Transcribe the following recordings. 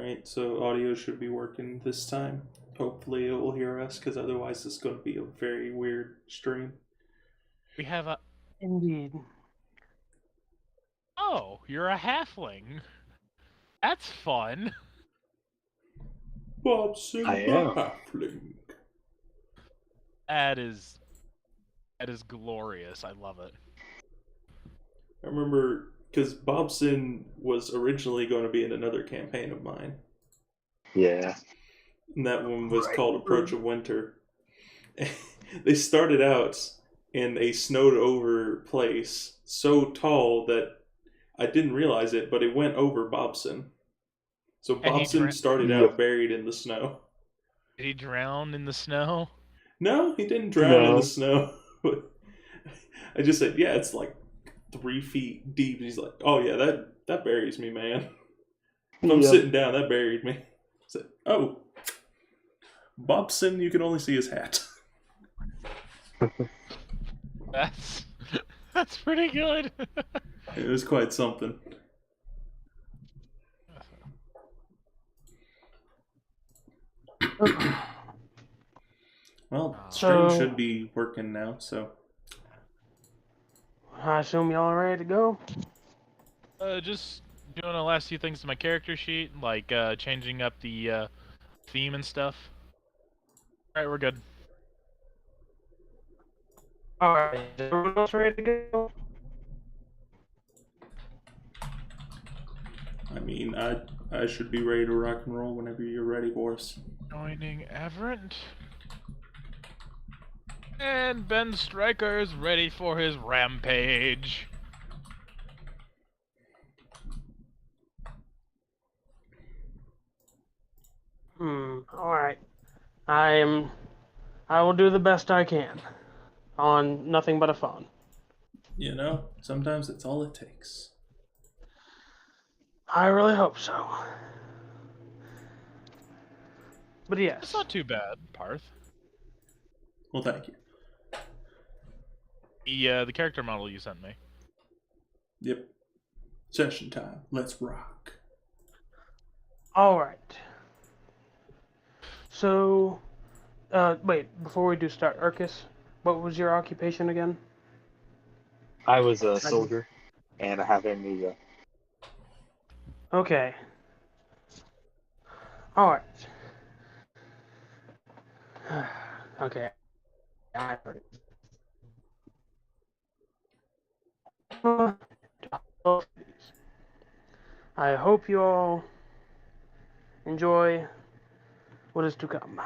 Alright, so audio should be working this time. Hopefully it will hear us, because otherwise it's going to be a very weird stream. We have a... Indeed. Oh, you're a halfling. That's fun. Bobson I the am. Halfling. That is glorious. I love it. I remember, because Bobson was originally going to be in another campaign of mine. Yeah. And that one was called Approach of Winter. They started out in a snowed over place so tall that I didn't realize it, but it went over Bobson. So And he Bobson started out buried in the snow. Did he drown in the snow? No, he didn't drown in No. the snow. I just said, yeah, it's like 3 feet deep. He's like, oh yeah, that buries me, man. If I'm sitting down, that buried me. I said, oh, Bobson, you can only see his hat. That's pretty good. It was quite something. Well, stream should be working now, so. I assume y'all are ready to go? Just doing the last few things to my character sheet, like changing up the theme and stuff. Alright, we're good. Alright, is everyone else ready to go? I mean, I should be ready to rock and roll whenever you're ready, Boris. Joining Everett. And Ben Stryker is ready for his rampage. Alright. I will do the best I can. On nothing but a phone. You know, sometimes that's all it takes. I really hope so. But yes. It's not too bad, Parth. Well, thank you. The character model you sent me. Yep. Session time. Let's rock. Alright. So, wait, before we do start, Urkus, what was your occupation again? I was a soldier, and I have amnesia. Okay. Alright. Okay. I heard it. I hope you all enjoy what is to come.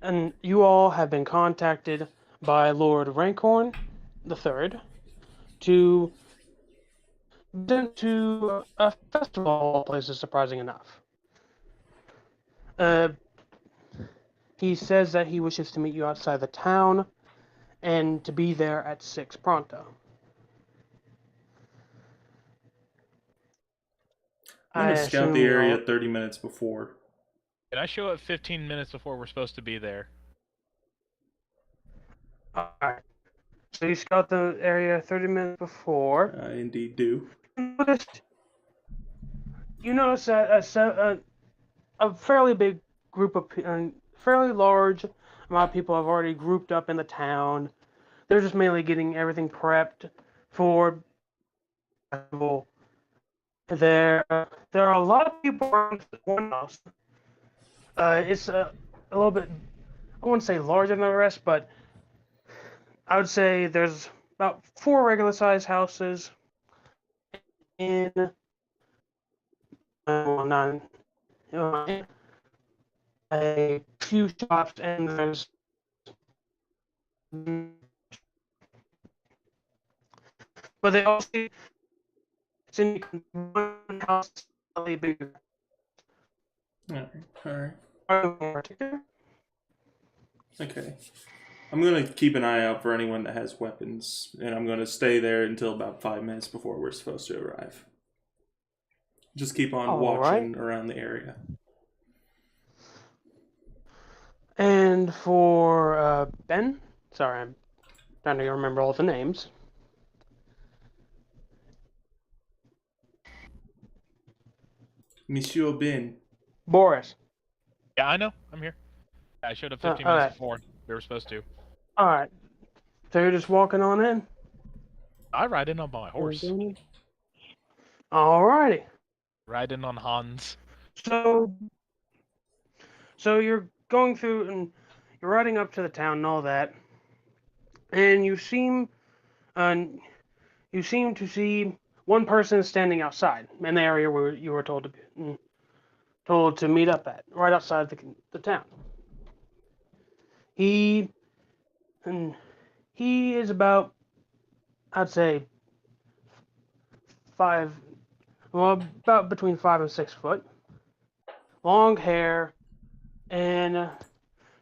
And you all have been contacted by Lord Rankhorn III to a festival of all places, surprising enough. He says that he wishes to meet you outside the town and to be there at 6 pronto. I'm going to scout the area 30 minutes before. Can I show up 15 minutes before we're supposed to be there? Alright. So you scout the area 30 minutes before. I indeed do. You notice that a fairly big group of fairly large amount of people have already grouped up in the town. They're just mainly getting everything prepped for the festival. There are a lot of people around one house. It's a little bit, I wouldn't say larger than the rest, but I would say there's about 4 regular-sized houses in a few shops, and there's but they also it's in one house slightly bigger. Alright. Particular? Okay. I'm going to keep an eye out for anyone that has weapons, and I'm going to stay there until about 5 minutes before we're supposed to arrive. Just keep on watching around the area. And for Ben, sorry, I'm trying to remember all the names. Monsieur Ben. Boris. Yeah, I know. I'm here. I showed up 15 all minutes right. before. We were supposed to. All right. So you're just walking on in? I ride in on my horse. All righty. Ride in on Hans. So, so you're going through and you're riding up to the town and all that, and uh, you seem to see one person standing outside in the area where you were told to meet up at, right outside the town. He and he is about, I'd say, five, well, about between 5 and 6 foot, long hair, and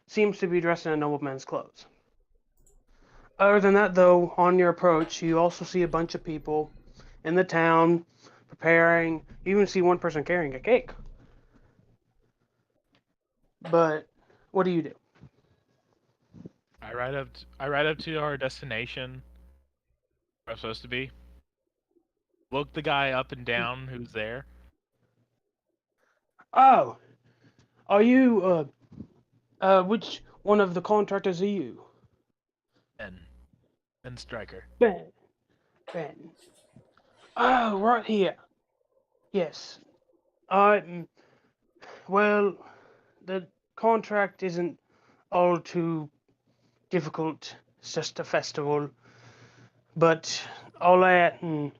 seems to be dressed in a nobleman's clothes. Other than that, though, on your approach, you also see a bunch of people in the town preparing. You even see one person carrying a cake. But what do you do? I ride up to our destination. Where I'm supposed to be. Look the guy up and down who's there. Oh, are you which one of the contractors are you? And Striker. Ben. Ben. Oh, right here. Yes. Well, the contract isn't all too difficult. It's just a festival. But all I'll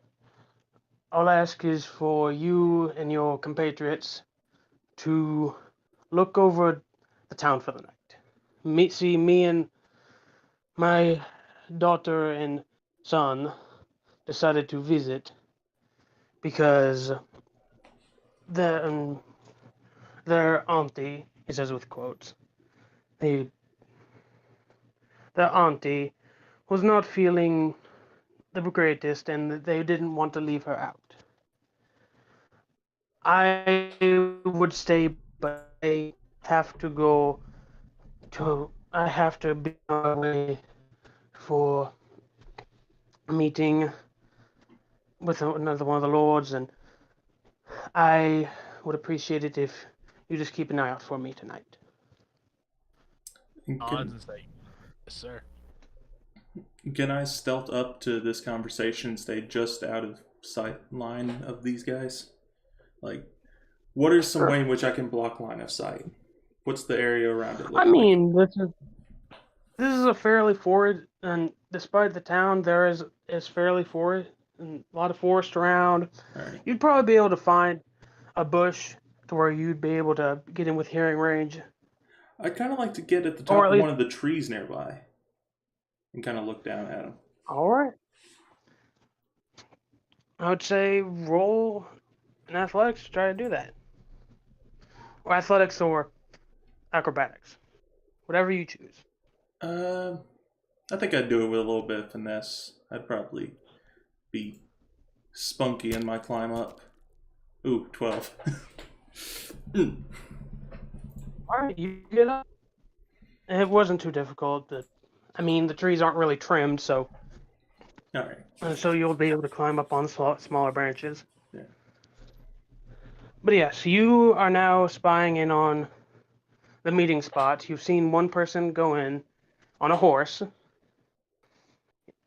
ask is for you and your compatriots to look over the town for the night. See me and my daughter and son decided to visit because the their auntie, he says with quotes, the their auntie was not feeling the greatest, and they didn't want to leave her out. I would stay, but I have to go I have to be on my way for a meeting with another one of the lords, and I would appreciate it if you just keep an eye out for me tonight. Hans and say, yes, sir. Can I stealth up to this conversation and stay just out of sight line of these guys? Like, what is some way in which I can block line of sight? What's the area around it look I mean, this is a fairly forest, and despite the town, there is fairly forest and a lot of forest around. Right. You'd probably be able to find a bush to where you'd be able to get in with hearing range. I'd kind of like to get at the Or top at of least- one of the trees nearby and kind of look down at them. All right. I would say roll in athletics to try to do that, or athletics or acrobatics, whatever you choose. I think I'd do it with a little bit of finesse. I'd probably be spunky in my climb up. Ooh, 12. All right, you get up. And it wasn't too difficult. The trees aren't really trimmed, so All right. so you'll be able to climb up on smaller branches. Yeah. But yes, you are now spying in on the meeting spot. You've seen one person go in on a horse,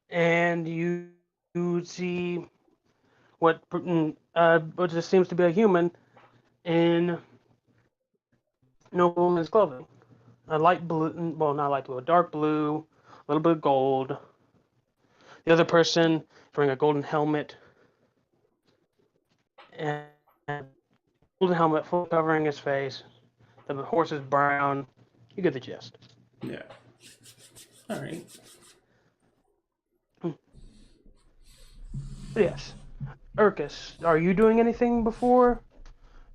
and you see what just seems to be a human in nobleman's clothing, a light blue, well, not light blue, a dark blue, a little bit of gold. The other person wearing a golden helmet, and golden helmet full covering his face. The horse is brown. You get the gist. Yeah. All right. But yes, Urkus, are you doing anything before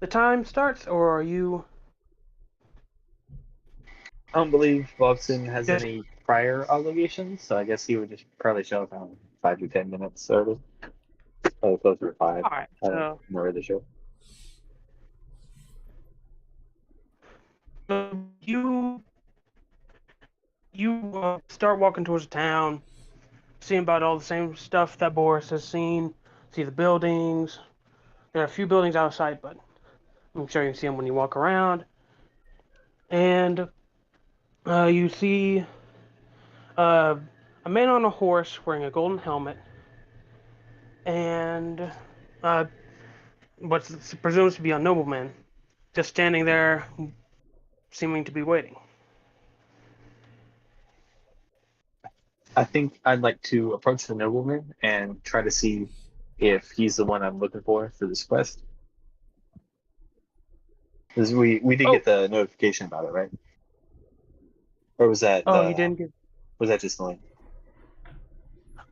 the time starts, or are you? I don't believe Bobson has Yes. any prior obligations, so I guess he would just probably show up in 5 to 10 minutes, sort of. Probably closer to 5. All right. I don't So know where the show. you start walking towards the town, seeing about all the same stuff that Boris has seen. See the buildings. There are a few buildings out of sight, but I'm sure you can see him when you walk around. And you see a man on a horse wearing a golden helmet and what's presumed to be a nobleman just standing there seeming to be waiting. I think I'd like to approach the nobleman and try to see if he's the one I'm looking for this quest. Because we did Oh, get the notification about it, right? Or was that oh, you didn't get. was that just the link?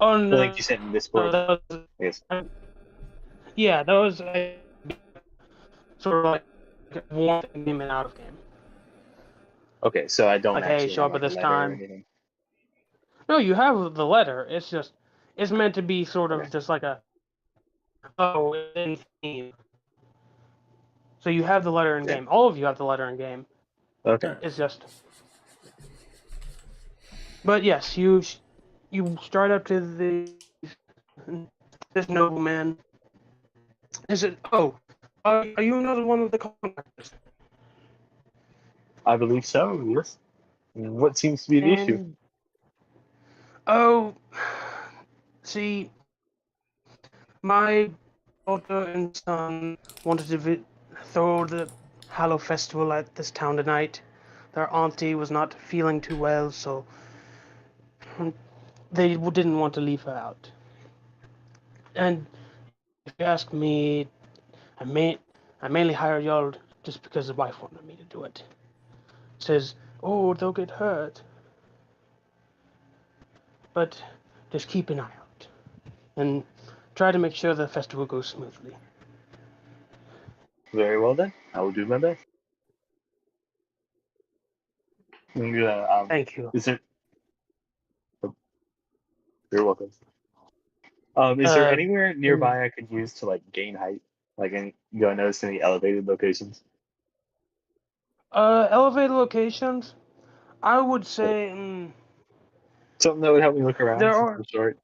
Oh The link no, you sent in no, Discord? that was. I guess. Yeah, that was sort of like warm game and out of game. Okay, so I don't Like, hey, actually show have up at like a this letter or time. anything. No, you have the letter. It's meant to be sort of Okay. just like a in theme. So you have the letter in Okay. game. All of you have the letter in game. Okay. It's just. But yes, you start up to this nobleman. Is it? Oh, are you another one of the contractors? I believe so. Yes. What seems to be the issue? And oh, see, my daughter and son wanted to throw the Hallow Festival at this town tonight. Their auntie was not feeling too well, so they didn't want to leave her out. And if you ask me, I mainly hired y'all just because the wife wanted me to do it. Says, oh, they'll get hurt. But just keep an eye out. And try to make sure the festival goes smoothly. Very well then. I will do my best. I'm gonna, Thank you. is there? You're welcome. Is there Uh, anywhere nearby I could use to like gain height? Like, any, do I notice any elevated locations? elevated locations, I would say Something that would help me look around there since are. I'm short.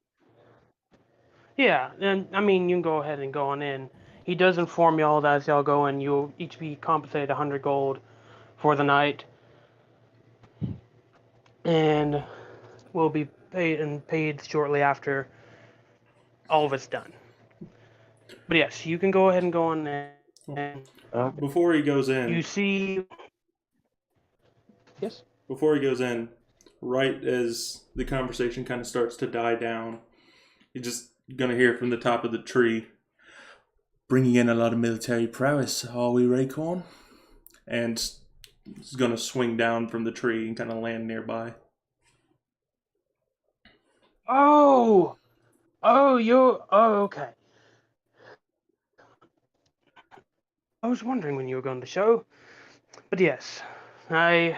Yeah, and I mean you can go ahead and go on in. He does inform y'all that as y'all go in, you'll each be compensated 100 gold for the night, and will be paid shortly after all of it's done. But yes, you can go ahead and go on in. And Before he goes in, you see. Yes. before he goes in, right as the conversation kind of starts to die down, you're just gonna hear from the top of the tree, bringing in a lot of military prowess, are we, Raycorn? And he's gonna swing down from the tree and kind of land nearby. Oh, okay. I was wondering when you were going to show, but yes, I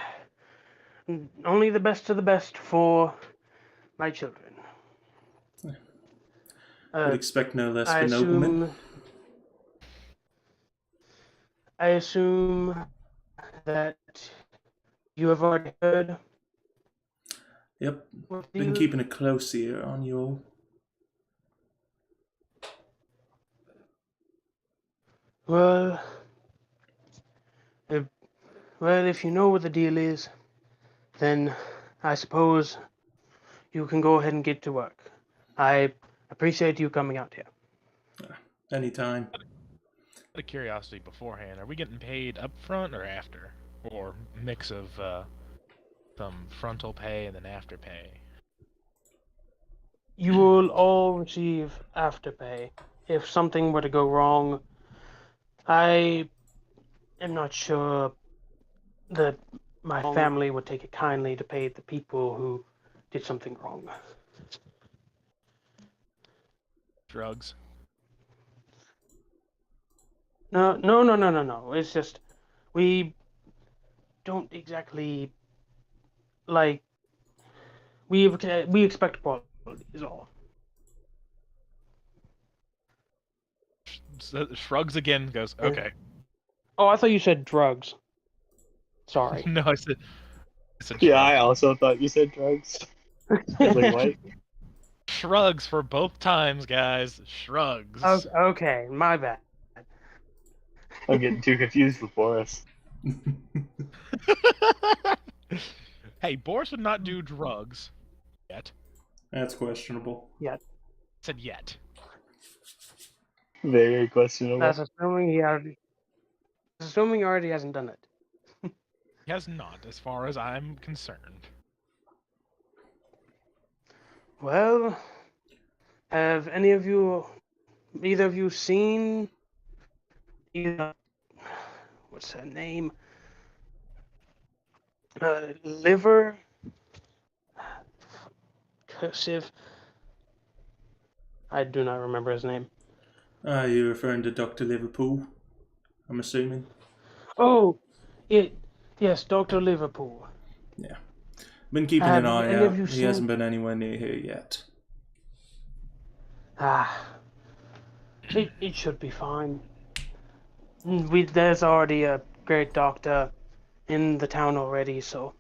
only the best of the best for my children. Would expect no less I for noblemen. assume that you have already heard. Yep, What been you, keeping a close ear on you all. well, if you know what the deal is, then I suppose you can go ahead and get to work. I appreciate you coming out here. Anytime. Out of curiosity beforehand, are we getting paid up front or after? Or mix of some frontal pay and then after pay? You will all receive afterpay. If something were to go wrong, I am not sure that my family would take it kindly to pay the people who did something wrong. Drugs? No. It's just we don't exactly like we expect quality is all. Shrugs again, goes, okay. Oh, I thought you said drugs. Sorry. No, I said Yeah, shrugs. I also thought you said drugs. Like what? Shrugs for both times, guys. Shrugs. Okay, my bad. I'm getting too confused with Boris. Hey, Boris would not do drugs yet. That's questionable. Yeah, I said yet. Very questionable. that's assuming he already hasn't done it. He has not, as far as I'm concerned. Well, have either of you seen either, what's her name? Liver? Cursive? I do not remember his name. Are you referring to Dr. Liverpool? I'm assuming. Oh, yes, Dr. Liverpool. Yeah. Been keeping Have an eye any of out. you He seen- hasn't been anywhere near here yet. It should be fine. There's already a great doctor in the town already, so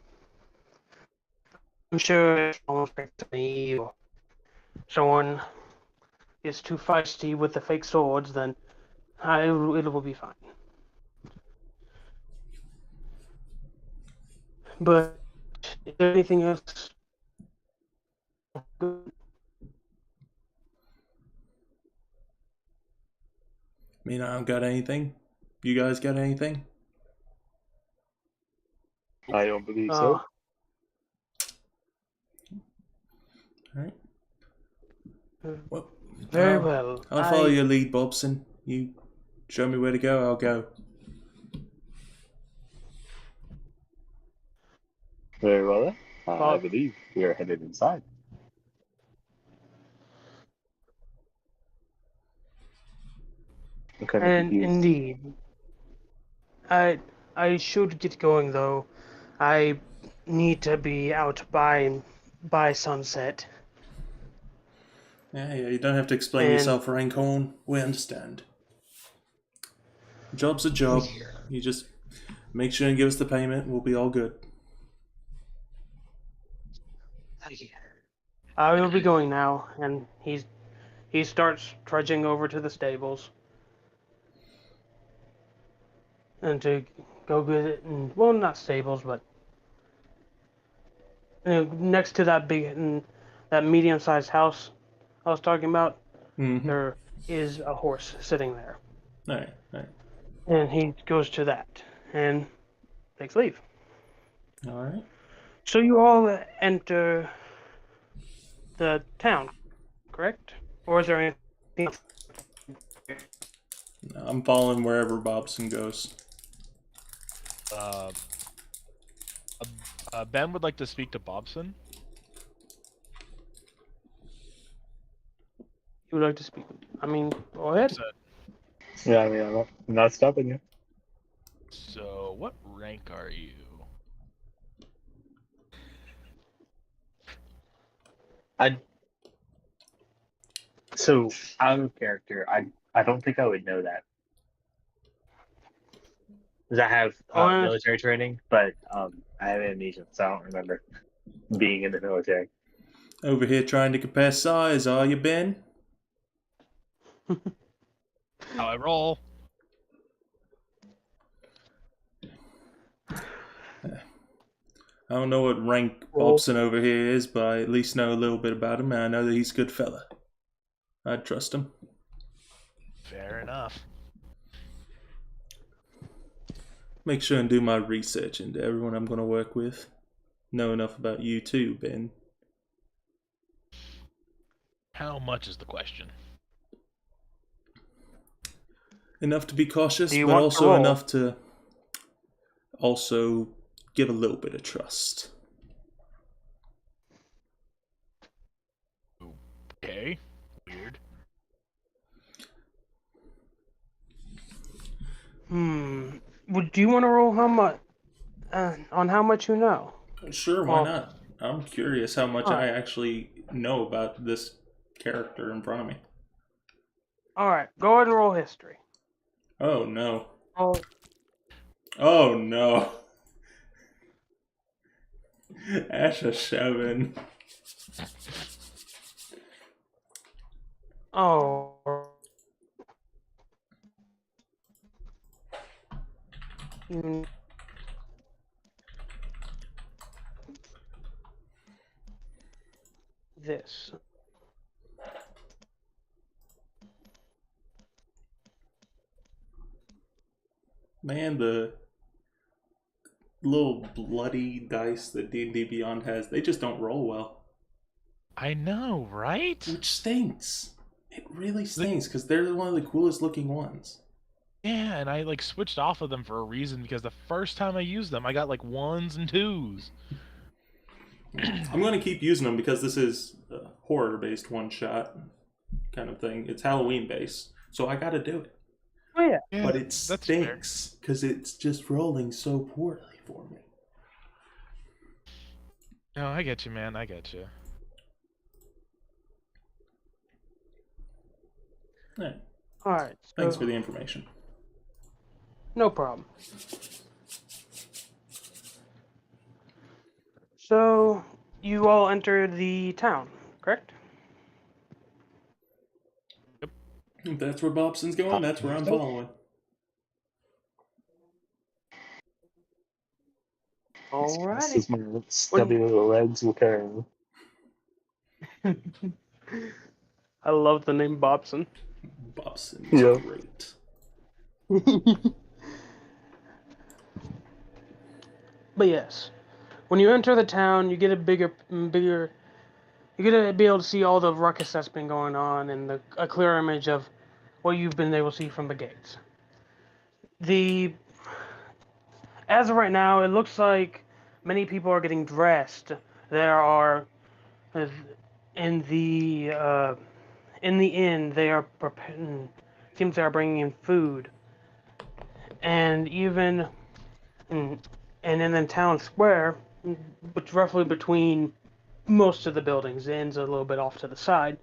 I'm sure if someone to me or someone is too feisty with the fake swords, then it will be fine. But is there anything else? I mean, I don't got anything. You guys got anything? I don't believe so. Alright. Well, Very well. I'll follow your lead, Bobson. You show me where to go, I'll go. Very well then. I Bob. believe we are headed inside. I'm kind of And confused. indeed, I should get going though. I need to be out by sunset. Yeah, you don't have to explain And- yourself, Rancorn. We understand. Job's a job. You just make sure and give us the payment, we'll be all good. I will be going now, and he starts trudging over to the stables, and to go visit, and well, not stables, but next to that that medium-sized house I was talking about, Mm-hmm. there is a horse sitting there, Alright. and he goes to that and takes leave. Alright. So you all enter the town, correct? Or is there anything else? I'm following wherever Bobson goes. Ben would like to speak to Bobson. You would like to speak? I mean, go ahead. Yeah, I mean, I'm not stopping you. So, what rank are you? So, out of character, I don't think I would know that. Because I have military training, but I have amnesia, so I don't remember being in the military. Over here trying to compare size, are you, Ben? How I roll? I don't know what rank Bobson over here is, but I at least know a little bit about him, and I know that he's a good fella. I'd trust him. Fair enough. Make sure and do my research into everyone I'm going to work with. Know enough about you too, Ben. How much is the question? Enough to be cautious, Do you but want to also roll? enough to also give a little bit of trust. Okay. Weird. Do you want to roll how much on how much you know? Sure, why not? I'm curious how much I Alright. actually know about this character in front of me. All right, go ahead and roll history. Oh no. Oh, Oh no. Ash a 7. oh. even this. Man, the little bloody dice that D&D Beyond has, they just don't roll well. I know, right? Which stinks. It really stinks, because they're one of the coolest looking ones. Yeah, and I like switched off of them for a reason because the first time I used them, I got like 1s and 2s. I'm going to keep using them because this is a horror-based one-shot kind of thing. It's Halloween-based, so I got to do it. Oh yeah. Yeah, But it that's fair. stinks because it's just rolling so poorly for me. No, I get you, man. I get you. Yeah. All right. Thanks for the information. No problem. So, you all enter the town, correct? If that's where Bobson's going, that's where I'm following. This Alrighty. is my stubby little legs will carry me. I love the name Bobson. Bobson is Yeah. great. But yes, when you enter the town, you get a bigger. You get to be able to see all the ruckus that's been going on and a clear image of what you've been able to see from the gates. As of right now, it looks like many people are getting dressed. There are in the inn. They are seems they are bringing in food, and even and in the town square, which roughly between most of the buildings, the inn's a little bit off to the side.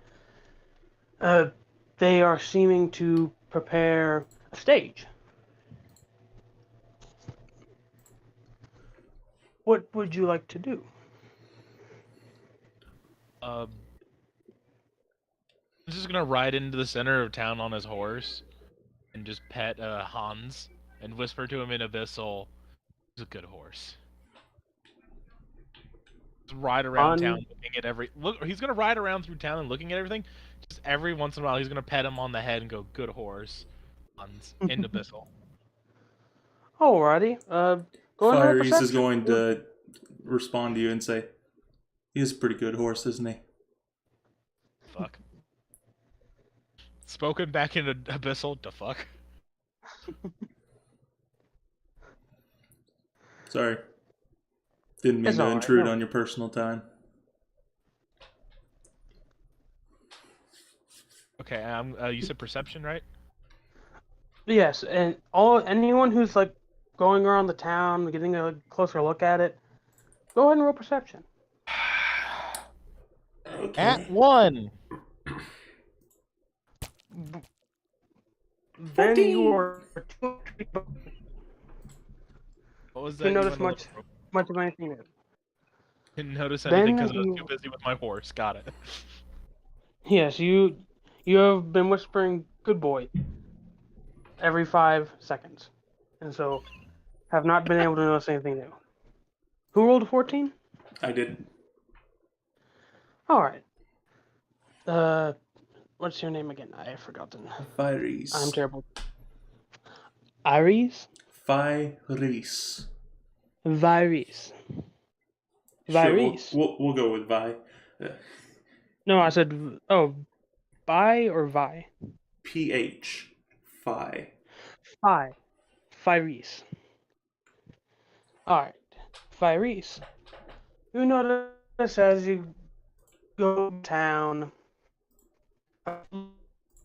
They are seeming to prepare a stage. What would you like to do? I'm just gonna ride into the center of town on his horse and just pet Hans and whisper to him in Abyssal, "He's a good horse." Just ride around town looking at look. He's gonna ride around through town and looking at everything. Just every once in a while, he's gonna pet him on the head and go, "Good horse, Hans," in Abyssal. Alrighty. Go ahead and roll Fire East is perception. going to respond to you and say, "He is a pretty good horse, isn't he?" Fuck. Spoken back in Abyssal. The fuck. Sorry. Didn't mean It's to all right, intrude no. on your personal time. Okay. You said perception, right? Yes, and anyone who's like going around the town, getting a closer look at it, go ahead and roll perception. Okay. At 1. Then you are What was to that? notice much of anything new. Didn't notice Then anything because I was you- too busy with my horse. Got it. Yes, you have been whispering "good boy" every 5 seconds, and so have not been able to notice anything new. Who rolled a 14? I did. All right. What's your name again? I have forgotten. Fire East. I'm terrible. Iris? Fire East. Virus. Sure, Virus. we'll go with Vi. No, I said, bi or vi? PH. Phi. Phi. Virus. Alright. Virus. You notice as you go town,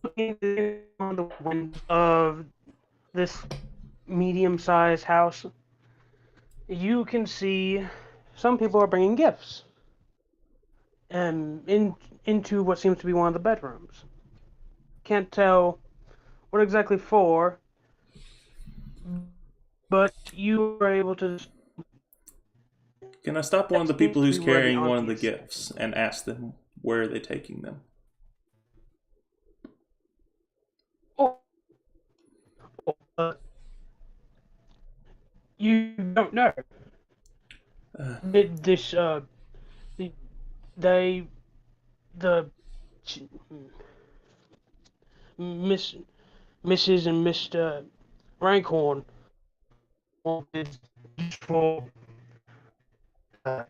looking on the window of this medium-sized house, you can see some people are bringing gifts into what seems to be one of the bedrooms. Can't tell what exactly for, but you are able to. Can I stop one of the people who's Seems to be where the carrying one of the aunties- gifts and ask them where are they taking them? Oh, don't know. Uh, This they the Miss Mrs. and Mr. Rankhorn wanted for uh,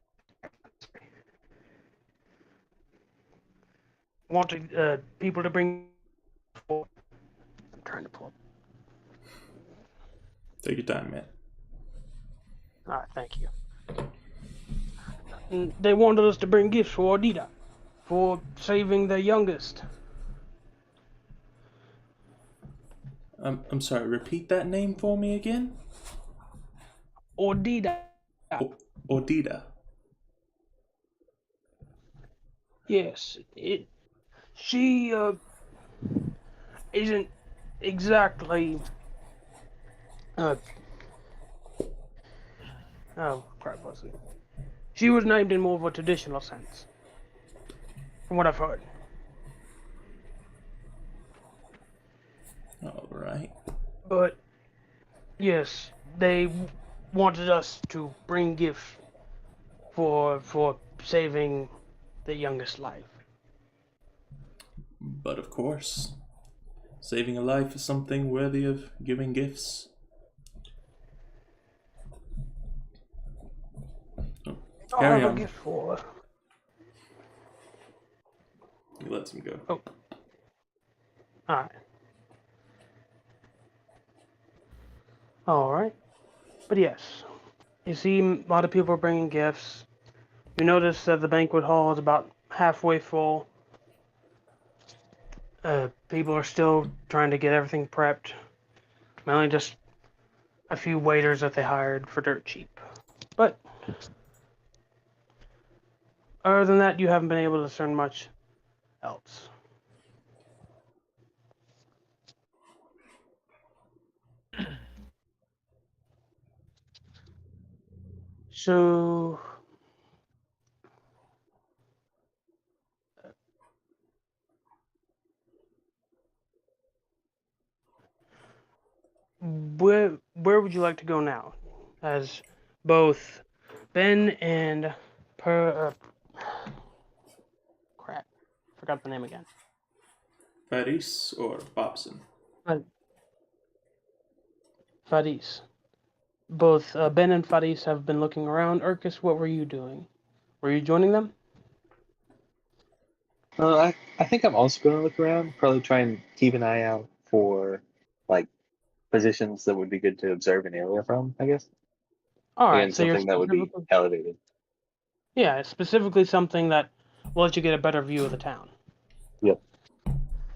wanted people to bring. For, I'm trying to pull. take your time, man. All right, thank you. And they wanted us to bring gifts for Adida for saving the youngest. I'm sorry. Repeat that name for me again. Adida. Odita. Yes, she isn't exactly uh oh crap was it? She was named in more of a traditional sense, from what I've heard. All right. But yes, they wanted us to bring gifts for saving the youngest life. But of course, saving a life is something worthy of giving gifts. Oh, I carry have a on. gift for her. He lets him go. Oh, alright. Alright. But yes, you see a lot of people are bringing gifts. You notice that the banquet hall is about halfway full. People are still trying to get everything prepped. Mainly just a few waiters that they hired for dirt cheap. But other than that, you haven't been able to discern much else. So, where would you like to go now? As both Ben and crap, forgot the name again. Paris or Bobson? Uh, Fadis. Both Ben and Fadis have been looking around. Urkus, what were you doing? Were you joining them? I think I'm also going to look around, probably try and keep an eye out for like positions that would be good to observe an area from, I guess. All right, And so you're something that would be specifically, elevated. yeah, specifically something that will let you get a better view of the town. Yep.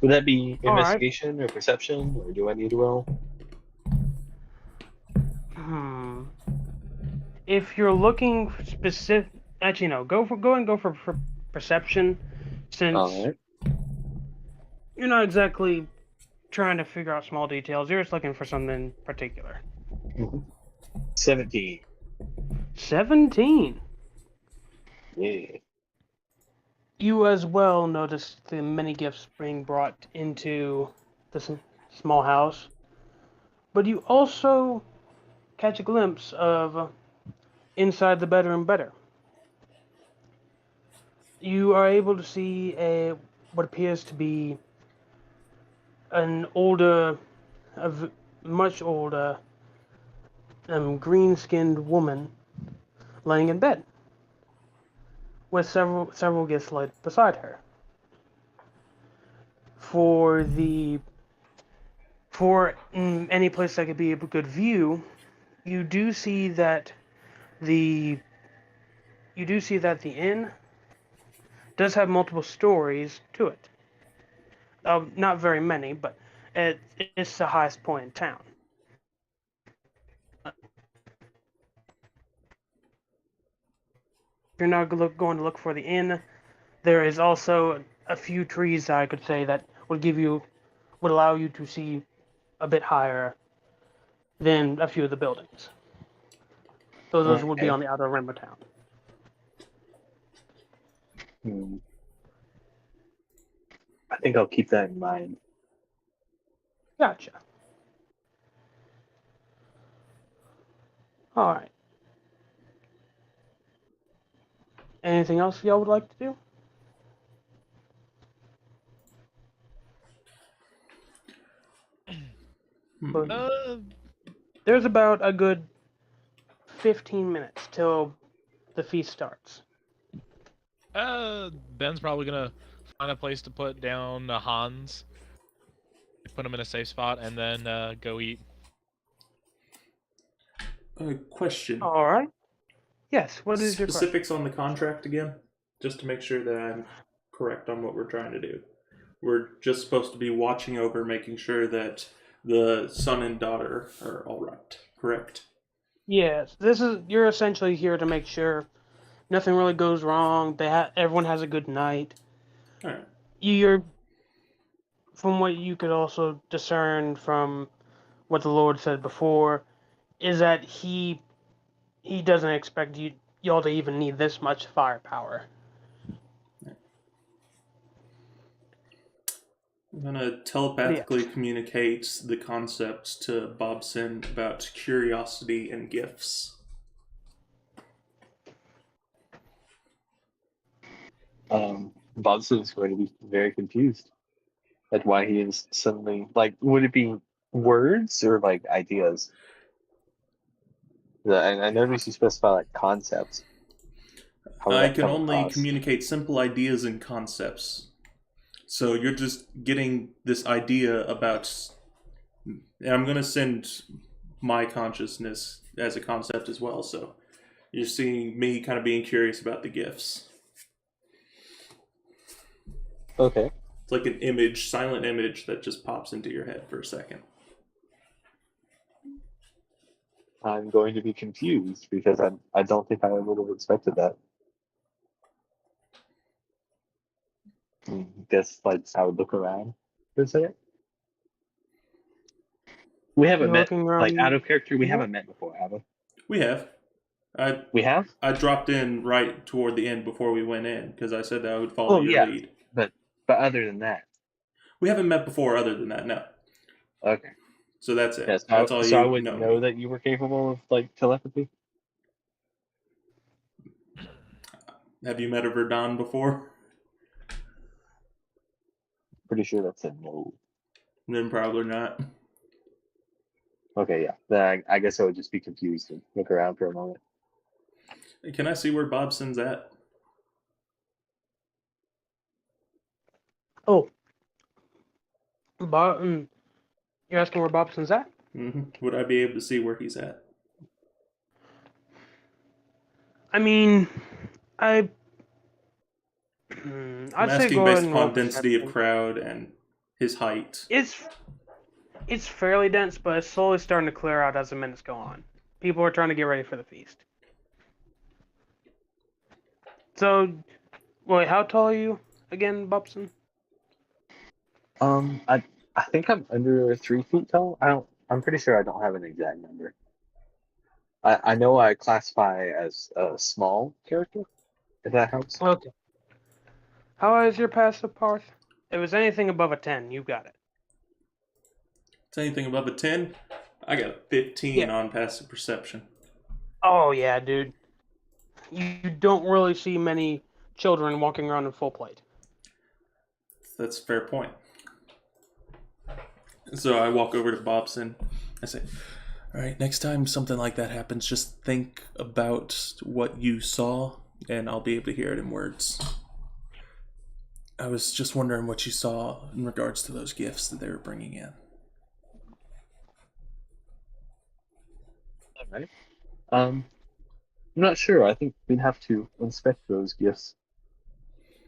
Would that be All right. investigation or perception, or do I need to roll? If you're looking for specific, actually no, go for perception, All since right. you're not exactly trying to figure out small details. You're just looking for something particular. 17. 17. Yeah. You as well notice the many gifts being brought into this small house, but you also catch a glimpse of inside the bedroom better. You are able to see what appears to be an older, much older, green-skinned woman laying in bed with several gifts laid beside her. For any place that could be a good view, you do see that the inn does have multiple stories to it. Not very many, but it's the highest point in town. If you're not going to look for the inn, there is also a few trees that I could say that would allow you to see a bit higher than a few of the buildings. So those would be Okay. on the outer rim of town. I think I'll keep that in mind. Gotcha. All right. Anything else y'all would like to do? But there's about a good 15 minutes till the feast starts. Ben's probably gonna find a place to put down Hans, put him in a safe spot, and then go eat. Question. All right. Yes. What is your question? Specifics on the contract again? Just to make sure that I'm correct on what we're trying to do. We're just supposed to be watching over, making sure that the son and daughter are all right. Correct? Yes. You're essentially here to make sure nothing really goes wrong. Everyone has a good night. All right. You're, from what you could also discern from what the Lord said before, is that he doesn't expect y'all to even need this much firepower. I'm gonna telepathically communicate the concepts to Bobson about curiosity and gifts. Bobson is going to be very confused at why he is suddenly like. Would it be words or like ideas? And I noticed you specify like concepts. How would I that can come only across? communicate simple ideas and concepts. So you're just getting this idea about. And I'm gonna send my consciousness as a concept as well. So you're seeing me kind of being curious about the gifts. Okay. It's like an image, silent image that just pops into your head for a second. I'm going to be confused because I don't think I would have expected that. Guess like I would look around for a second. We haven't You're met looking like around. out of character. We Yeah. haven't met before, have we? We have. We have. I dropped in right toward the end before we went in because I said that I would follow Oh your yeah, lead. but other than that, We haven't met before other than that, no. okay. So that's it. Yes. That's all So I you wouldn't know. know that you were capable of like telepathy. Have you met a Verdun before? Pretty sure that's a no. Then probably not. Okay, yeah. Then I guess I would just be confused and look around for a moment. Can I see where Bobson's at? Oh, you're asking where Bobson's at? Would I be able to see where he's at? I mean, I'd I'm say asking go ahead based and roll upon density of perception. crowd and his height. It's fairly dense, but it's slowly starting to clear out as the minutes go on. People are trying to get ready for the feast. So, wait, how tall are you again, Bobson? I think I'm under 3 feet tall. I'm pretty sure I don't have an exact number. I know I classify as a small character, if that helps. Okay. How is your passive, Parth? If it's anything above a 10, you got it. It's anything above a 10? I got a 15 on passive perception. Oh, yeah, dude. You don't really see many children walking around in full plate. That's a fair point. So I walk over to Bobson. I say, all right, next time something like that happens, just think about what you saw, and I'll be able to hear it in words. I was just wondering what you saw in regards to those gifts that they were bringing in. All right. I'm not sure. I think we'd have to inspect those gifts.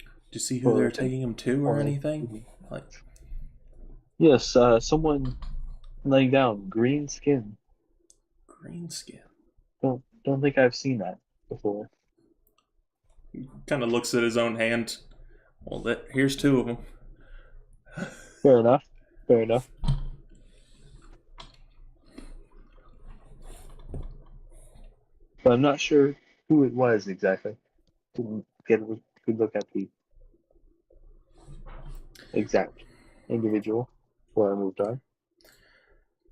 Do you see who they're taking them to or anything? Like, yes, someone laying down green skin. green skin. Don't think I've seen that before. Kind of looks at his own hand. Well, here's 2 of them. Fair enough. Fair enough. But I'm not sure who it was exactly. Didn't get a good look at the exact individual before I moved on.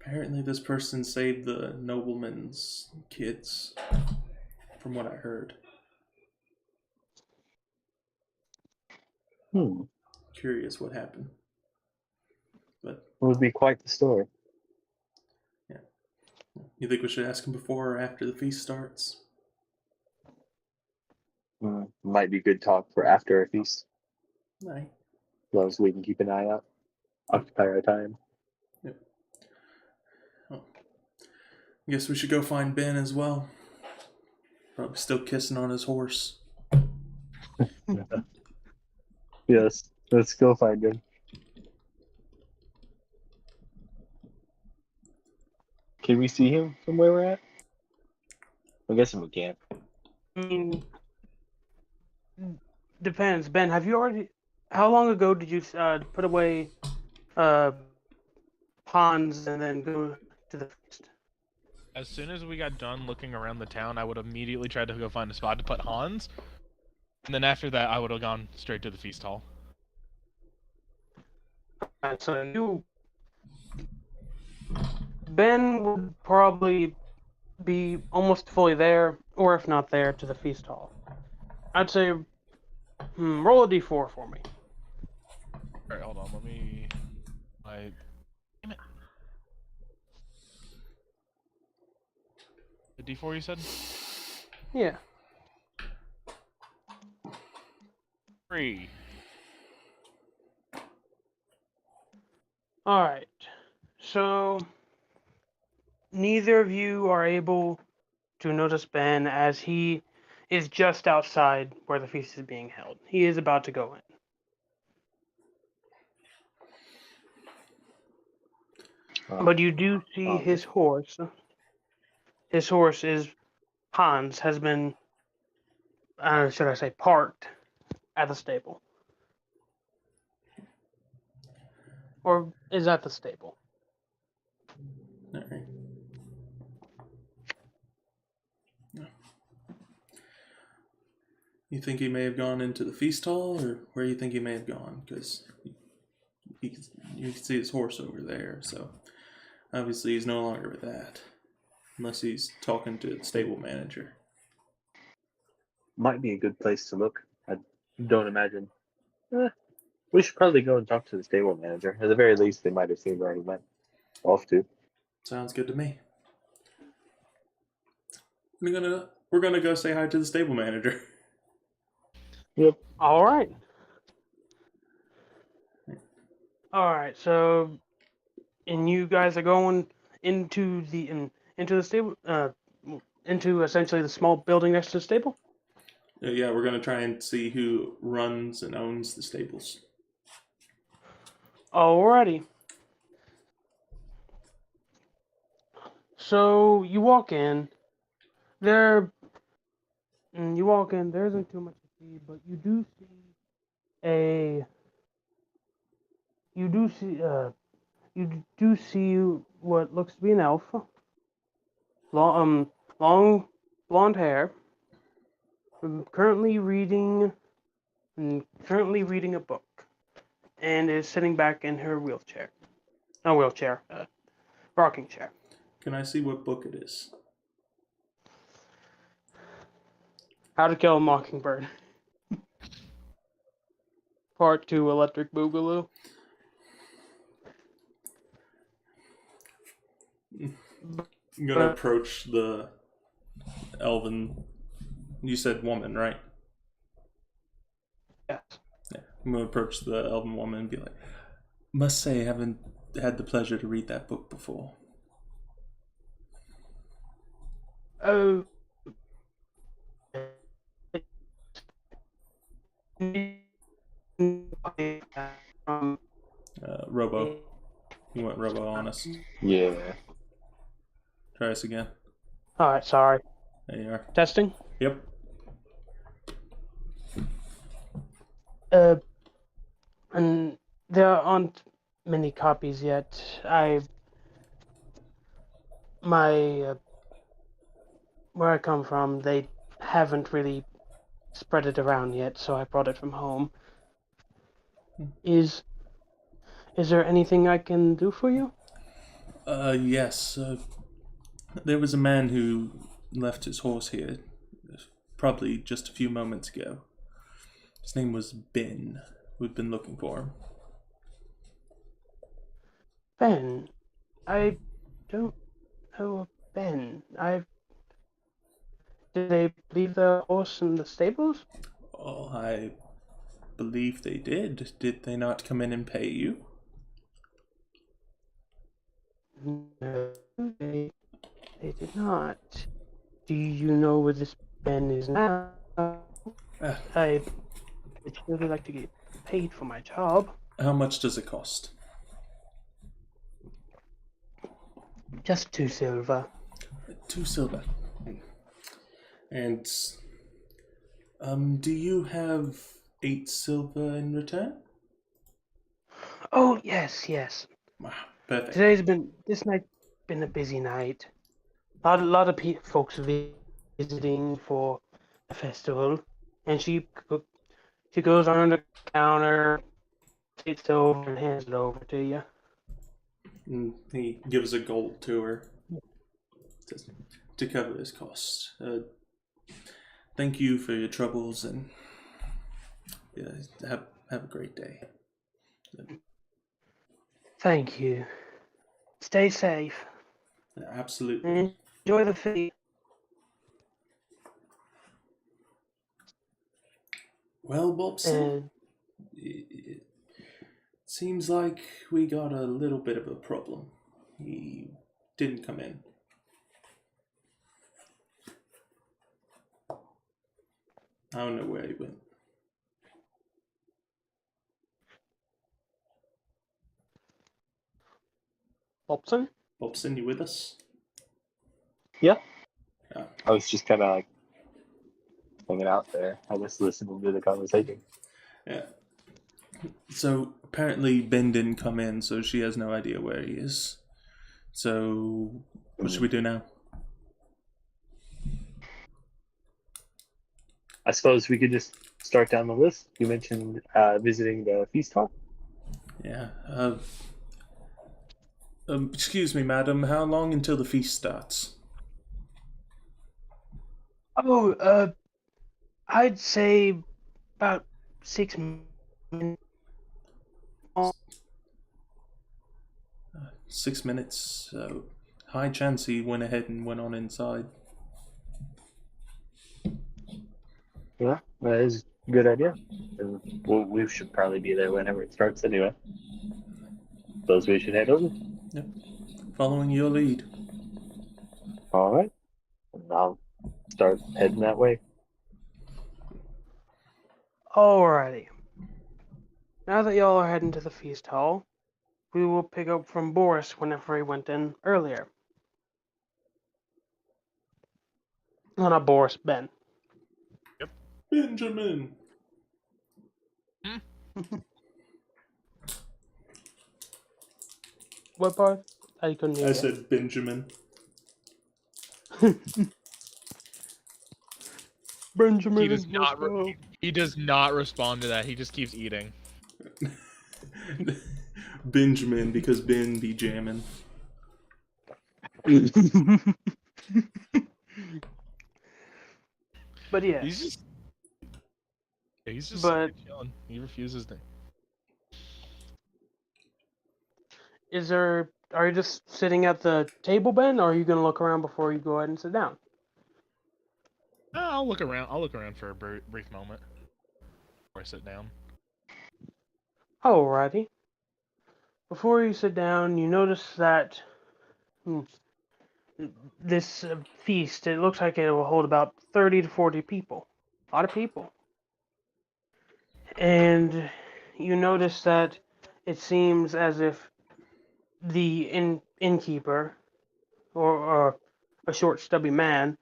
Apparently this person saved the nobleman's kids, from what I heard. Curious what happened. But It would be quite the story. yeah. You think we should ask him before or after the feast starts? Might be good talk for after a feast. No. As long as we can keep an eye out. Occupy our time. Yep. Oh. I guess we should go find Ben as well. Probably still kissing on his horse. Yes, let's go find him. Can we see him from where we're at? I'm guessing we can. I mean, depends. Ben, have you already? How long ago did you put away ponds and then go to the feast? As soon as we got done looking around the town, I would immediately try to go find a spot to put Hans. And then after that, I would have gone straight to the feast hall. Alright, Ben would probably be almost fully there, or if not there, to the feast hall. I'd say, roll a d4 for me. Alright, hold on, let me... Damn it. The D4 you said? Yeah. 3. Alright. So, neither of you are able to notice Ben as he is just outside where the feast is being held. He is about to go in. But you do see his horse. His horse is Hans, has been, should I say, parked at the stable. Or is at the stable. Alright. You think he may have gone into the feast hall, or where do you think he may have gone? Because you can see his horse over there, so obviously he's no longer with that. Unless he's talking to the stable manager. Might be a good place to look. I don't imagine. We should probably go and talk to the stable manager. At the very least, they might have seen where he went off to. Sounds good to me. We're gonna go say hi to the stable manager. Yep. All right. All right. So, and you guys are going into the stable, into essentially the small building next to the stable. Yeah, we're gonna try and see who runs and owns the stables. Alrighty. So you walk in. There isn't too much to see, but you do see what looks to be an elf. Long blonde hair. Currently reading a book, and is sitting back in her wheelchair. No wheelchair, rocking chair. Can I see what book it is? How to Kill a Mockingbird. Part 2, Electric Boogaloo. I'm gonna approach the elven. You said woman, right? Yes. Yeah. I'm gonna approach the elven woman and be like, "Must say, I haven't had the pleasure to read that book before." Oh. Robo. You went Robo on us. Yeah. Try us again. Alright, sorry. There you are. Testing? Yep. And there aren't many copies yet. Where I come from, they haven't really spread it around yet, so I brought it from home. Is there anything I can do for you? Yes. There was a man who left his horse here, probably just a few moments ago. His name was Ben. we've been looking for him. Ben, I don't know of Ben. Did they leave the horse in the stables? Oh, I believe they did. Did they not come in and pay you? No, they did not. Do you know where this Ben is now? I would really like to get paid for my job. How much does it cost? Just 2 silver. 2 silver. And do you have 8 silver in return? Oh yes. Wow, perfect. This night's been a busy night. A lot of folks visiting for the festival, and she goes on the counter, takes it over and hands it over to you. And he gives a gold to her to cover his costs. Thank you for your troubles, and have a great day. Thank you. Stay safe. Absolutely. And enjoy the feast. Well, Bobson, And it seems like we got a little bit of a problem. He didn't come in. I don't know where he went. Bobson? Bobson, you with us? Yeah. Yeah. I was just kind of like hanging out there. I was listening to the conversation. Yeah. So apparently Ben didn't come in, so she has no idea where he is. So what should we do now? I suppose we could just start down the list. You mentioned visiting the feast hall. Yeah. Excuse me, madam. How long until the feast starts? oh, I'd say about 6 minutes. 6 minutes. So high chance he went ahead and went on inside. Yeah, that is a good idea. And we should probably be there whenever it starts anyway. Suppose we should head over. Yep. Following your lead. All right. And I'll start heading that way. Alrighty. Now that y'all are heading to the feast hall, we will pick up from Boris whenever he went in earlier. No, not Boris, Ben. Benjamin. What part? I couldn't hear I you. said Benjamin. Benjamin. He does not. let's go. He does not respond to that. He just keeps eating. Benjamin, because Ben be jamming. But yes. He's just But- chilling. He refuses to. Are you just sitting at the table, Ben, or are you gonna look around before you go ahead and sit down? I'll look around. I'll look around for a brief moment before I sit down. Alrighty. Before you sit down, you notice that this feast, it looks like it will hold about 30 to 40 people. A lot of people. And you notice that it seems as if the innkeeper, or a short, stubby man,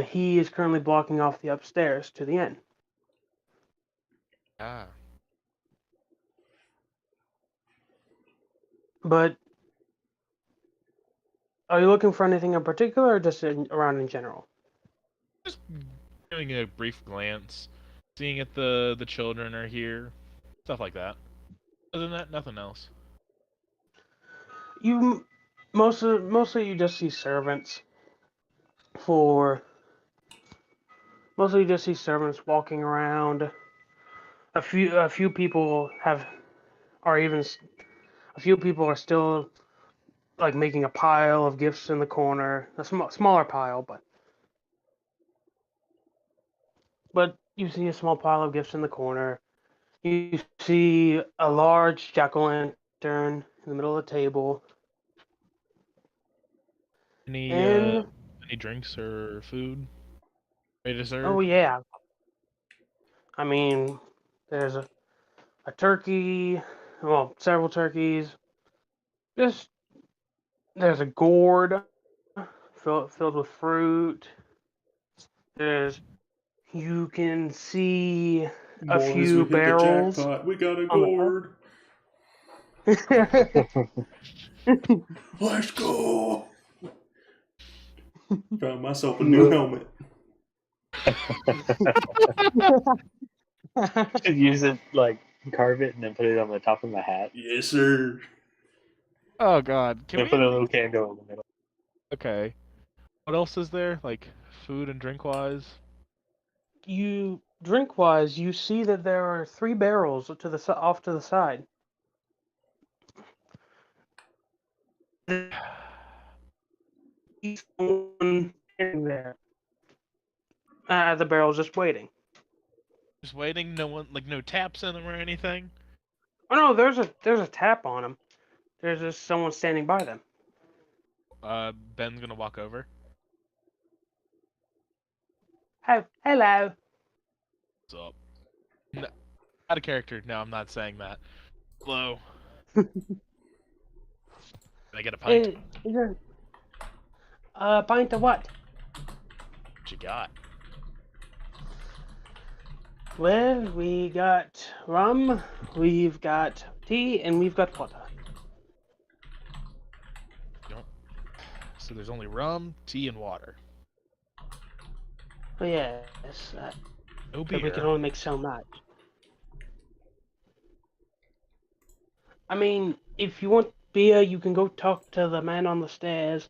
he is currently blocking off the upstairs to the inn. Ah. But are you looking for anything in particular, or just around in general? Just giving a brief glance, seeing if the children are here, stuff like that. Other than that, nothing else. You mostly you just see servants. Mostly you just see servants walking around. a few people a few people are still like making a pile of gifts in the corner, a smaller pile, but you see a small pile of gifts in the corner. You see a large jack-o'-lantern in the middle of the table, Any and drinks or food ready to serve? oh yeah, I mean, there's a turkey, well, several turkeys. Just there's a gourd filled with fruit. There's you can see a Boys, we few hit the barrels jackpot. We got a on the gourd. top. Let's go. Found myself a new helmet. Should use it like carve it and then put it on the top of my hat. Yes, sir. Oh God, can And we? put a little candle in the middle. Okay. What else is there? Like food and drink wise? You drink wise, you see that there are 3 barrels off to the side. Each one sitting there. The barrel's just waiting. Just waiting. No one, like no taps in them or anything. Oh no, there's a tap on them. There's just someone standing by them. Ben's gonna walk over. Hello. What's up? No, out of character. No, I'm not saying that. Hello. Can I get a pint? Is there a pint of what? What you got? Well, we got rum, we've got tea, and we've got water. So there's only rum, tea, and water. Oh yes, No but we beer. can only make so much. I mean, if you want beer, you can go talk to the man on the stairs.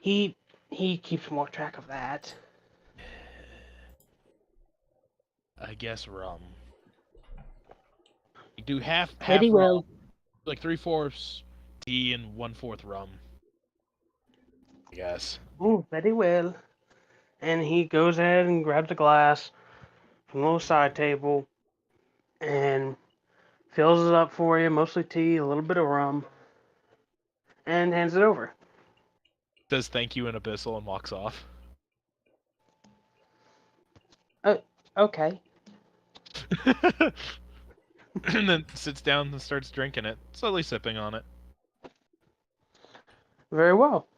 He keeps more track of that. I guess rum. You do half Very rum, well. like 3/4 tea and 1/4 rum. I guess. Oh, very well. And he goes ahead and grabs a glass from the little side table and fills it up for you, mostly tea, a little bit of rum, and hands it over. Says thank you in Abyssal and walks off. Okay. And then sits down and starts drinking it, slowly sipping on it. Very well.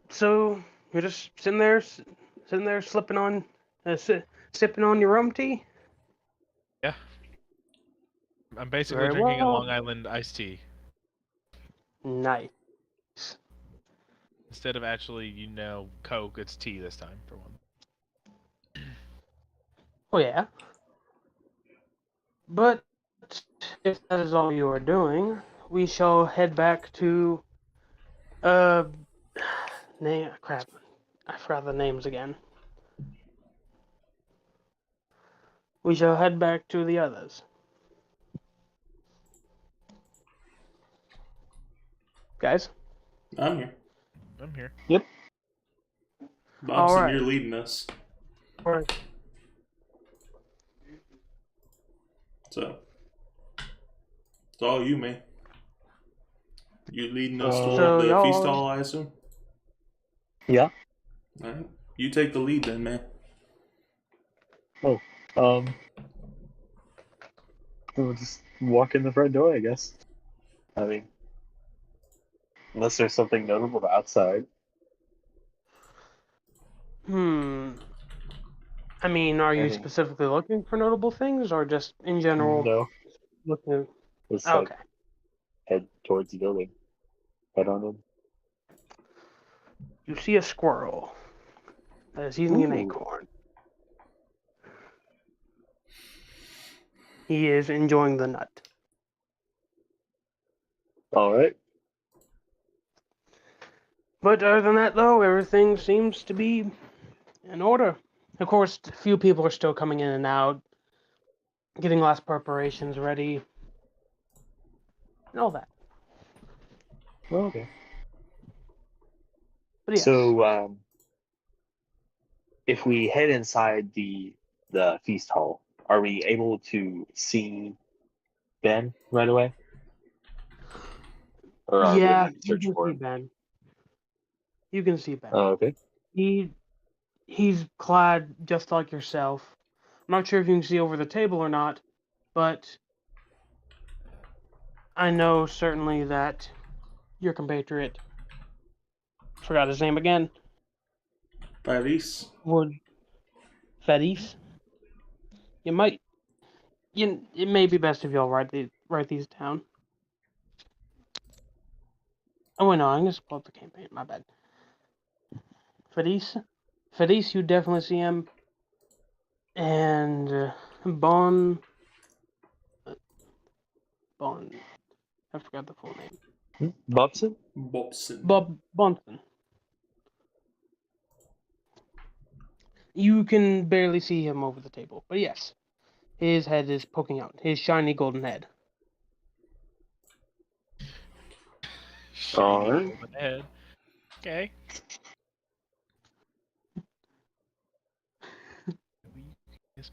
So you're just sitting there, sipping on your rum tea. Yeah. I'm basically Very drinking a well. Long Island iced tea. Nice. Instead of actually, Coke, it's tea this time, for one. Oh yeah. But if that is all you are doing, we shall head back to crap. I forgot the names again. We shall head back to the others. Guys? I'm here. I'm here. Bobson, Alright. you're leading us. Right. So, it's all you, man. You leading us toward So the y'all- feast hall, I assume? Yeah. Alright. You take the lead then, man. We'll just walk in the front door, I guess. I mean, unless there's something notable outside. I mean, are you Mhm. specifically looking for notable things, or just in general No, looking? let's Okay. head towards the building. Head on in. You see a squirrel that is eating an Ooh. acorn. He is enjoying the nut. All right. But other than that, though, everything seems to be in order. Of course, a few people are still coming in and out, getting last preparations ready, and all that. Oh, okay. But yes, So, if we head inside the feast hall, are we able to see Ben right away, or are we gonna yeah, have to you search can for see him? Ben. You can see Ben. Oh, okay. He's clad just like yourself. I'm not sure if you can see over the table or not, but I know certainly that your compatriot, forgot his name again, Paris. would Fedis. You might. It may be best if y'all write these down. Oh wait, no, I'm gonna pull up the campaign. My bad. Fedis, you definitely see him, and Bon. I forgot the full name. Bobson? Bobson. Bob Bonson. You can barely see him over the table, but yes, his head is poking out. His shiny golden head. Shiny Alright. golden head. Okay.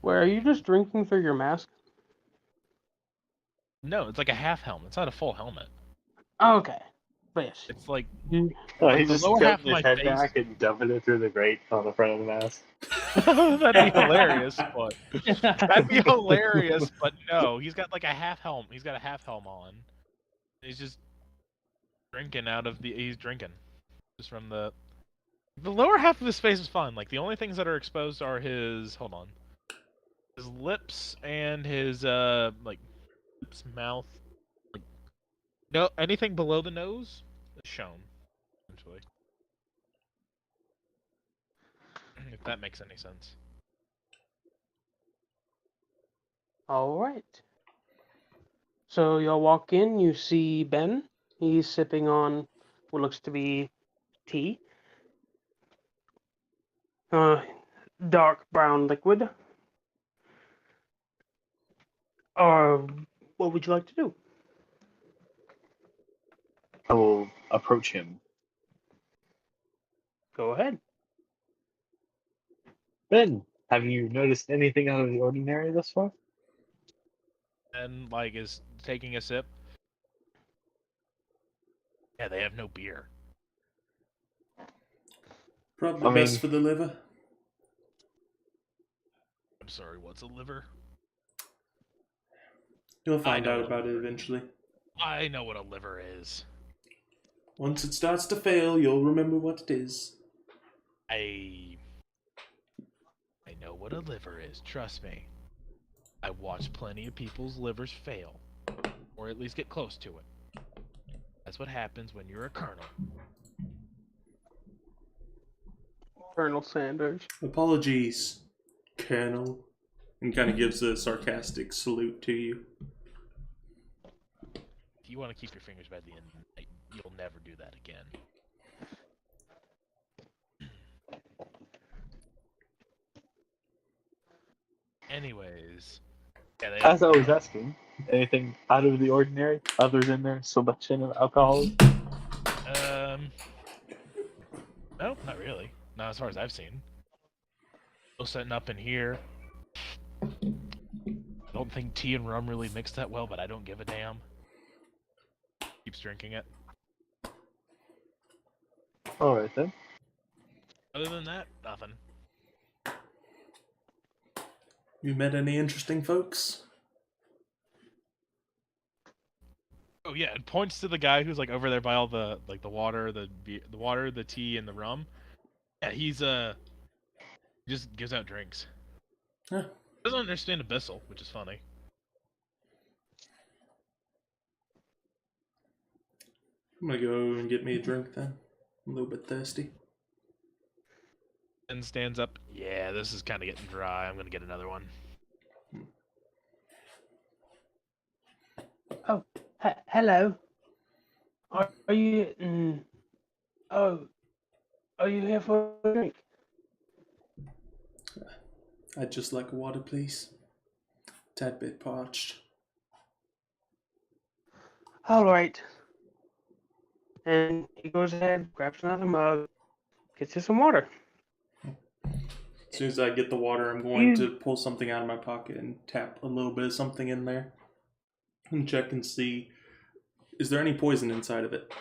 Where are you just drinking through your mask? No, it's like a half helmet. It's not a full helmet. Okay, but yes. It's like Oh, Like he's the just lower half tilting of his my head face. back and dumping it through the grate on the front of the mask. That'd be hilarious, but that'd be hilarious, but no, he's got like a half helm. He's got a half helm on. He's just drinking out of the. He's drinking just from the lower half of his face is fine. Like the only things that are exposed are his. Hold on. His lips and his like lips, mouth. Like, no, anything below the nose is shown. Essentially, if that makes any sense. All right. So y'all walk in. You see Ben. He's sipping on what looks to be tea. Dark brown liquid. Or what would you like to do? I will approach him. Go ahead. Ben, have you noticed anything out of the ordinary thus far? And like is taking a sip. Yeah, they have no beer. Probably I best mean- for the liver. I'm sorry, what's a liver? You'll I find know out what a about it liver is. eventually. I know what a liver is. Once it starts to fail, you'll remember what it is. I know what a liver is, trust me. I watched plenty of people's livers fail. Or at least get close to it. That's what happens when you're a colonel. Colonel Sanders. Apologies, Colonel. And kind of gives a sarcastic salute to you. If you want to keep your fingers by the end of the night, you'll never do that again. Anyways. Yeah, they As I was asking, anything out of the ordinary other than their selection of alcohols? No, not really. Not as far as I've seen. Still setting up in here. I don't think tea and rum really mix that well, but I don't give a damn. Keeps drinking it. Alright then. Other than that, nothing. You met any interesting folks? Oh yeah, it points to the guy who's like over there by all the like the water, the water, the tea, and the rum. Yeah, he's just gives out drinks. Huh. Doesn't understand Abyssal, which is funny. I'm gonna go and get me a drink then. I'm a little bit thirsty. And stands up. Yeah, this is kind of getting dry. I'm gonna get another one. Oh, hello. Are you? Oh, are you here for a drink? I'd just like a water, please. Tad bit parched. All right. And he goes ahead, grabs another mug, gets you some water. As soon as I get the water, I'm going to pull something out of my pocket and tap a little bit of something in there and check and see, is there any poison inside of it?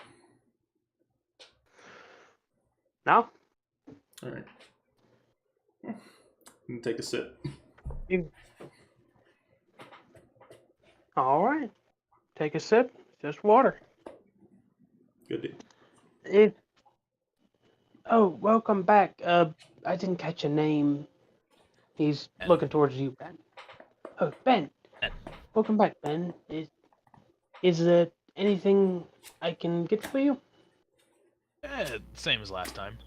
No? All right. And take a sip. All right. Take a sip. Just water. Good deal. Oh, welcome back. I didn't catch a name. He's Ben. looking towards you, Ben. Oh, Ben. Ben. Welcome back, Ben. Is there anything I can get for you? Same as last time.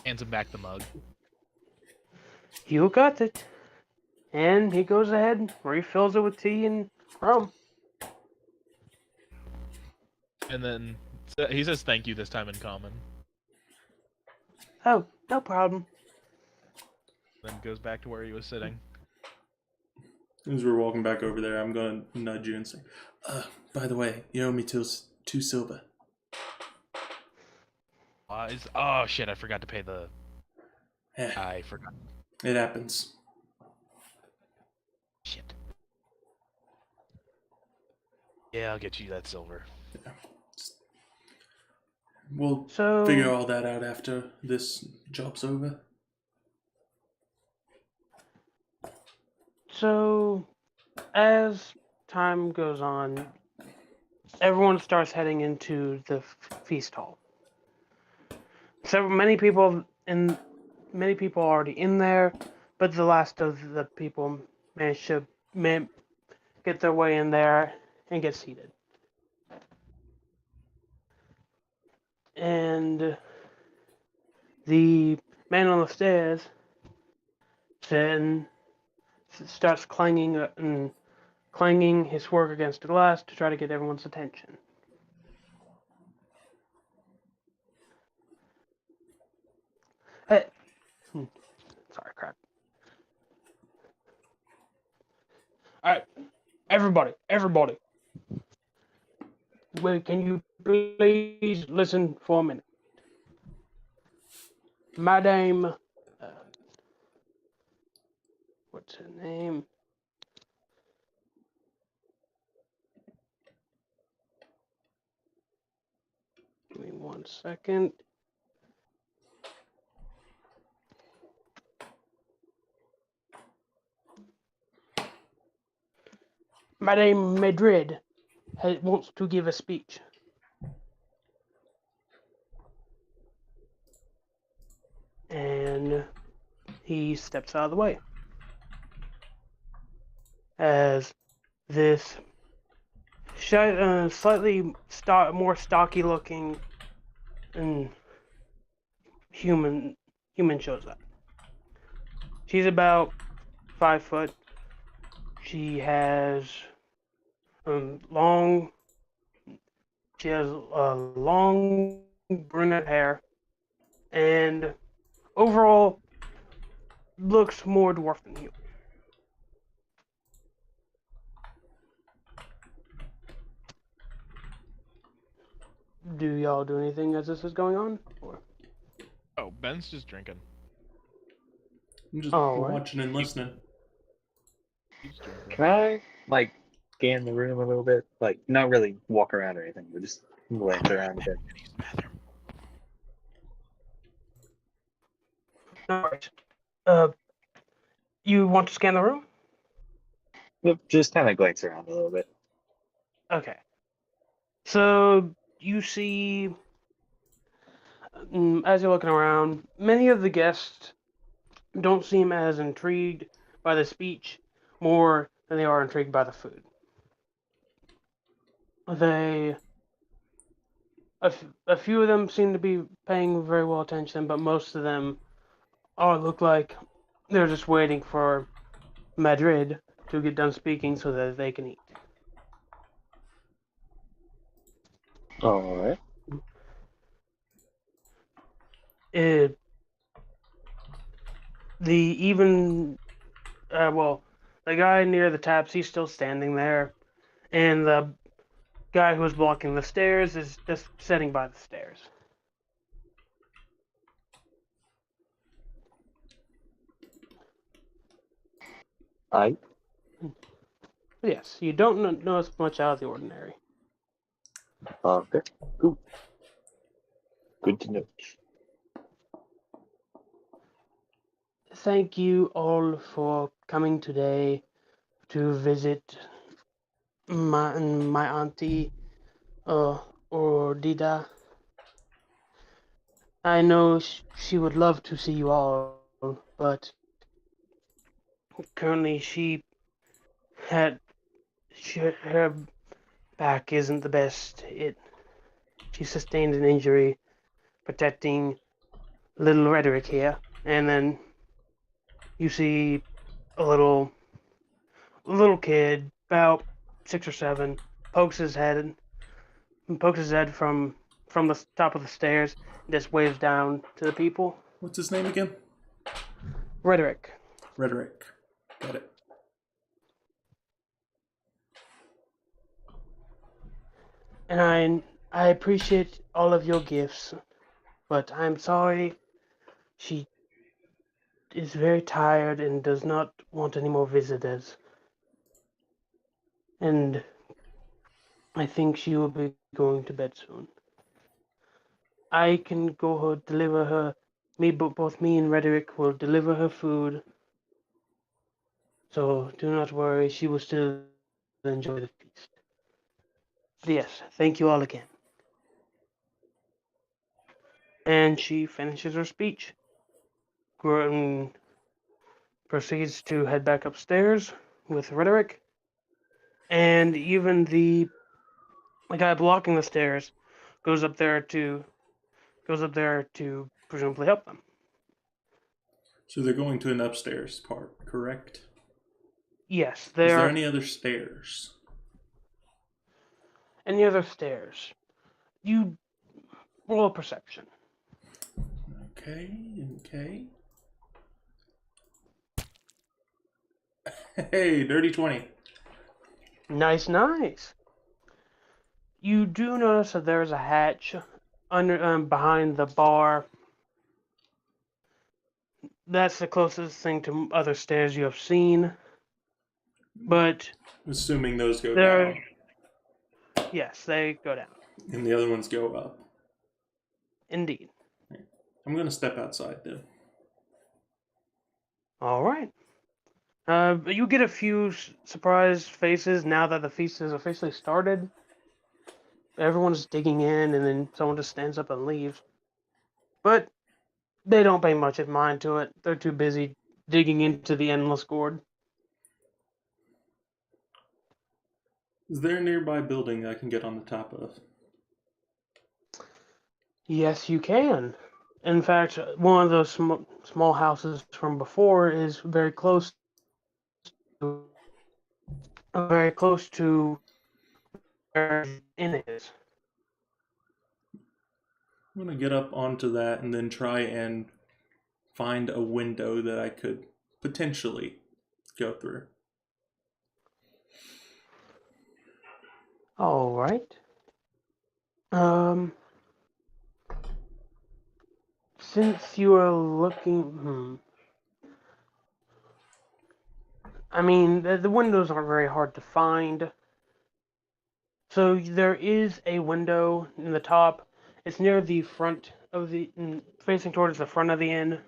Hands him back the mug. You got it. And he goes ahead, refills it with tea and rum. And then he says thank you this time in common. Oh, no problem. Then goes back to where he was sitting. As we're walking back over there, I'm going to nudge you and say, by the way, you owe me two silver. Oh shit, I forgot to pay the... Yeah, I forgot. it happens. Shit. Yeah, I'll get you that silver. Yeah. We'll So, figure all that out after this job's over. So, as time goes on, everyone starts heading into the feast hall. So many people already in there, but the last of the people manage to get their way in there and get seated. And the man on the stairs then starts clanging his fork against the glass to try to get everyone's attention. Hey, sorry, crap. All right, everybody. Wait, can you please listen for a minute? Madame, what's her name? Give me 1 second. Madame Madrid wants to give a speech. And he steps out of the way. As this slightly more stocky looking human shows up. She's about 5 foot. She has long brunette hair, and overall looks more dwarf than human. Do y'all do anything as this is going on? Or? Oh, Ben's just drinking. I'm just Alright. watching and listening. He's drinking. Can I scan the room a little bit? Not really walk around or anything, but just glance around a bit. Use the bathroom. No worries. You want to scan the room? Yep, just kind of glance around a little bit. Okay. So you see, as you're looking around, many of the guests don't seem as intrigued by the speech more than they are intrigued by the food. A few of them seem to be paying very well attention, but most of them look like they're just waiting for Madrid to get done speaking so that they can eat. All right. The the guy near the taps, he's still standing there, and the guy who was blocking the stairs is just sitting by the stairs. I Yes, you don't notice much out of the ordinary. okay. Cool. Good to know. Thank you all for coming today to visit my auntie, or Dida. I know she would love to see you all, but currently had her back isn't the best. She sustained an injury protecting little Rhetoric here, and then you see a little kid about 6 or 7 pokes his head from the top of the stairs and just waves down to the people. What's his name again? Rhetoric. Rhetoric. Got it. And I appreciate all of your gifts, but I'm sorry she is very tired and does not want any more visitors. And I think she will be going to bed soon. I can go deliver her. Both me and Rhetoric will deliver her food. So do not worry, she will still enjoy the feast. But yes, thank you all again. And she finishes her speech. Gordon proceeds to head back upstairs with Rhetoric, and even the guy blocking the stairs goes up there to presumably help them. So they're going to an upstairs part, correct? Yes, Is there there are any other stairs? any other stairs. You roll a perception. Okay, okay. Hey, dirty 20. Nice, nice. You do notice that there is a hatch behind the bar. That's the closest thing to other stairs you have seen. But Assuming those go there, down yes, they go down. and the other ones go up. Indeed. I'm going to step outside then. All right. You get a few surprised faces now that the feast has officially started. Everyone's digging in, and then someone just stands up and leaves. But they don't pay much of mind to it. They're too busy digging into the endless gourd. Is there a nearby building I can get on the top of? Yes, you can. In fact, one of those small houses from before is to, very close to where the inn is. I'm going to get up onto that and then try and find a window that I could potentially go through. All right. Since you are looking, I mean, the windows aren't very hard to find. So there is a window in the top. It's near the front of facing towards the front of the inn.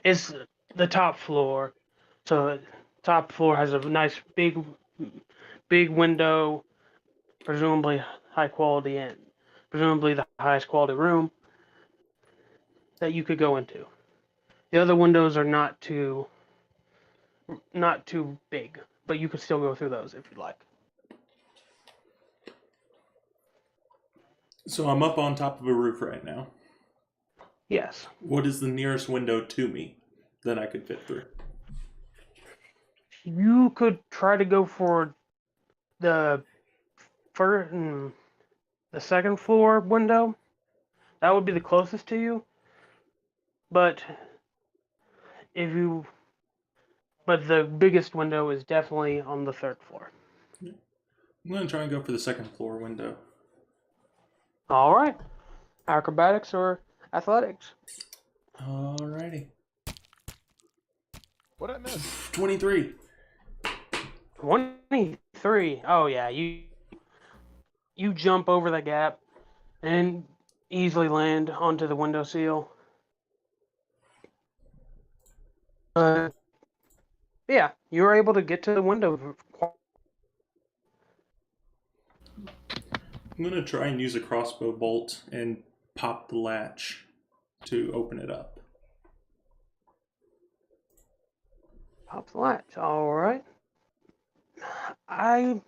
It's the top floor. So top floor has a nice big window, presumably high quality inn, presumably the highest quality room that you could go into. The other windows are not too big, but you could still go through those if you'd like. So I'm up on top of a roof right now. Yes. What is the nearest window to me that I could fit through? You could try to go for the first, the second floor window. That would be the closest to you. But if you but the biggest window is definitely on the third floor. I'm gonna try and go for the second floor window. All right. Acrobatics or athletics? Alrighty. What did I miss? 23. 23. Oh yeah, you jump over the gap and easily land onto the windowsill. Yeah, you were able to get to the window. I'm gonna try and use a crossbow bolt and pop the latch to open it up. Pop the latch. All right. I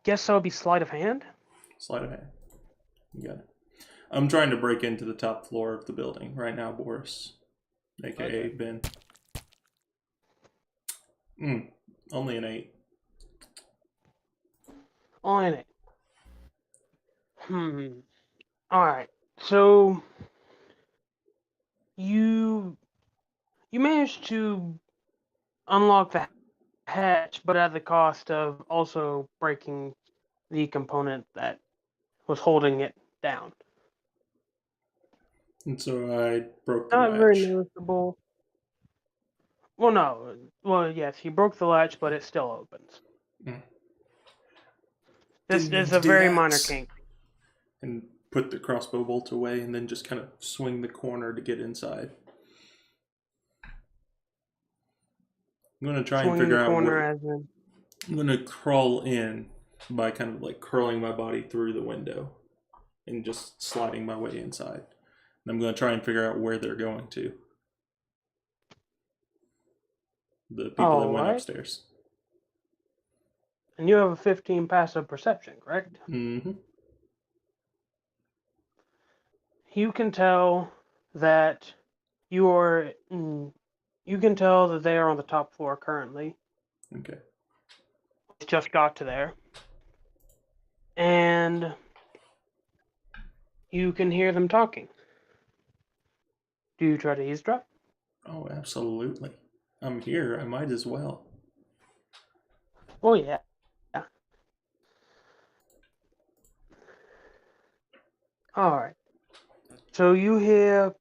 guess that would be sleight of hand. Sleight of hand. You got it. I'm trying to break into the top floor of the building right now, Boris. AKA Okay. Ben. Only an 8. On it. All right. So you managed to unlock the hatch, but at the cost of also breaking the component that was holding it down. And so I broke the Not very latch. noticeable. Well, no. Well, yes, you broke the latch, but it still opens. This Didn't mean is to a do very that. minor kink. And put the crossbow bolt away and then just kind of swing the corner to get inside. I'm going to try and Swing figure the out corner where. as in. I'm going to crawl in by kind of like curling my body through the window and just sliding my way inside. And I'm going to try and figure out where they're going to. The people that went Alright. upstairs. And you have a 15 passive perception, correct? Mm-hmm. You can tell that you can tell that they are on the top floor currently. Okay. Just got to there. And you can hear them talking. Do you try to eavesdrop? Oh, absolutely. I'm here. I might as well. Oh yeah. Alright. So you hear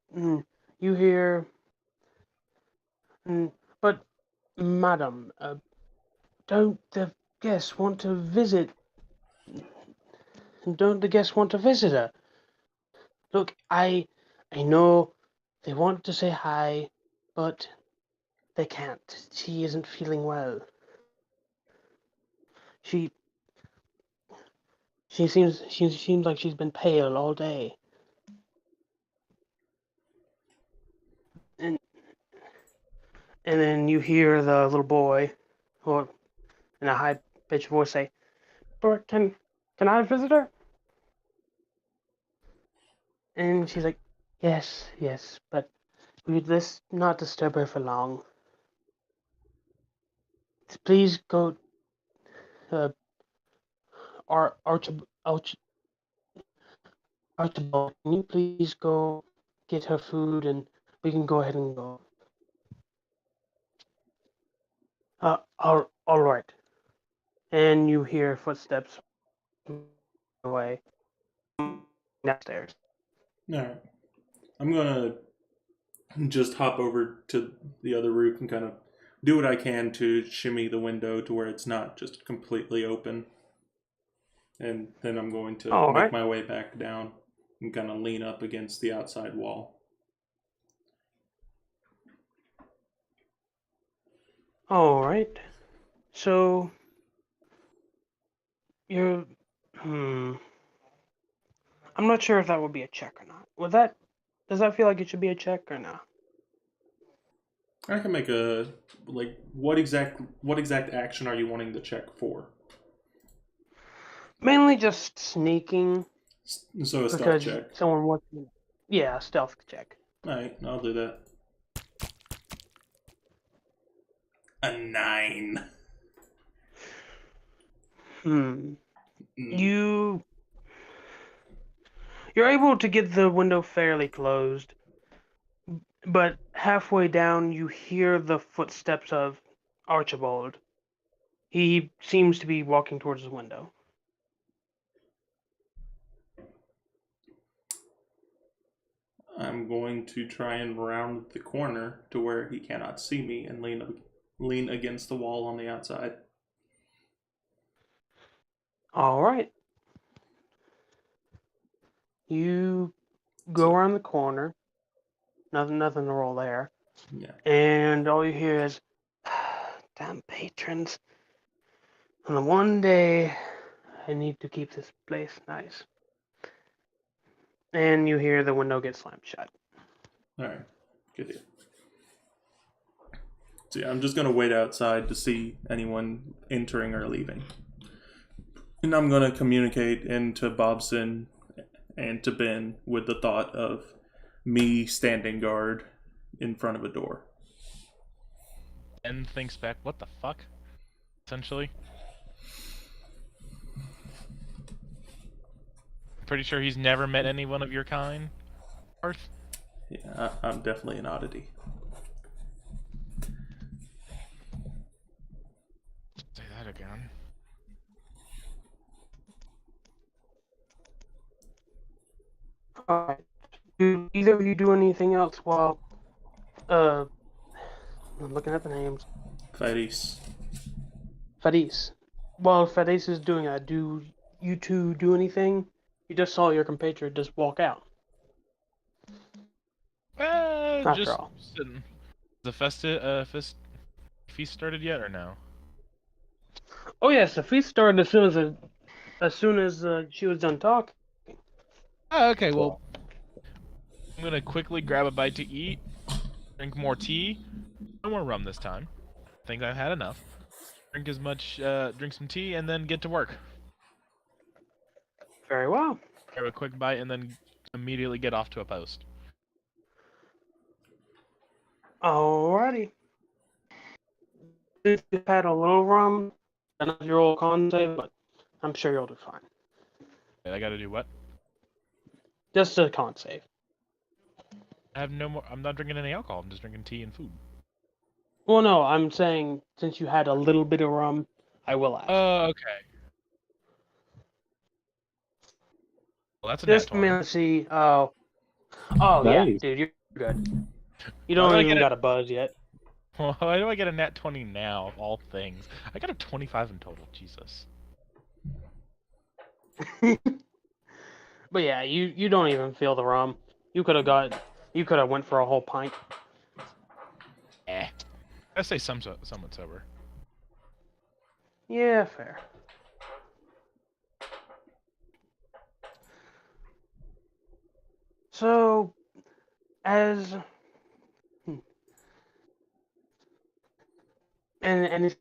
but madam, don't the guests want to visit? Don't the guests want to visit her? Look, I know they want to say hi, but they can't. She isn't feeling well. She seems like she's been pale all day. And then you hear the little boy, or in a high pitched voice say, "But can I visit her?" And she's like, yes, but let's not disturb her for long. Please go, Archibald, can you please go get her food and we can go ahead and go. All right. And you hear footsteps away downstairs. Alright. I'm going to just hop over to the other roof and kind of do what I can to shimmy the window to where it's not just completely open. And then I'm going to All make right. my way back down and kind of lean up against the outside wall. All right. So you're. I'm not sure if that would be a check or not. Does that feel like it should be a check or not? I can make a like what exact action are you wanting the check for? Mainly just sneaking So a stealth because check. someone wants. Yeah, stealth check. Alright, I'll do that. A 9. You're able to get the window fairly closed, but halfway down you hear the footsteps of Archibald. He seems to be walking towards the window. I'm going to try and round the corner to where he cannot see me and lean against the wall on the outside. All right. You go So, around the corner. Nothing to roll there. yeah. And all you hear is, damn patrons. And the one day I need to keep this place nice. And you hear the window get slammed shut. All right. Good deal. So yeah, I'm just gonna wait outside to see anyone entering or leaving, and I'm gonna communicate into Bobson and to Ben with the thought of me standing guard in front of a door. And thinks back, what the fuck? Essentially. Pretty sure he's never met anyone of your kind, Arth? Yeah, I'm definitely an oddity. Say that again. Alright. Do either of you do anything else while I'm looking at the names. Fadis. Fadis. While Fadis is doing that, do you two do anything? You just saw your compatriot just walk out. After Just all. sitting. The feast started yet or no? Oh yes, the feast started as soon as she was done talking. Oh, okay, well, I'm gonna quickly grab a bite to eat, drink more tea, no more rum this time. Think I've had enough. Drink some tea, and then get to work. Very well. Grab a quick bite, and then immediately get off to a post. Alrighty. Since you've had a little rum, another your old con save, but I'm sure you'll do fine. I gotta do what? Just a con save. I have no more. I'm not drinking any alcohol. I'm just drinking tea and food. Well, no, I'm saying since you had a little bit of rum, I will ask. Oh, okay. Well, that's a nat Just a 20. minute to see. Oh, yeah, Nice. dude, you're good. You Why don't do I even get got a buzz yet. Why do I get a nat 20 now, of all things? I got a 25 in total. Jesus. But yeah, you don't even feel the rum. You could have went for a whole pint. I say somewhat sober. Yeah, fair. So, as and it's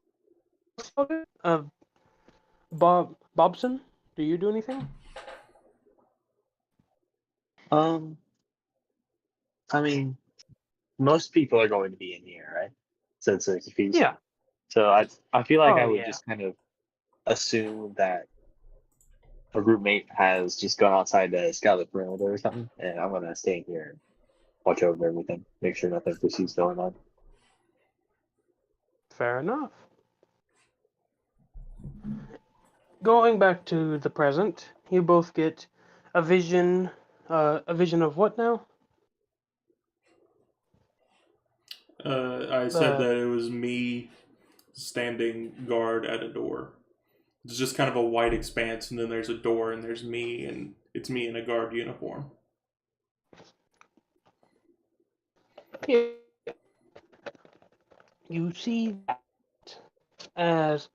Bobson, do you do anything? I mean, most people are going to be in here, right? Since it's a feast. Yeah. So I feel like I Oh, would yeah. just kind of assume that a roommate has just gone outside to scout the perimeter or something, and I'm gonna stay in here and watch over everything, make sure nothing fishy's going on. Fair enough. Going back to the present, you both get a vision. A vision of what now? I said that it was me standing guard at a door. It's just kind of a white expanse, and then there's a door, and there's me, and it's me in a guard uniform. Yeah. You see that as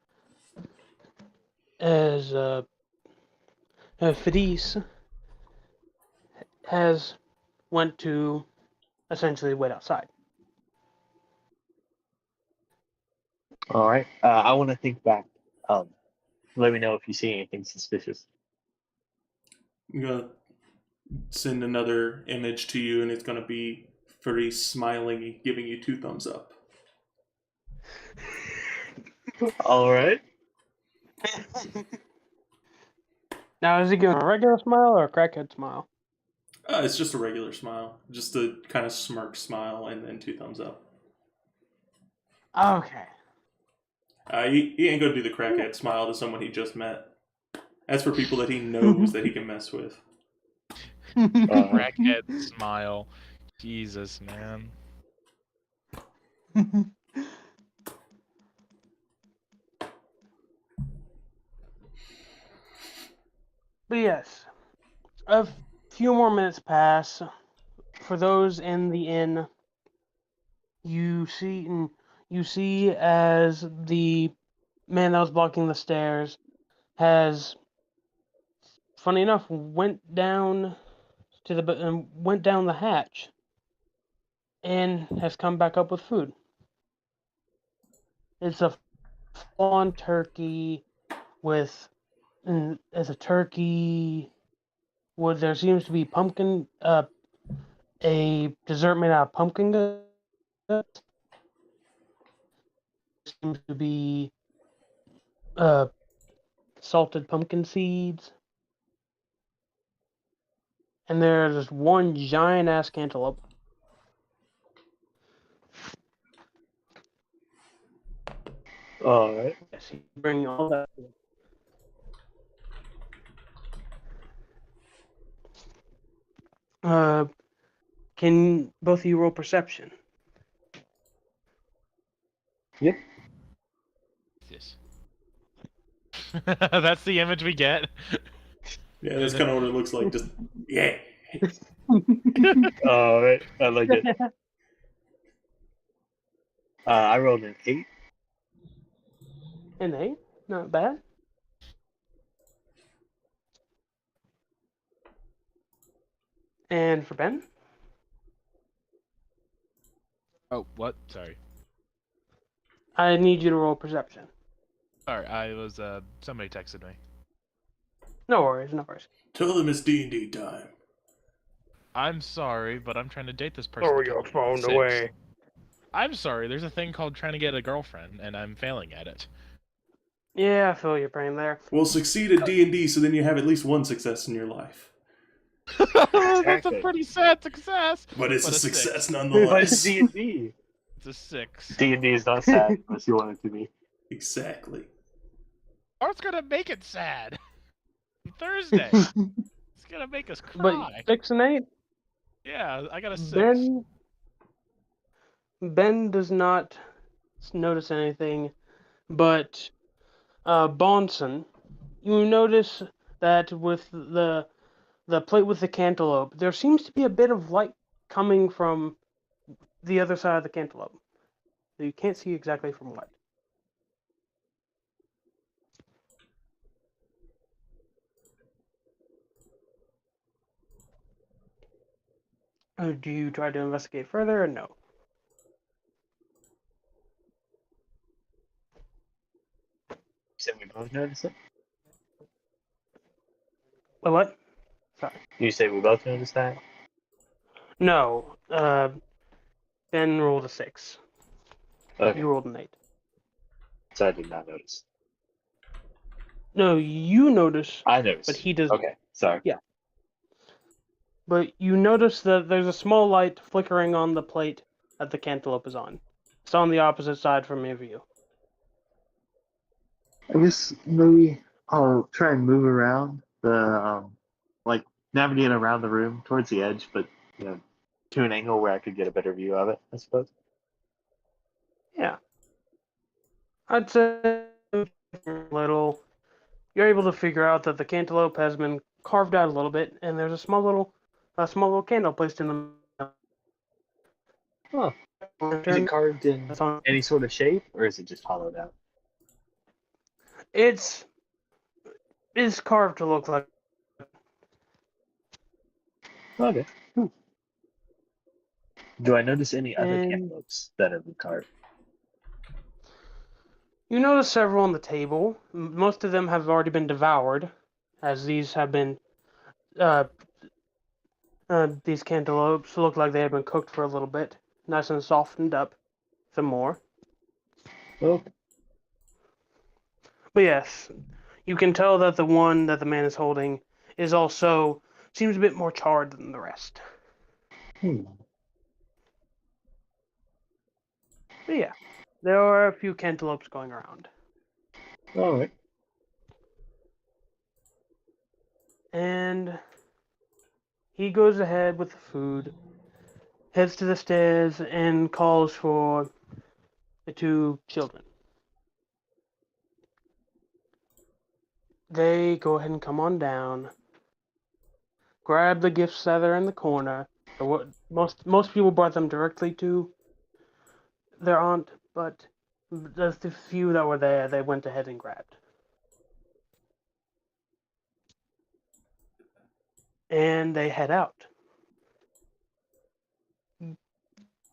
Felice has went to essentially wait outside. All right. I want to think back. Let me know if you see anything suspicious. I'm gonna send another image to you, and it's gonna be Furry smiling, giving you 2 thumbs up. All right. Now, is he giving a regular smile or a crackhead smile? It's just a regular smile, just a kind of smirk smile, and then 2 thumbs up. Okay. He ain't gonna do the crackhead smile to someone he just met. That's for people that he knows that he can mess with. Crackhead smile. Jesus, man. But yes, a few more minutes pass. For those in the inn, you see as the man that was blocking the stairs has, funny enough, went down the hatch and has come back up with food. It's a full-on turkey with as a turkey. Would there seems to be pumpkin, a dessert made out of pumpkin guts. Seems to be salted pumpkin seeds, and there's just one giant ass cantaloupe. All right. Yes, you bring all that. Can both of you roll perception? Yep. This. That's the image we get. Yeah, that's kind of what it looks like. Just yeah. All right. I like it. I rolled an 8. An 8? Not bad. And for Ben? Oh, what? Sorry. I need you to roll perception. Sorry, I was, somebody texted me. No worries, no worries. Tell them it's D&D time. I'm sorry, but I'm trying to date this person. Throw your phone away. I'm sorry, there's a thing called trying to get a girlfriend, and I'm failing at it. Yeah, I feel your pain there. Well, succeed at D&D so then you have at least one success in your life. That's a pretty sad success. But it's But a a success six. But it's nonetheless. D&D. It's a 6. D&D is not sad unless you want it to be. Exactly. Art's gonna make it sad. Thursday. It's gonna make us cry. But 6 and 8? Yeah, I got a 6. Ben does not notice anything, but Bonson, you notice that with the plate with the cantaloupe, there seems to be a bit of light coming from the other side of the cantaloupe. You can't see exactly from what. Do you try to investigate further or no? So we both notice it? What? Sorry. You say we both notice that? No. Ben rolled a 6. Okay. You rolled an 8. So I did not notice. No, you notice, I noticed. but he doesn't. Okay. Sorry. Yeah. But you notice that there's a small light flickering on the plate that the cantaloupe is on. It's on the opposite side from your view. I guess maybe I'll try and move around like navigate around the room towards the edge, but to an angle where I could get a better view of it, I suppose. Yeah. I'd say little. You're able to figure out that the cantaloupe has been carved out a little bit, and there's a small little candle placed in the middle. Huh. Is it carved in any sort of shape, or is it just hollowed out? It's carved to look like. Okay. Do I notice any other And- cantaloupes that have been carved? You notice several on the table. Most of them have already been devoured, as these have been. These cantaloupes look like they have been cooked for a little bit, nice and softened up some more. Well, But yes, you can tell that the one that the man is holding is also seems a bit more charred than the rest. But yeah, there are a few cantaloupes going around. All right. And he goes ahead with the food, heads to the stairs, and calls for the two children. They go ahead and come on down, grab the gifts that are in the corner. Most people brought them directly to their aunt, but just the few that were there, they went ahead and grabbed. And they head out.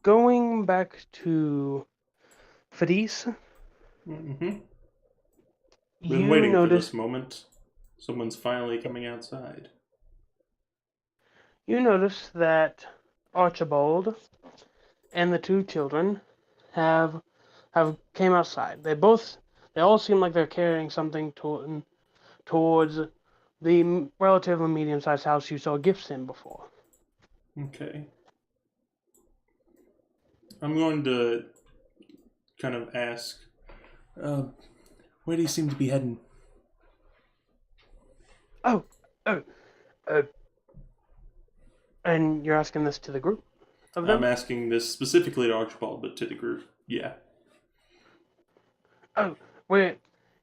Going back to Felice, Mm-hmm. you Been waiting for notice this moment. Someone's finally coming outside. that Archibald and the two children have came outside. They all seem like they're carrying something towards the relatively medium-sized house you saw gifts in before. Okay. I'm going to kind of ask, where do you seem to be heading? Oh, oh, uh, and you're asking this to the group of I'm them? asking this specifically to Archibald, but to the group. Yeah. Oh, we're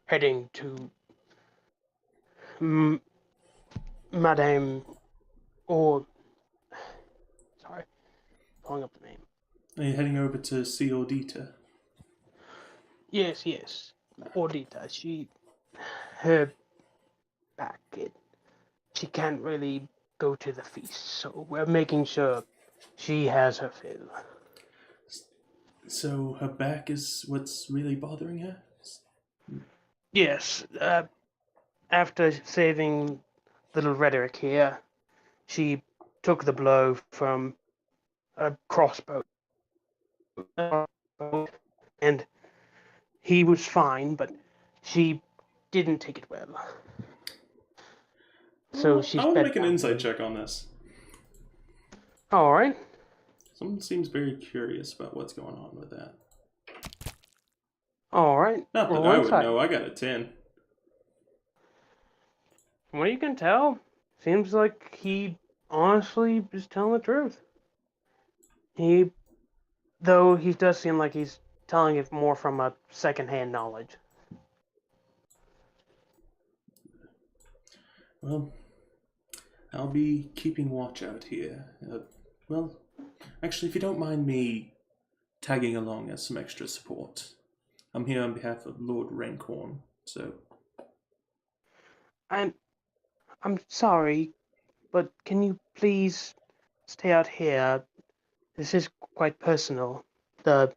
heading to Madame, or sorry, pulling up the name. Are you heading over to see Audita? Yes, Audita. Her back, she can't really go to the feast, so we're making sure she has her fill. So her back is what's really bothering her? Yes, after saving little Rhetoric here, she took the blow from a crossbow, and he was fine, but she didn't take it well. So Well, she's I want to make an bedbound. insight check on this. All right. Someone seems very curious about what's going on with that. All right. Not that Roll I would insight. know. I got a 10. From what you can tell, seems like he honestly is telling the truth. Though he does seem like he's telling it more from a secondhand knowledge. Well, I'll be keeping watch out here. Well, actually, if you don't mind me tagging along as some extra support, I'm here on behalf of Lord Rancorn, so... I'm sorry, but can you please stay out here? This is quite personal. The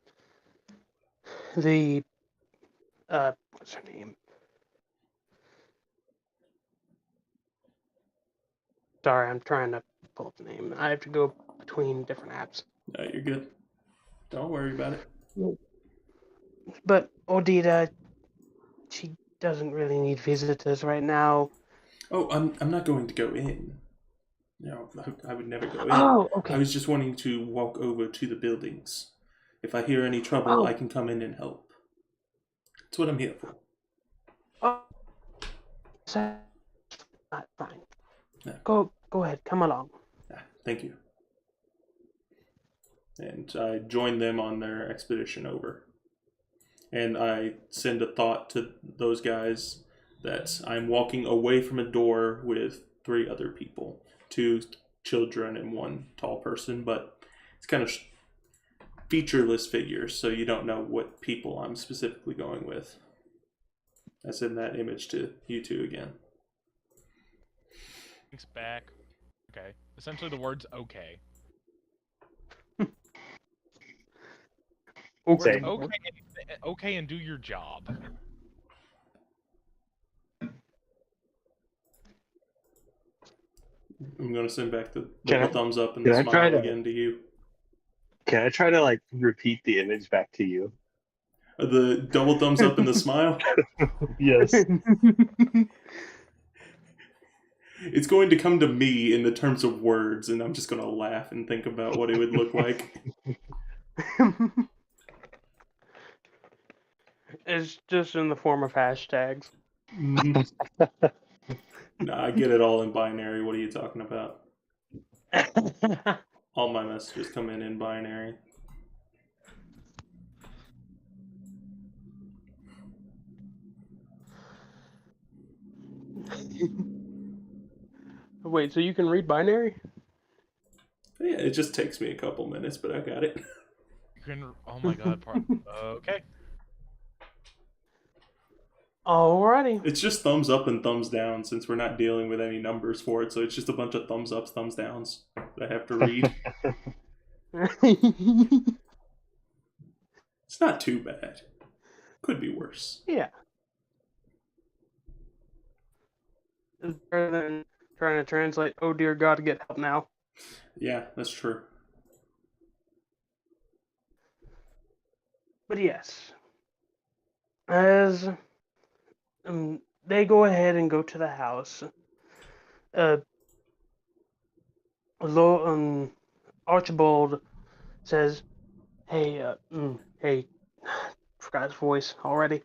what's her name? Sorry, I'm trying to pull up the name. I have to go between different apps. No, you're good. Don't worry about it. But Odita, she doesn't really need visitors right now. Oh, I'm not going to go in. No, I would never go in. Oh, I okay. was just wanting to walk over to the buildings. If I hear any trouble, I can come in and help. That's what I'm here for. Oh, so, fine. Yeah. Go ahead. Come along. Thank you. And I join them on their expedition over. And I send a thought to those guys that I'm walking away from a door with 3 other people. 2 children and 1 tall person, but it's kind of featureless figures, so you don't know what people I'm specifically going with. I send that image to you 2 again. Thanks back. Okay. Essentially the words okay. Words Same. okay and do your job. I'm going to send back the Can I- thumbs up and can the I try smile to- again to you. Can I try to like repeat the image back to you? The double thumbs up and the smile. Yes. It's going to come to me in the terms of words, and I'm just going to laugh and think about what it would look like. As It's just in the form of hashtags. Mhm. Nah, I get it all in binary. What are you talking about? All my messages come in binary. Wait, so you can read binary? Yeah, it just takes me a couple minutes, but I got it. You can. Oh my god. Okay. Alrighty. It's just thumbs up and thumbs down since we're not dealing with any numbers for it, so it's just a bunch of thumbs ups, thumbs downs that I have to read. It's not too bad. Could be worse. Yeah. It's better than trying to translate, oh dear God, get help now. Yeah, that's true. But yes. As they go ahead and go to the house, Archibald says, hey, hey, forgot his voice already.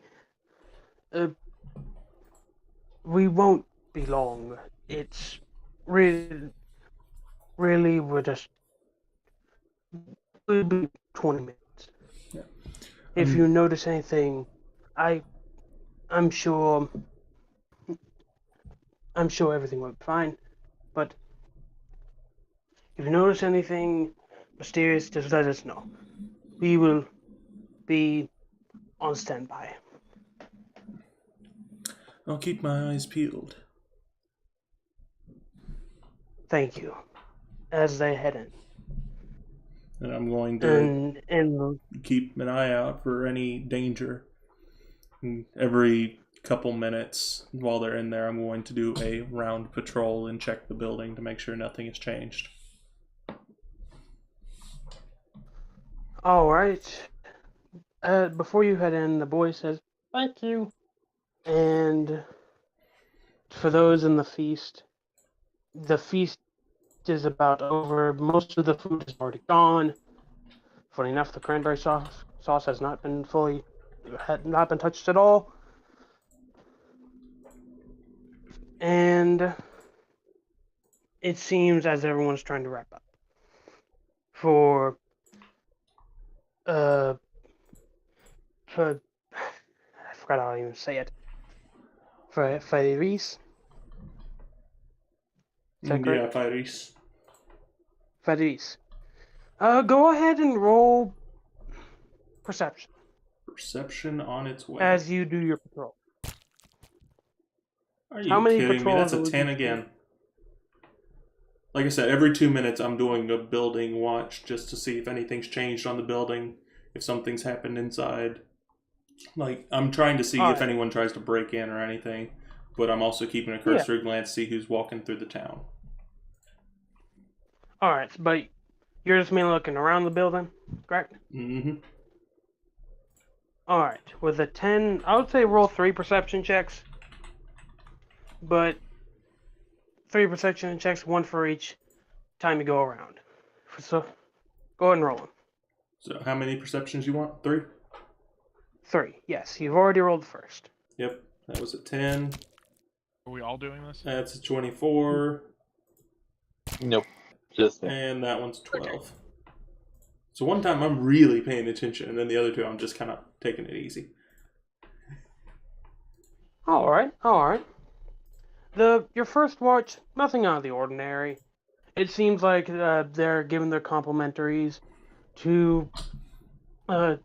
We won't be long. It's really, we're just, it'll be 20 minutes. Yeah. If you notice anything, I'm sure everything went fine. But if you notice anything mysterious, just let us know. We will be on standby. I'll keep my eyes peeled. Thank you. As they head in. And I'm going to And keep an eye out for any danger. And every couple minutes while they're in there, I'm going to do a round patrol and check the building to make sure nothing has changed. all right. Before you head in, the boy says, "Thank you." And for those in the feast is about over. Most of the food is already gone. Funny enough, the cranberry sauce has not been touched at all. And it seems as everyone's trying to wrap up. For I forgot how to even say it. For Festivities. Is that correct? Yeah, Fires. Festivities. Go ahead and roll perception Perception on its way. as you do your patrol. Are you How many kidding me? patrols That's a would 10 you again. Like I said, every 2 minutes I'm doing a building watch just to see if anything's changed on the building, if something's happened inside. Like, I'm trying to see if Alright. anyone tries to break in or anything, but I'm also keeping a cursory glance to see who's walking through the town. Alright, but you're just mainly looking around the building, correct? Mm-hmm. Alright, with a 10, I would say roll 3 perception checks. But 3 perception checks, 1 for each time you go around. So, go ahead and roll them. So, how many perceptions you want? 3? 3, yes. You've already rolled the first. Yep. That was a 10. Are we all doing this? That's a 24. Nope. Just me. And that one's 12. So one time I'm really paying attention, and then the other two I'm just kind of taking it easy. Alright. Your first watch, nothing out of the ordinary. It seems like they're giving their complimentaries to the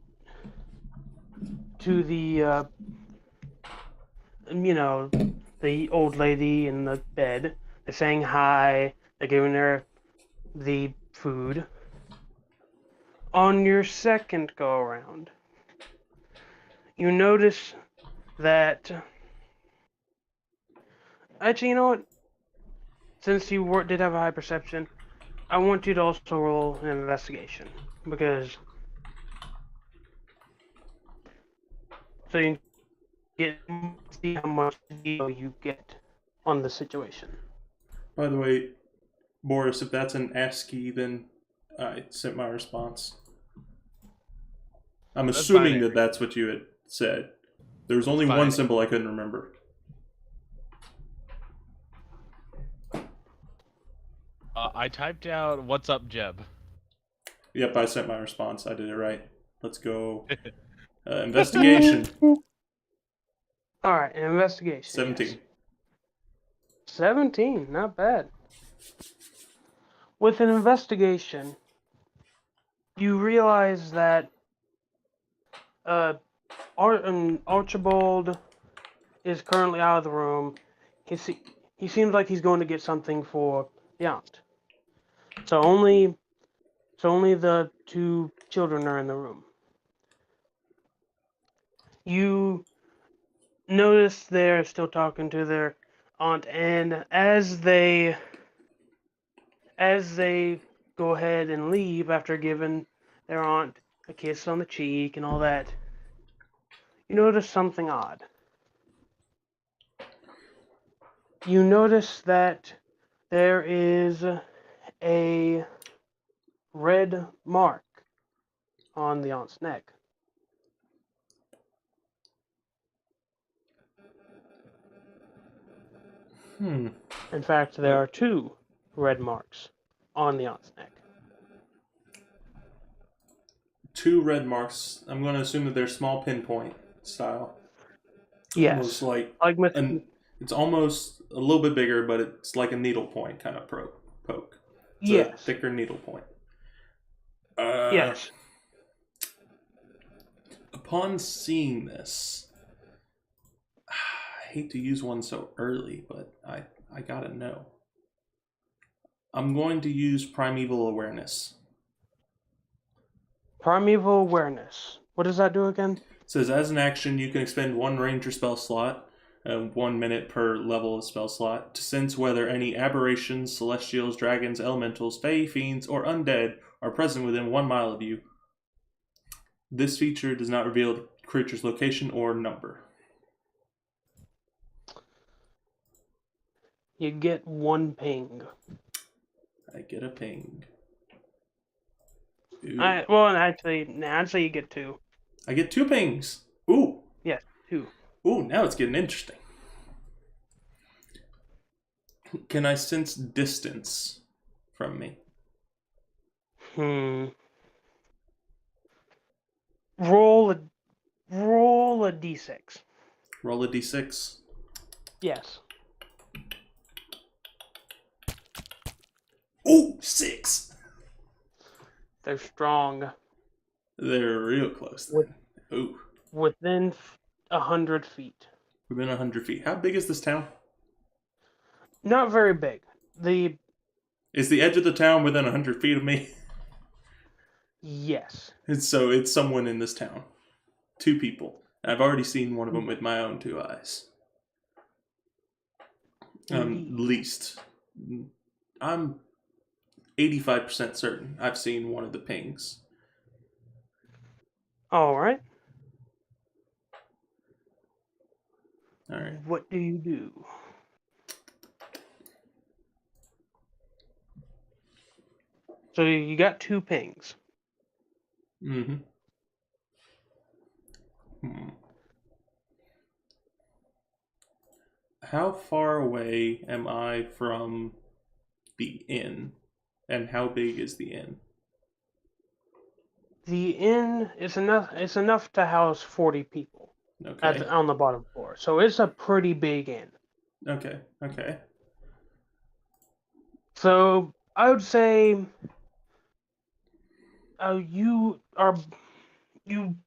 the old lady in the bed. They're saying hi. They're giving her the food. On your second go around, you notice that. Actually, you know what? Since you did have a high perception, I want you to also roll an investigation because so you can see how much deal you get on the situation. By the way, Boris, if that's an ASCII, then I sent my response. I'm assuming that that's what you had said. There was only Fine. one symbol I couldn't remember. I typed out "What's up, Jeb." Yep, I sent my response. I did it right. Let's go. Investigation. All right, investigation. 17. Yes. 17, not bad. With an investigation, you realize that Archibald is currently out of the room. He seems like he's going to get something for the aunt. So only the two children are in the room. You notice they're still talking to their aunt, and as they go ahead and leave after giving their aunt a kiss on the cheek and all that, you notice something odd. You notice that there is a red mark on the aunt's neck. In fact, there are two red marks on the aunt's neck. Two red marks. I'm going to assume that they're small pinpoint style. Yes. Almost like it's almost a little bit bigger, but it's like a needle point kind of poke. It's a thicker needle point. Yes. Upon seeing this, I hate to use one so early, but I gotta know. I'm going to use primeval awareness. Primeval awareness. What does that do again? It says, as an action, you can expend one ranger spell slot, 1 minute per level of spell slot, to sense whether any aberrations, celestials, dragons, elementals, fae, fiends, or undead are present within 1 mile of you. This feature does not reveal the creature's location or number. You get one ping. I get a ping. Actually, you get two. I get 2 pings. Ooh. Yes, two. Ooh, now it's getting interesting. Can I sense distance from me? Roll a d6. Roll a d6. Yes. Ooh, 6. They're strong. They're real close then. Ooh. Within 100 feet. Within 100 feet. How big is this town? Not very big. Is the edge of the town within 100 feet of me? Yes. And so it's someone in this town. 2 people. I've already seen one of them with my own 2 eyes. Least. I'm 85% certain I've seen one of the pings. All right. All right. What do you do? So you got 2 pings. Mm-hmm. How far away am I from the inn? And how big is the inn? The inn is enough. It's enough to house 40 people. Okay. On the bottom floor. So it's a pretty big inn. Okay. So I would say you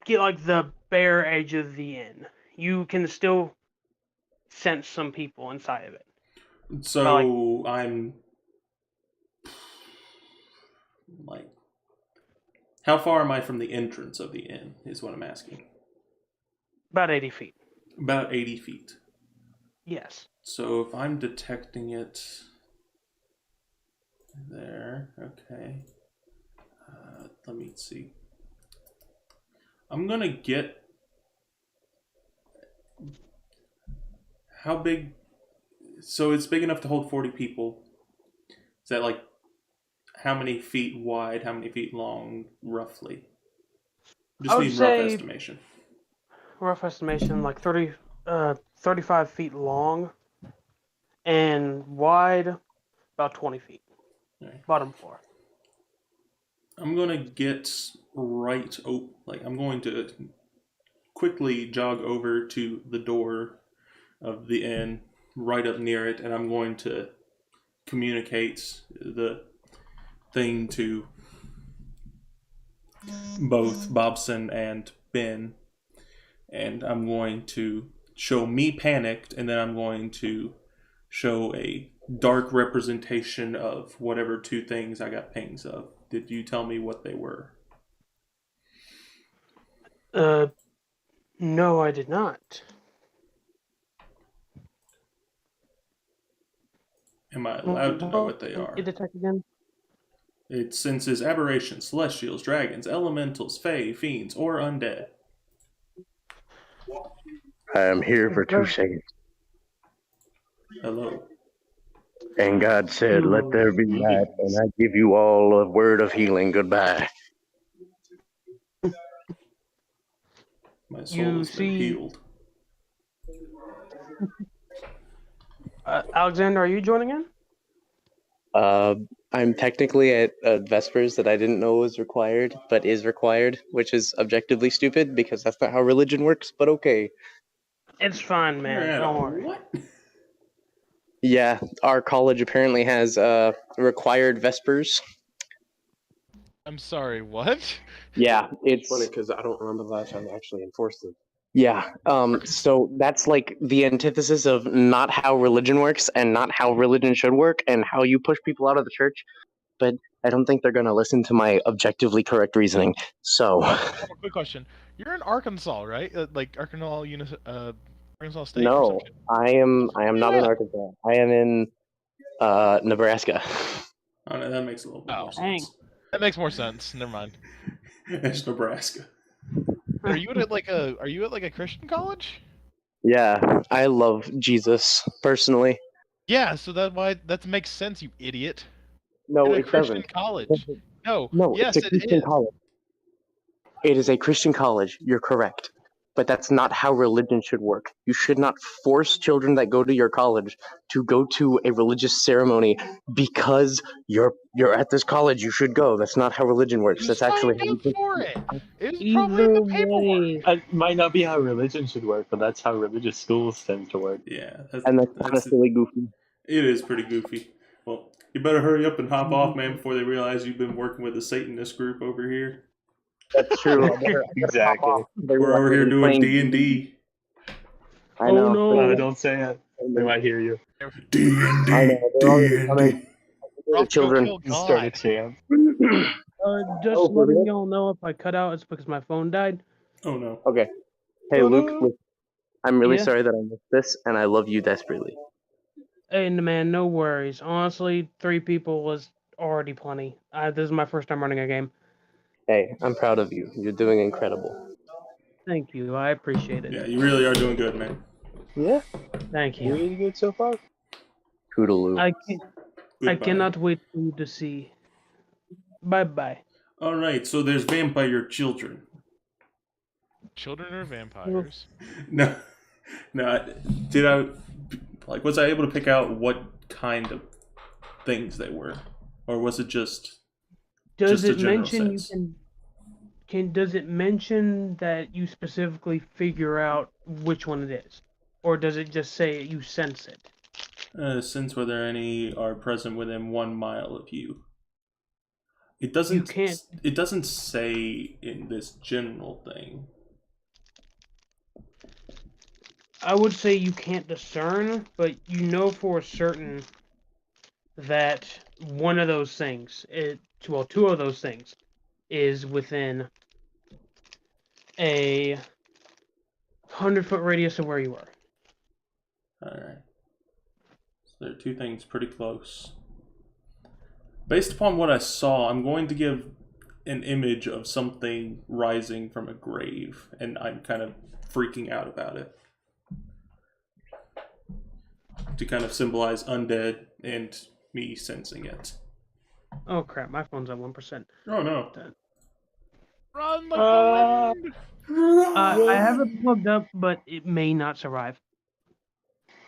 get like the bare edge of the inn. You can still sense some people inside of it. So I'm like, how far am I from the entrance of the inn is what I'm asking. About 80 feet. About 80 feet. Yes. So if I'm detecting it there, okay. Let me see. I'm gonna get... How big... So it's big enough to hold 40 people. Is that like how many feet wide, how many feet long, roughly? Just need rough estimation. rough estimation, like 35 feet long and wide, about 20 feet. Right. Bottom floor. I'm gonna get right. I'm going to quickly jog over to the door of the inn, right up near it, and I'm going to communicate the thing to both Bobson and Ben, and I'm going to show me panicked, and then I'm going to show a dark representation of whatever two things I got pings of. Did you tell me what they were? No, I did not. Am I allowed to know what they are? Detect again. It senses aberrations, celestials, dragons, elementals, fae, fiends, or undead. I am here for 2 seconds. Hello. And God said, let there be light, and I give you all a word of healing. Goodbye. My soul has been healed. Alexander, are you joining in? I'm technically at Vespers that I didn't know was required, but is required, which is objectively stupid because that's not how religion works, but okay. It's fine, man. Don't worry. What? Yeah, our college apparently has required Vespers. I'm sorry, what? Yeah, It's funny because I don't remember the last time they actually enforced it. yeah. So that's like the antithesis of not how religion works and not how religion should work and how you push people out of the church. But I don't think they're going to listen to my objectively correct reasoning. So, I have a quick question. You're in Arkansas, right? Like Arkansas State or no, something? I am not in Arkansas. I am in Nebraska. Oh, no, that makes a little bit more Dang. sense. That makes more sense. Never mind. It's Nebraska. Are you at like a Christian college? Yeah, I love Jesus personally. Yeah, so that makes sense, you idiot. No, In a it Christian doesn't. college. No. No, Yes, it's a it Christian is. college. It is a Christian college. You're correct. But that's not how religion should work. You should not force children that go to your college to go to a religious ceremony because you're at this college. You should go. That's not how religion works. You That's actually signed how up for it. It was probably Either in the paperwork. way, It might not be how religion should work, but that's how religious schools tend to work. Yeah, and that's honestly goofy. it is pretty goofy. Well, you better hurry up and hop off, man, before they realize you've been working with a Satanist group over here. That's true. Exactly. We're over here doing D&D. I know. Oh, no. No, don't say it. They might hear you. D&D. I know. They're already coming. We're off to go Children. kill Just start a God. chant. Just Oh, for letting real? y'all know if I cut out, it's because my phone died. Oh, no. Okay. Hey, Luke, I'm really Yeah? sorry that I missed this, and I love you desperately. Hey, man, no worries. Honestly, 3 people was already plenty. This is my first time running a game. Hey, I'm proud of you. You're doing incredible. Thank you. I appreciate it. Yeah, you really are doing good, man. Yeah. Thank you. Really good so far. Toodaloo. I Goodbye. cannot wait for you to see. Bye-bye. All right, so there's vampire children. Children are vampires. No, did I, was I able to pick out what kind of things they were? Or was it just Does a it general mention you sense? does it mention that you specifically figure out which one it is? Or does it just say you sense it? Since whether any are present within 1 mile of you? It You can't. It doesn't say in this general thing. I would say you can't discern, but you know for certain that one of those things, two of those things, is within a 100-foot radius of where you are. Alright. So there are two things pretty close. Based upon what I saw, I'm going to give an image of something rising from a grave, and I'm kind of freaking out about it. To kind of symbolize undead and me sensing it. Oh crap! My phone's at 1%. Oh no. Run like the wind! I have it plugged up, but it may not survive.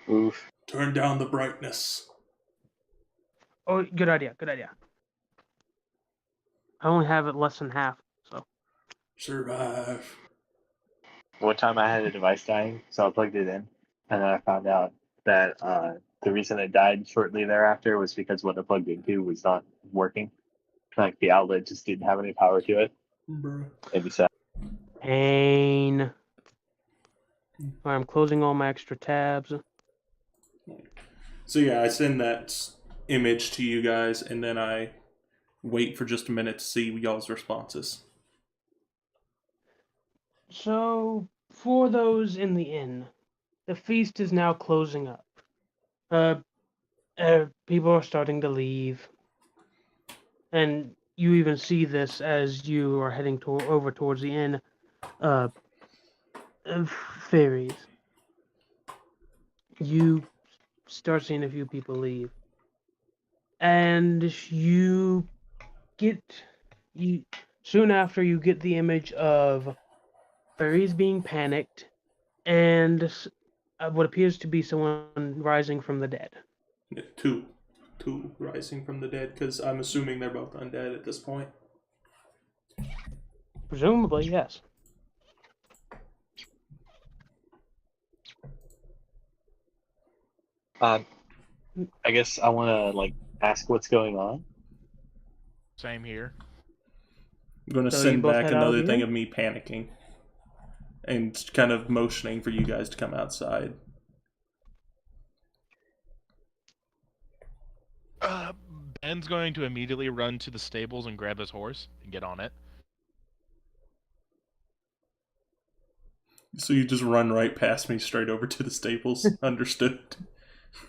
Oof. Turn down the brightness. Oh, good idea. Good idea. I only have it less than half, so. Survive. One time I had a device dying, so I plugged it in, and then I found out that the reason it died shortly thereafter was because what I plugged into was not working. Like the outlet just didn't have any power to it. Bruh. Maybe so. Pain. Alright, I'm closing all my extra tabs. So yeah, I send that image to you guys, and then I wait for just a minute to see y'all's responses. So, for those in the inn, the feast is now closing up. People are starting to leave. And you even see this as you are heading over towards the inn. Uh, Fairies. You start seeing a few people leave. And you soon after you get the image of fairies being panicked and what appears to be someone rising from the dead. Yeah, two rising from the dead, because I'm assuming they're both undead at this point. Presumably, yes. I guess I want to ask what's going on. Same here. I'm going to So you send both back head out another of the thing inn? of me panicking and kind of motioning for you guys to come outside. Ben's going to immediately run to the stables and grab his horse and get on it. So you just run right past me straight over to the stables. Understood.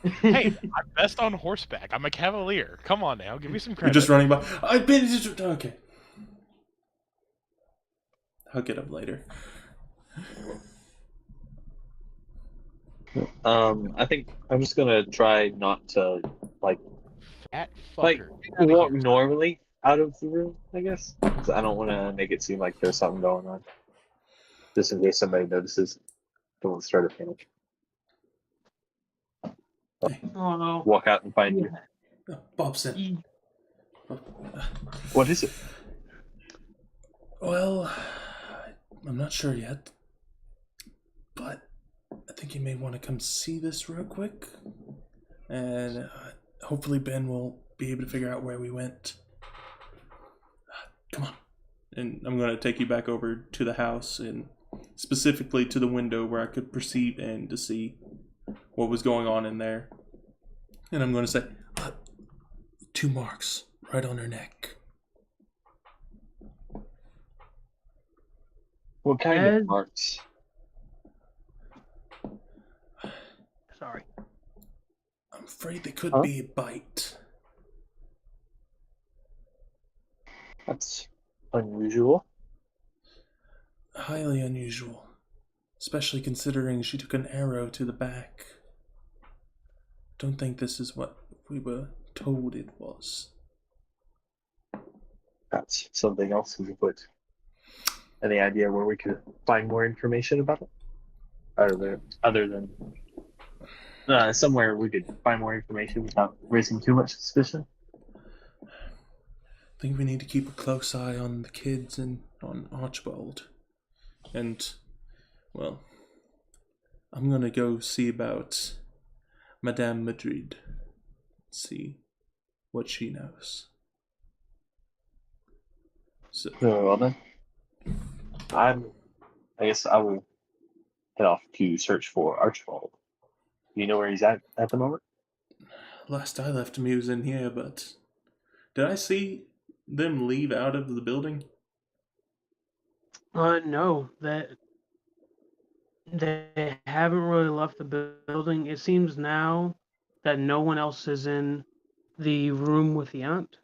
Hey, I'm best on horseback. I'm a cavalier. Come on now, give me some You're credit. just running by. I've been. Okay. I'll get up later. I think I'm just gonna try not to Fat like fucker. Get outta walk here. normally out of the room. I guess 'cause I don't want to make it seem like there's something going on, just in case somebody notices. Don't want to start a panic. Oh no. Walk out and find you. Bobson. What is it? Well, I'm not sure yet, but I think you may want to come see this real quick, and hopefully Ben will be able to figure out where we went. Come on. And I'm going to take you back over to the house, and specifically to the window where I could perceive and to see what was going on in there. And I'm going to say, 2 marks right on her neck. What kind Ed? of marks? Sorry. I'm afraid they could Huh? be a bite. That's unusual. Highly unusual. Especially considering she took an arrow to the back. Don't think this is what we were told it was. That's something else we could put. Any idea where we could find more information about it? Other than somewhere we could find more information without raising too much suspicion. I think we need to keep a close eye on the kids and on Archibald. And, well, I'm gonna go see about Madame Madrid. See what she knows. So, Well then, I guess I will head off to search for Archibald. Do you know where he's at the moment? last I left him, he was in here, but did I see them leave out of the building? No, that they haven't really left the building. It seems now that no one else is in the room with the aunt.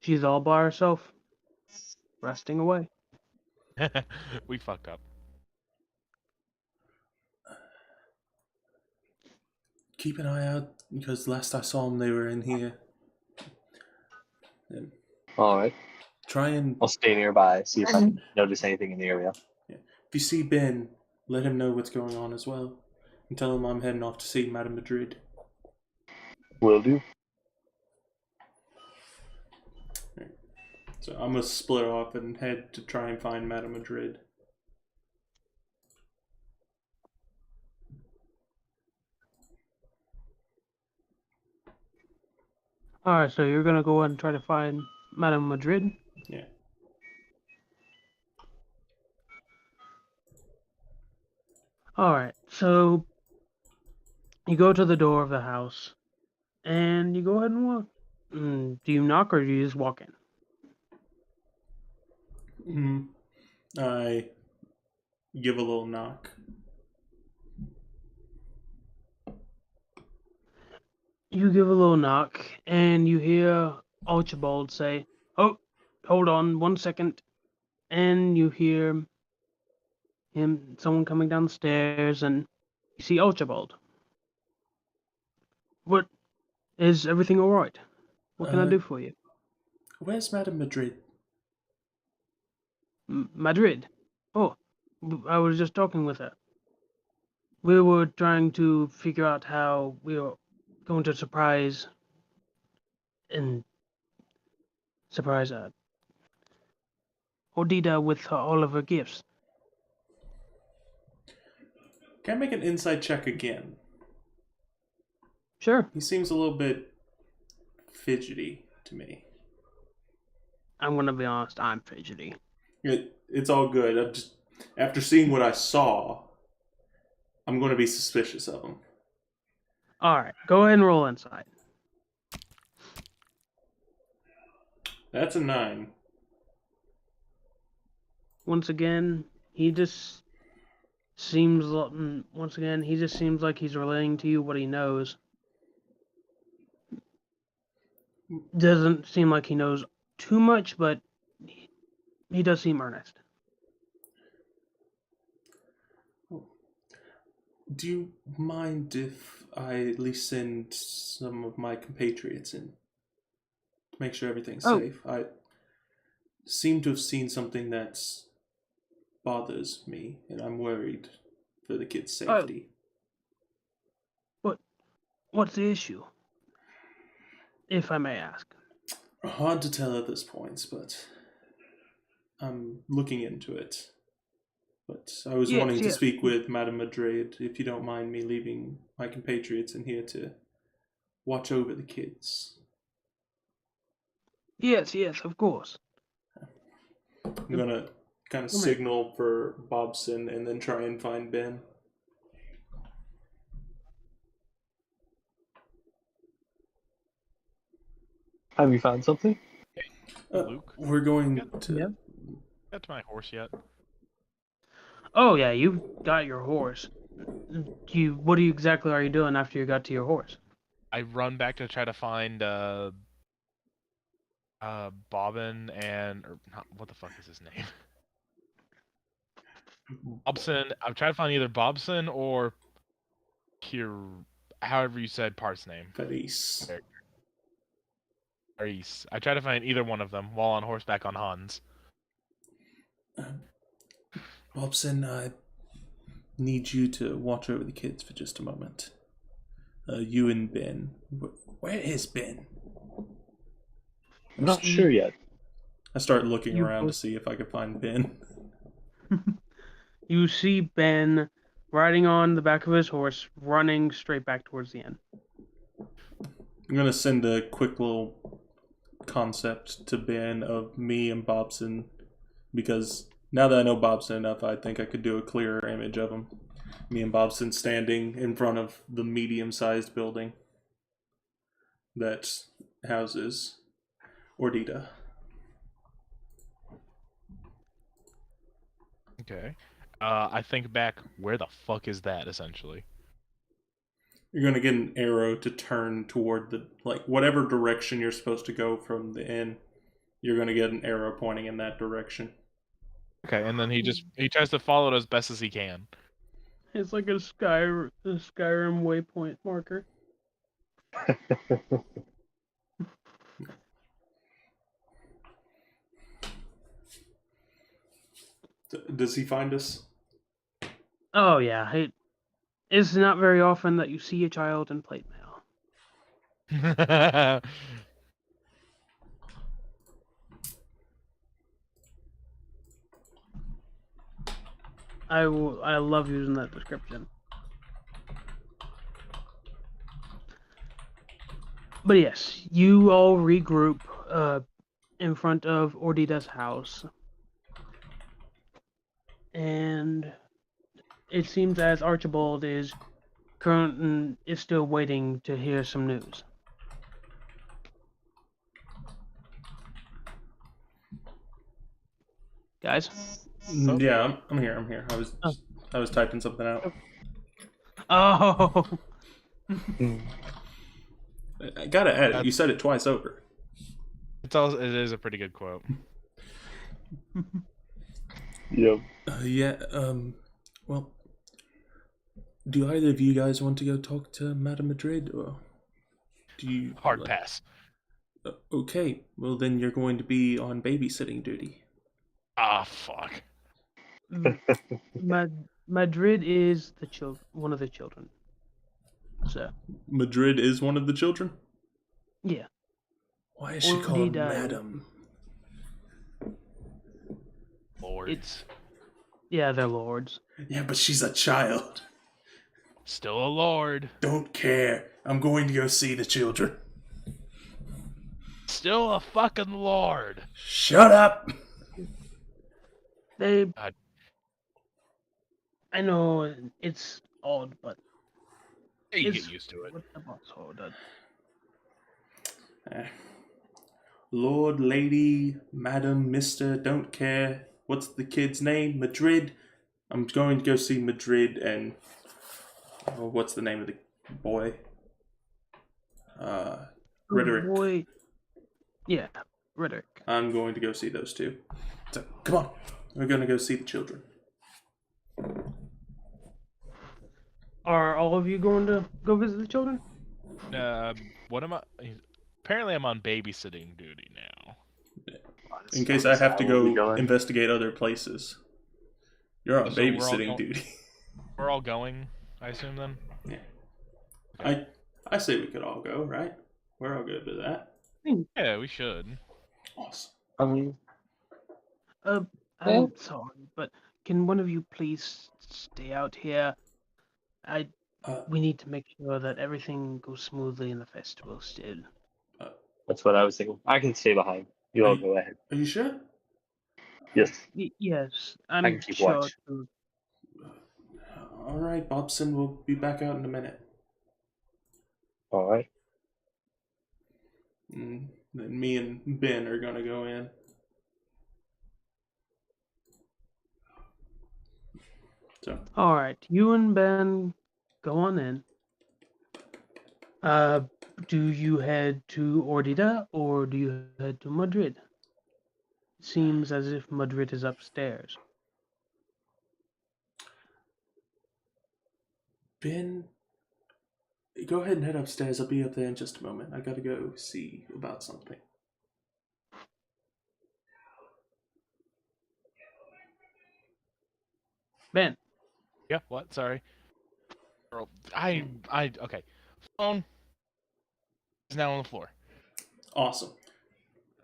She's all by herself, resting away. We fucked up. Keep an eye out, because last I saw them, they were in here. And All right. Try and I'll stay nearby, see if I can notice anything in the area. if you see Ben, let him know what's going on as well, and tell him I'm heading off to see Madame Madrid. Will do. So I'm gonna split off and head to try and find Madame Madrid. Alright, so you're gonna go ahead and try to find Madame Madrid? Yeah. Alright, so you go to the door of the house, and you go ahead and walk. Do you knock or do you just walk in? I give a little knock. You give a little knock, and you hear Archibald say, "Oh, hold on 1 second." And you hear someone coming down the stairs, and you see Archibald. What, is everything alright? What can I do for you? Where's Madame Madrid? Madrid? Oh, I was just talking with her. We were trying to figure out how we were going to surprise Odita with all of her gifts. Can I make an insight check again? Sure. He seems a little bit fidgety to me. I'm gonna be honest, I'm fidgety. It's all good. I'm just, after seeing what I saw, I'm going to be suspicious of him. Alright, go ahead and roll inside. That's a 9. Once again, he just seems like he's relaying to you what he knows. Doesn't seem like he knows too much, but he does seem earnest. Do you mind if I at least send some of my compatriots in to make sure everything's safe? I seem to have seen something that bothers me, and I'm worried for the kids' safety. What's the issue? If I may ask. Hard to tell at this point, but I'm looking into it. But I was wanting to speak with Madame Madrid, if you don't mind me leaving my compatriots in here to watch over the kids. Yes, of course. I'm gonna kind of signal for Bobson and then try and find Ben. Have you found something? Luke? We're going to... Yeah. Got to my horse yet? Oh yeah, you got your horse. What exactly are you doing after you got to your horse? I run back to try to find Bobbin what the fuck is his name? Bobson. I'm trying to find either Bobson or however you said part's name. Paris. I try to find either one of them while on horseback on Hans. Bobson, I need you to watch over the kids for just a moment. You and Ben. Where is Ben? I'm not sure yet. I start looking around to see if I could find Ben. You see Ben riding on the back of his horse, running straight back towards the inn. I'm going to send a quick little concept to Ben of me and Bobson, because now that I know Bobson enough, I think I could do a clearer image of him. Me and Bobson standing in front of the medium-sized building that houses Ordita. Okay. I think back, where the fuck is that, essentially? You're going to get an arrow to turn toward whatever direction you're supposed to go from the inn. You're going to get an arrow pointing in that direction. Okay, and then he tries to follow it as best as he can. It's like a Skyrim waypoint marker. Does he find us? Oh yeah, it's not very often that you see a child in plate mail. I love using that description. But yes, you all regroup in front of Ordita's house. And it seems as Archibald is still waiting to hear some news. Guys? Yeah, I'm here. I'm here. I was typing something out. Oh, I gotta add it. You said it twice over. It is a pretty good quote. Yep. Yeah. Well, do either of you guys want to go talk to Madame Madrid, or do you? Hard pass. Okay. Well, then you're going to be on babysitting duty. Ah, fuck. Madrid is one of the children. So Madrid is one of the children? yeah. Why is she called Ordita. Madam? Lords. Yeah, they're lords. Yeah, but she's a child. Still a lord. Don't care. I'm going to go see the children. Still a fucking lord. Shut up! They. God. I know it's odd, but You it's get used to it. what the boss ordered. Lord, lady, madam, mister, don't care. What's the kid's name? Madrid. I'm going to go see Madrid and... Oh, what's the name of the boy? Rhetoric. Boy. Yeah, Rhetoric. I'm going to go see those two. So, come on. We're going to go see the children. Are all of you going to go visit the children? What am I? Apparently, I'm on babysitting duty now. In case I have to will be go going. investigate other places. You're on So we're all babysitting going- duty. We're all going, I assume then. Yeah. I say we could all go, right? We're all good with that. Yeah, we should. Awesome. I'm sorry, but can one of you please stay out here? We need to make sure that everything goes smoothly in the festival still. That's what I was thinking. I can stay behind. You all go ahead. Are you sure? Yes. Yes, I I'm can keep sure. watch. All right, Bobson. We'll be back out in a minute. All right. And then me and Ben are gonna go in. So. All right, you and Ben go on in. Do you head to Ordida or do you head to Madrid? Seems as if Madrid is upstairs. Ben, go ahead and head upstairs. I'll be up there in just a moment. I gotta go see about something. Ben. Yeah. What? Sorry. Girl, okay. Phone is now on the floor. Awesome.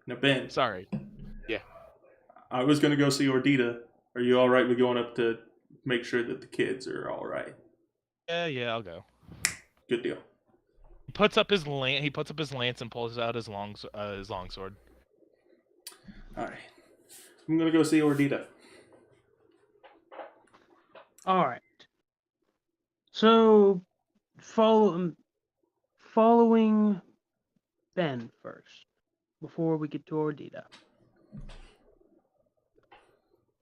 Now, Ben. Sorry. I was gonna go see Ordita. Are you all right with going up to make sure that the kids are all right? Yeah, I'll go. Good deal. He puts up his lance and pulls out his longsword. All right. I'm gonna go see Ordita. All right. So, following Ben first, before we get to Ordita.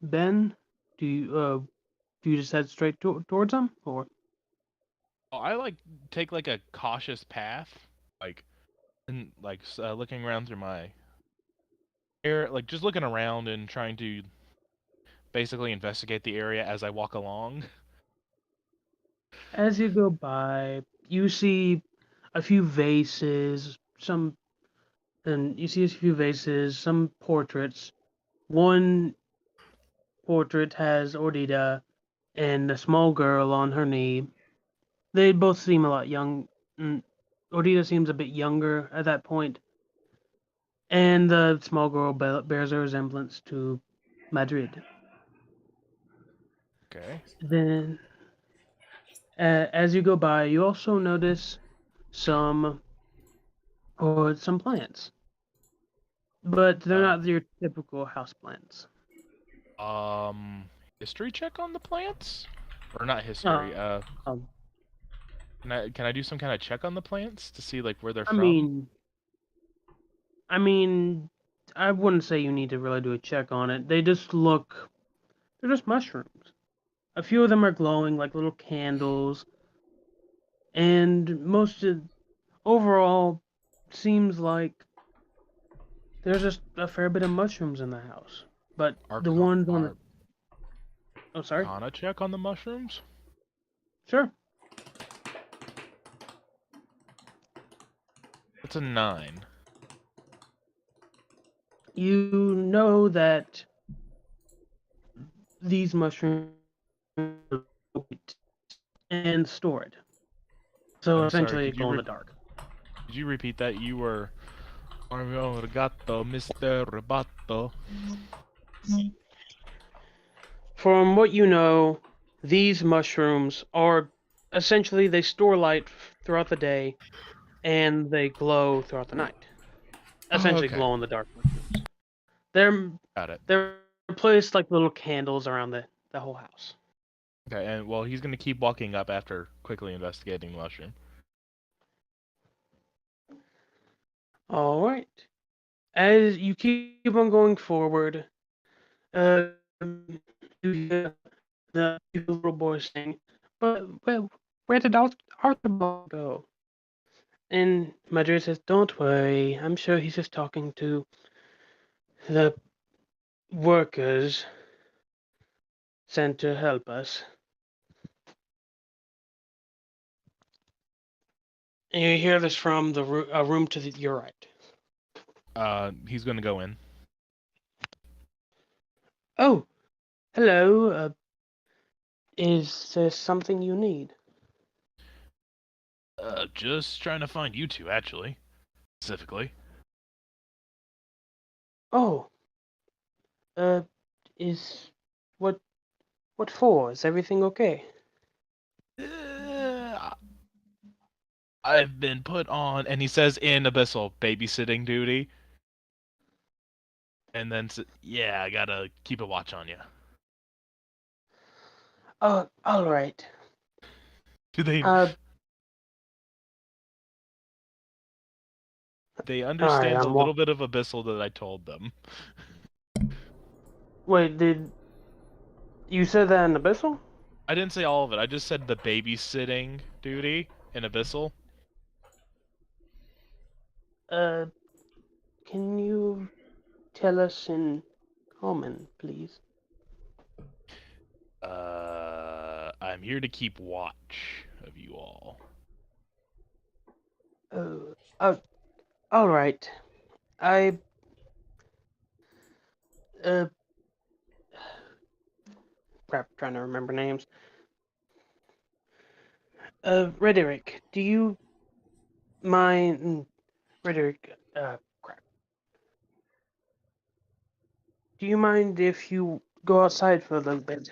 Ben, do you just head straight towards him, or? I take a cautious path, looking around through my air, just looking around and trying to basically investigate the area as I walk along. As you go by, you see a few vases, some portraits, one portrait has Ordita and a small girl on her knee. They both seem a lot young. Ordita seems a bit younger at that point, and the small girl bears a resemblance to Madrid. Okay. Then, as you go by, you also notice some plants, but they're not your typical house plants. History check on the plants, or not history? Um, Can I do some kind of check on the plants to see like where they're I from? mean, I wouldn't say you need to really do a check on it. They're just mushrooms. A few of them are glowing like little candles, and overall seems like there's just a fair bit of mushrooms in the house. But the ones on the sorry. Arcana check on the mushrooms. Sure. It's a 9. You know that these mushrooms and stored. So I'm essentially sorry, glow in the dark. Did you repeat that? You were Mario Regato, Mr. Rebato. From what you know, these mushrooms are essentially they store light throughout the day and they glow throughout the night. Essentially okay. glow in the dark mushrooms. Got it. They're placed like little candles around the whole house. Okay, and well, he's gonna keep walking up after quickly investigating the mushroom. All right. As you keep on going forward, you hear the little boy saying, "But where did Arthur go?" And Madrid says, "Don't worry. I'm sure he's just talking to the workers sent to help us." And you hear this from the room to your right. He's gonna go in. Oh, hello. Is there something you need? Just trying to find you two, actually. Specifically. Oh, is what for? Is everything okay? I've been put on, and he says in Abyssal, babysitting duty. And then, yeah, I gotta keep a watch on you. Oh, all right. Do they? They understand right, a little bit of Abyssal that I told them. Wait, did you said that in Abyssal? I didn't say all of it. I just said the babysitting duty in Abyssal. Can you tell us in common, please? I'm here to keep watch of you all. All right. I crap, trying to remember names. Rhetoric, do you mind? Rhetoric, crap. Do you mind if you go outside for a little bit,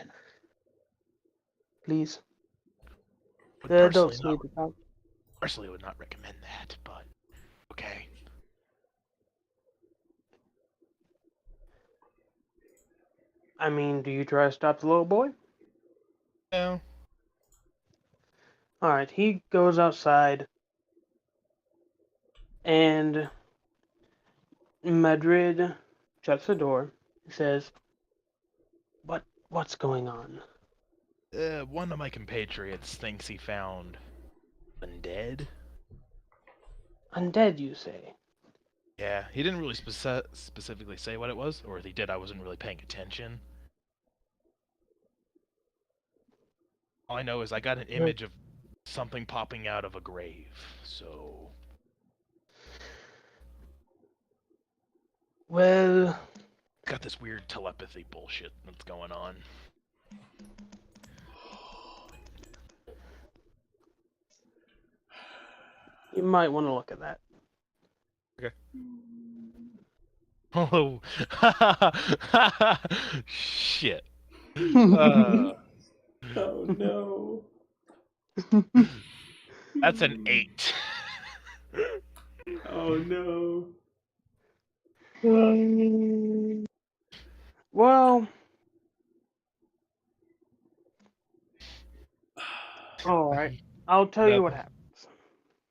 please? The adults need to talk. Personally, would not recommend that, but okay. I mean, do you try to stop the little boy? No. All right, he goes outside, and Madrid shuts the door. He says, "What's going on?" One of my compatriots thinks he found undead. Undead, you say? Yeah, he didn't really specifically say what it was, or if he did, I wasn't really paying attention. All I know is I got an image of something popping out of a grave, so... Well, got this weird telepathy bullshit that's going on. You might want to look at that. Oh, shit. Uh, Oh no. that's an 8. Oh no. Well, all right. I'll tell you what happened.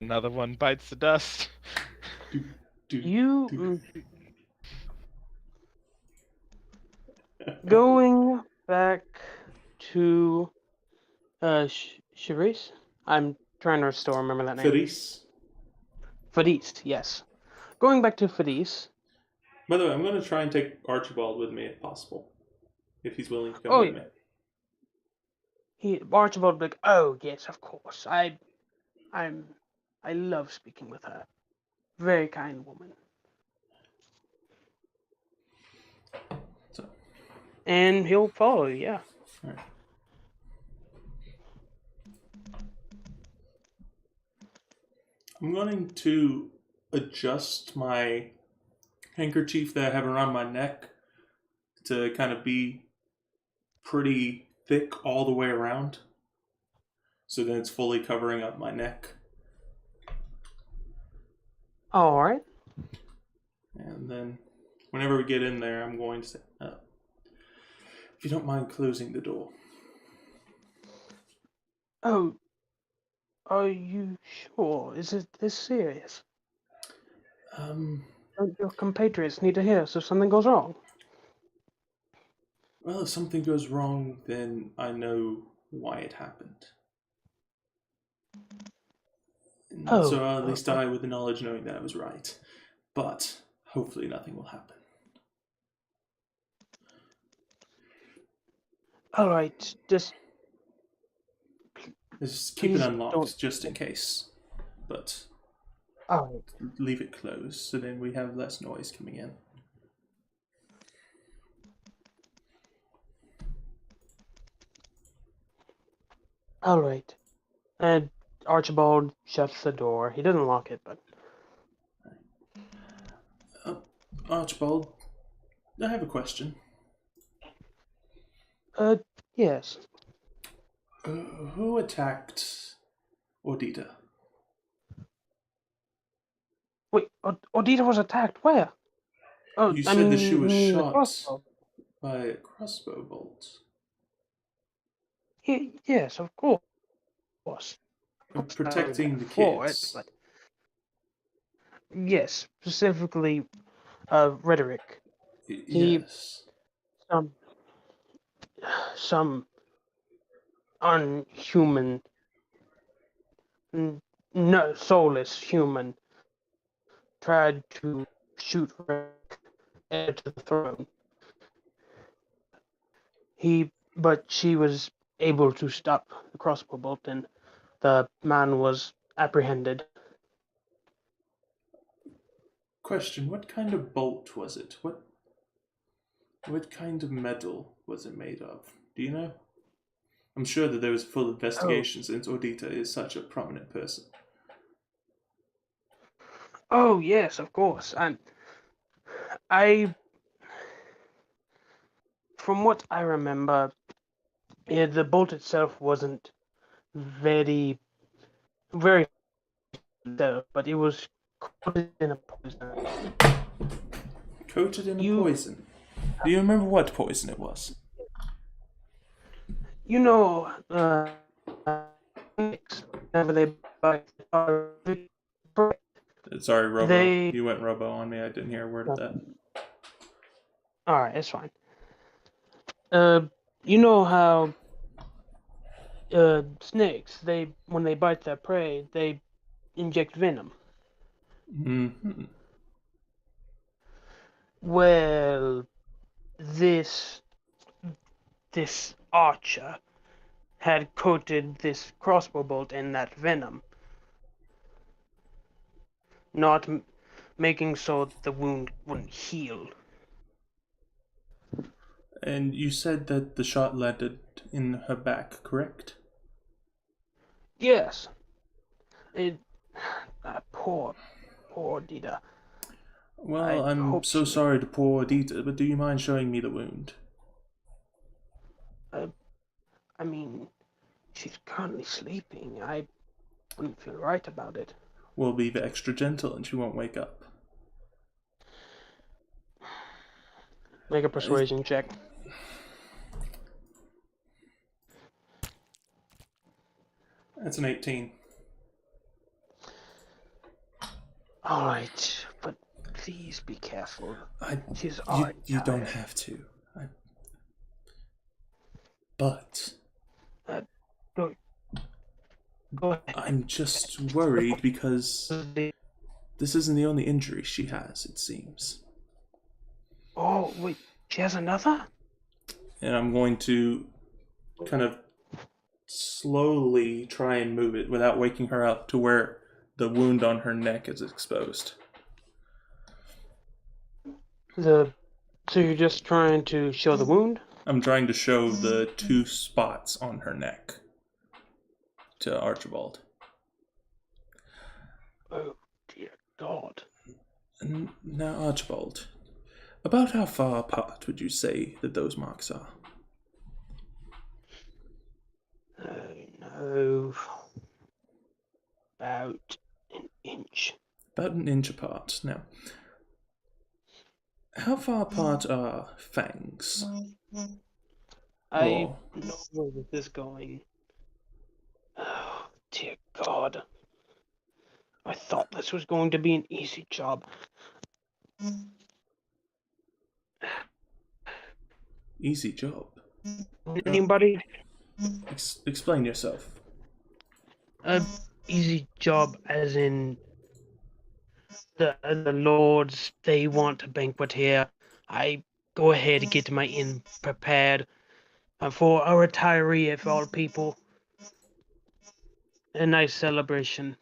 Another one bites the dust. You going back to Charisse? I'm trying to still remember that name. Felice. Fadis, yes. Going back to Fadis. By the way, I'm going to try and take Archibald with me if possible. If he's willing to come Oh, with me. Archibald like, oh yes, of course. I love speaking with her. Very kind woman. So, And he'll follow you, yeah. all right. I'm going to adjust my handkerchief that I have around my neck to kind of be pretty thick all the way around. So then it's fully covering up my neck. All right. And then whenever we get in there, I'm going to say, if you don't mind closing the door. Oh, are you sure? Is it this serious? Don't your compatriots need to hear so if something goes wrong? Well, if something goes wrong, then I know why it happened. And Oh, so at least die with the knowledge knowing that I was right. But hopefully nothing will happen. all right. Just Keep it please unlocked don't- just in case. But all right. leave it closed so then we have less noise coming in. All right. And Archibald shuts the door. He doesn't lock it, but Archibald, I have a question. yes. Who attacked Ordita? Wait, Odita was attacked. Where? Oh, You I said mean, that she was you mean the shot crossbow. by a crossbow bolt. Yes, of course. Protecting the For it, kids. but yes, specifically, rhetoric. Yes. Some unhuman, no soulless human tried to shoot Rhetoric heir to the throne. But she was able to stop the crossbow bolt, and the man was apprehended. Question, what kind of bolt was it? What kind of metal was it made of? Do you know? I'm sure that there was full investigation since Ordita is such a prominent person. Oh yes, of course. And I, from what I remember, the bolt itself wasn't very, very, but it was coated in a poison. Coated in a poison. Do you remember what poison it was? You know, whenever they bite, Sorry, Robo. They- You went Robo on me. I didn't hear a word of that. all right, it's fine. You know how snakes, when they bite their prey, they inject venom. Mm-hmm. Well, this archer had coated this crossbow bolt in that venom, not making so the wound wouldn't heal. And you said that the shot landed in her back, correct? Yes. It. Poor Dita. Well, I I'm hope so she- sorry to poor Adita, but do you mind showing me the wound? I mean, she's currently sleeping. I wouldn't feel right about it. We'll be extra gentle and she won't wake up. Make a persuasion check. That's an 18. All right, but please be careful. She's already You don't tired. have to. But Go ahead. I'm just worried because this isn't the only injury she has, it seems. Oh, wait, she has another? And I'm going to kind of slowly try and move it without waking her up to where the wound on her neck is exposed. So you're just trying to show the wound? I'm trying to show the 2 spots on her neck to Archibald. Oh, dear God. Now, Archibald, about how far apart would you say that those marks are? No. About an inch. About an inch apart. Now, how far apart are fangs? I Or know where this is going. Oh, dear God. I thought this was going to be an easy job. easy job? Anybody? Explain yourself. Easy job as in the lords, they want a banquet here. I go ahead and get my inn prepared for a retiree of all people. A nice celebration.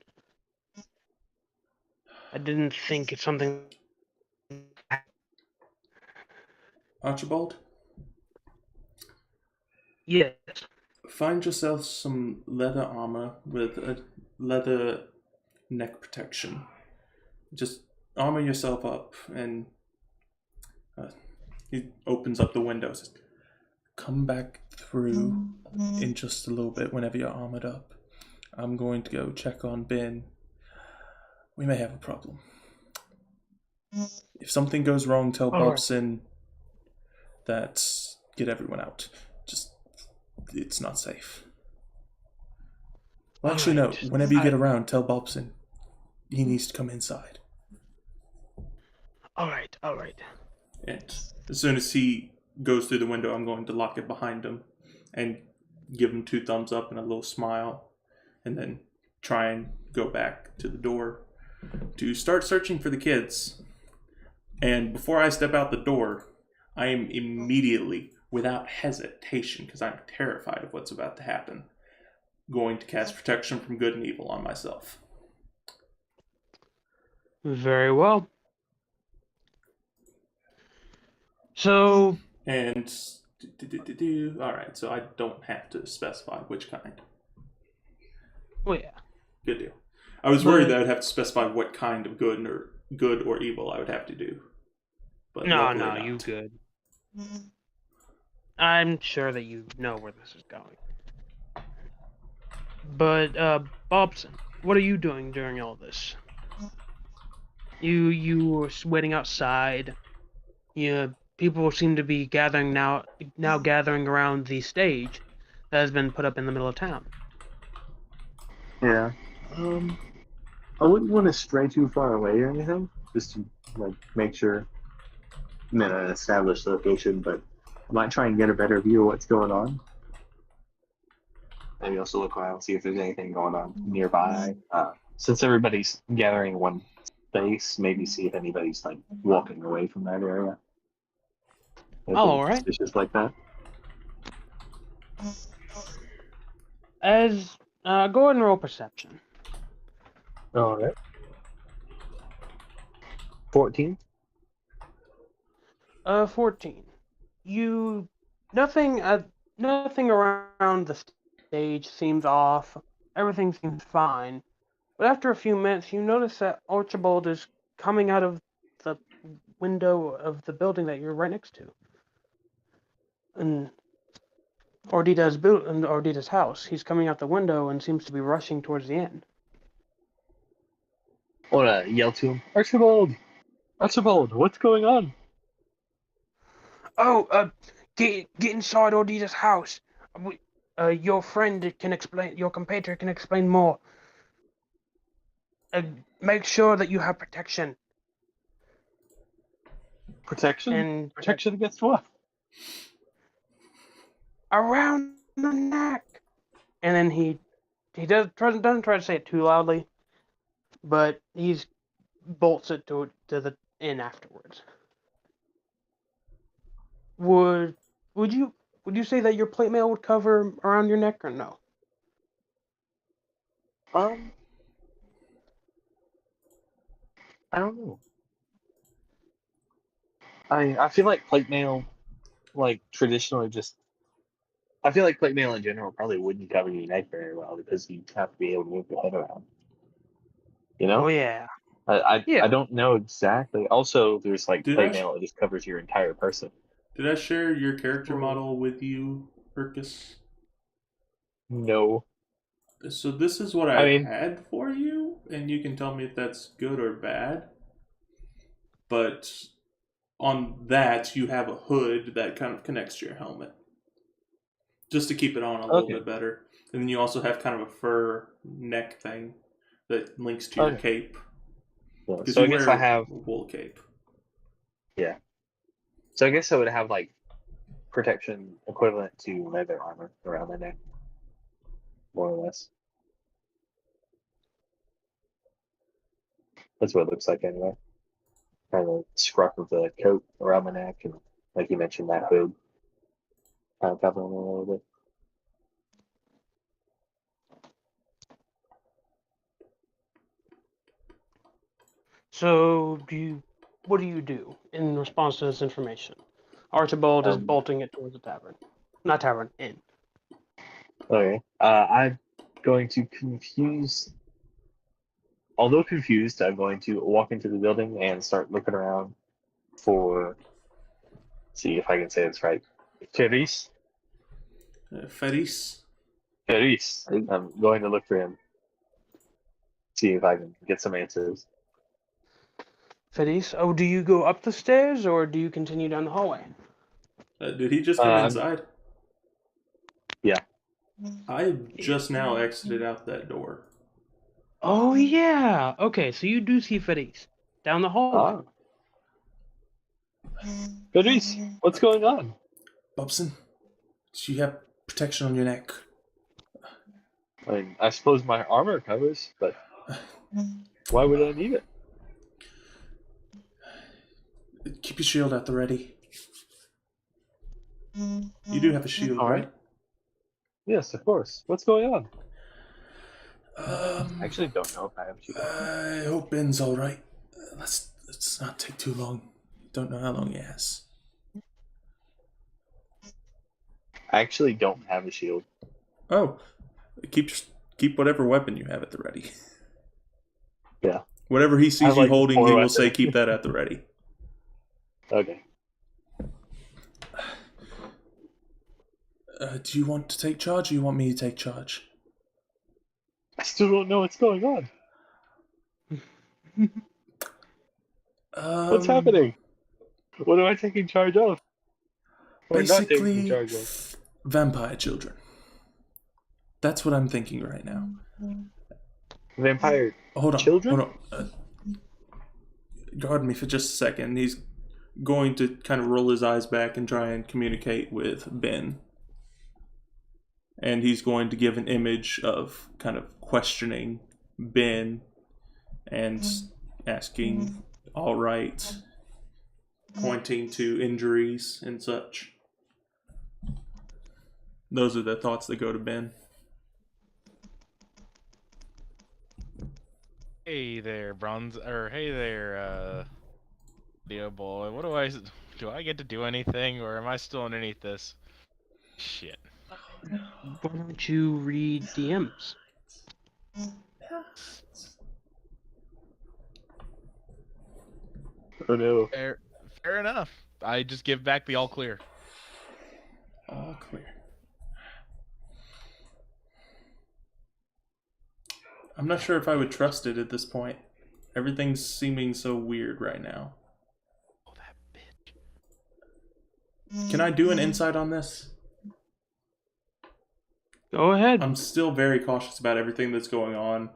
I didn't think it's something. Archibald, Yes. find yourself some leather armor with a leather neck protection. Just armor yourself up, and he opens up the window. Says, come back through in just a little bit whenever you're armored up. I'm going to go check on Ben. We may have a problem. If something goes wrong, tell All right. Bobson that get everyone out. Just, it's not safe. Well, actually, no. Alright. Whenever you get around, tell Bobson he needs to come inside. All right. And as soon as he goes through the window, I'm going to lock it behind him and give him 2 thumbs up and a little smile, and then try and go back to the door to start searching for the kids. And before I step out the door, I am immediately, without hesitation, because I'm terrified of what's about to happen, going to cast protection from good and evil on myself. Very well. So, And alright, so I don't have to specify which kind. well, yeah. Good deal. I was worried that I'd have to specify what kind of good or evil I would have to do. But No, luckily not. you good. I'm sure that you know where this is going. But, Bobson, what are you doing during all this? You were waiting outside. People seem to be gathering now gathering around the stage that has been put up in the middle of town. Yeah. I wouldn't want to stray too far away or anything, just to make sure I'm in an established location, but I might try and get a better view of what's going on. Maybe also look around, see if there's anything going on nearby. Since everybody's gathering in one space, maybe see if anybody's walking away from that area. All right. Suspicious like that. As go ahead and roll perception. All right. 14. 14. You Nothing. Nothing around the stage seems off. Everything seems fine. But after a few minutes, you notice that Archibald is coming out of the window of the building that you're right next to, and Ardita's house. He's coming out the window and seems to be rushing towards the end. I want to yell to him, Archibald! Archibald, what's going on? Oh, get inside Ardita's house. Your friend can explain. Your compatriot can explain more. Make sure that you have protection. Protection? And Protection against what? around the neck. And then he doesn't try to say it too loudly, but he's bolts it to the inn afterwards. Would you say that your plate mail would cover around your neck or no? I don't know. I feel like plate mail, like traditionally, I feel like plate mail in general probably wouldn't cover your neck very well because you have to be able to move your head around. You know? Oh yeah. I Yeah. don't know exactly. Also, there's like Did plate I- mail that just covers your entire person. Did I share your character Oh. model with you, Perkus? No. So this is what I I mean- had for you, and you can tell me if that's good or bad. But on that, you have a hood that kind of connects to your helmet, just to keep it on a little Okay. bit better. And then you also have kind of a fur neck thing that links to your Okay. cape. Yeah, 'Cause so I you guess wear I have. a wool cape. So I guess I would have like protection equivalent to leather armor around my neck, more or less. That's what it looks like anyway. Kind of scruff of the coat around my neck, and like you mentioned, that hood kind of covering me a little bit. So what do you do in response to this information? Archibald is Um, bolting it towards the tavern. Not tavern, inn. Okay. I'm going to confuse. Although confused, I'm going to walk into the building and start looking around for. See if I can say this right. Ferris. Feris? Ferris. I'm going to look for him. See if I can get some answers. Felice, oh, do you go up the stairs or do you continue down the hallway? Did he just come inside? Yeah. I just now exited out that door. Oh yeah. Okay, so you do see Felice down the hallway. Ferris, what's going on? Bobson, do you have protection on your neck? I mean, I suppose my armor covers, but why would I need it? Keep your shield at the ready. You do have a shield, All right? Yes, of course. What's going on? I I actually don't know if I have shield. I hope Ben's all right. Let's not take too long. Don't know how long he has. I actually don't have a shield. Oh, keep whatever weapon you have at the ready. Yeah. Whatever he I sees you like holding, four he will weapons. say, "Keep that at the ready." Okay. Do you want to take charge, or you want me to take charge? I still don't know what's going on. What's happening? What am I taking charge of? Or not taking Basically, charge of? vampire children. That's what I'm thinking right now. Vampire Hold on. children? Hold on. Guard me for just a second. He's going to kind of roll his eyes back and try and communicate with Ben. And he's going to give an image of kind of questioning Ben and asking, all right, pointing to injuries and such. Those are the thoughts that go to Ben. Hey there, hey there, Leo boy. Do I get to do anything, or am I still underneath this? Shit. Why don't you read DMs? Oh no. Fair enough. I just give back the all clear. All clear. I'm not sure if I would trust it at this point. Everything's seeming so weird right now. Oh, that bitch. Can I do an insight on this? Go ahead. I'm still very cautious about everything that's going on.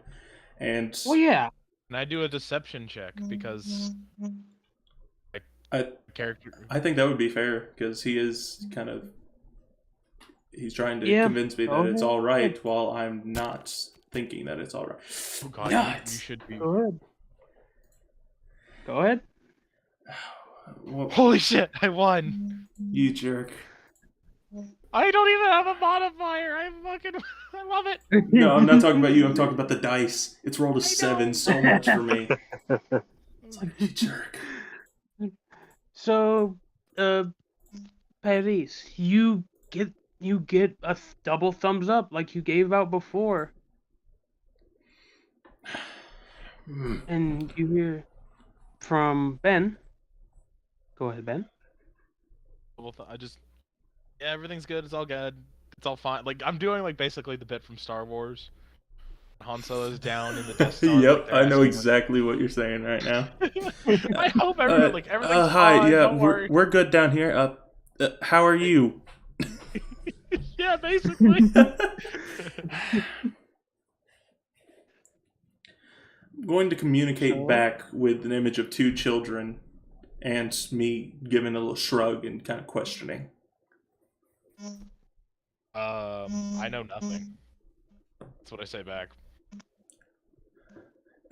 And Well, yeah. Can I do a deception check? Because I character. think that would be fair because he is kind of he's trying to Yeah, convince me go that it's ahead. all right while I'm not thinking that it's all right. Oh god, Nuts. you should be. Go ahead. Go ahead. Well, Holy shit! I won. you jerk. I don't even have a modifier. I love it. No, I'm not talking about you. I'm talking about the dice. It's rolled a I know. 7 so much for me. It's like, you jerk. So, Paris, you get a double thumbs up like you gave out before, and you hear from Ben. Go ahead, Ben. Yeah, everything's good. It's all good. It's all fine. Like I'm doing like basically the bit from Star Wars. Han Solo's down in the Death Star. Yep, like, they're I know asking, exactly what you're saying right now. I hope everyone everything's hi, fine. yeah, Don't worry. we're good down here. How are you? Yeah, basically. I'm going to communicate back with an image of 2 children and me giving a little shrug and kind of questioning. I know nothing. That's what I say back.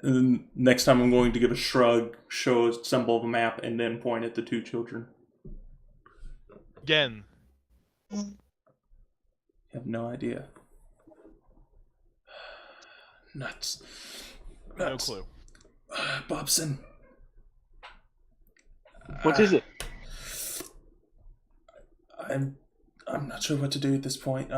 And then next time I'm going to give a shrug, show a symbol of a map, and then point at the 2 children. Again. I have no idea. Nuts. No clue. Bobson. What is it? I'm not sure what to do at this point.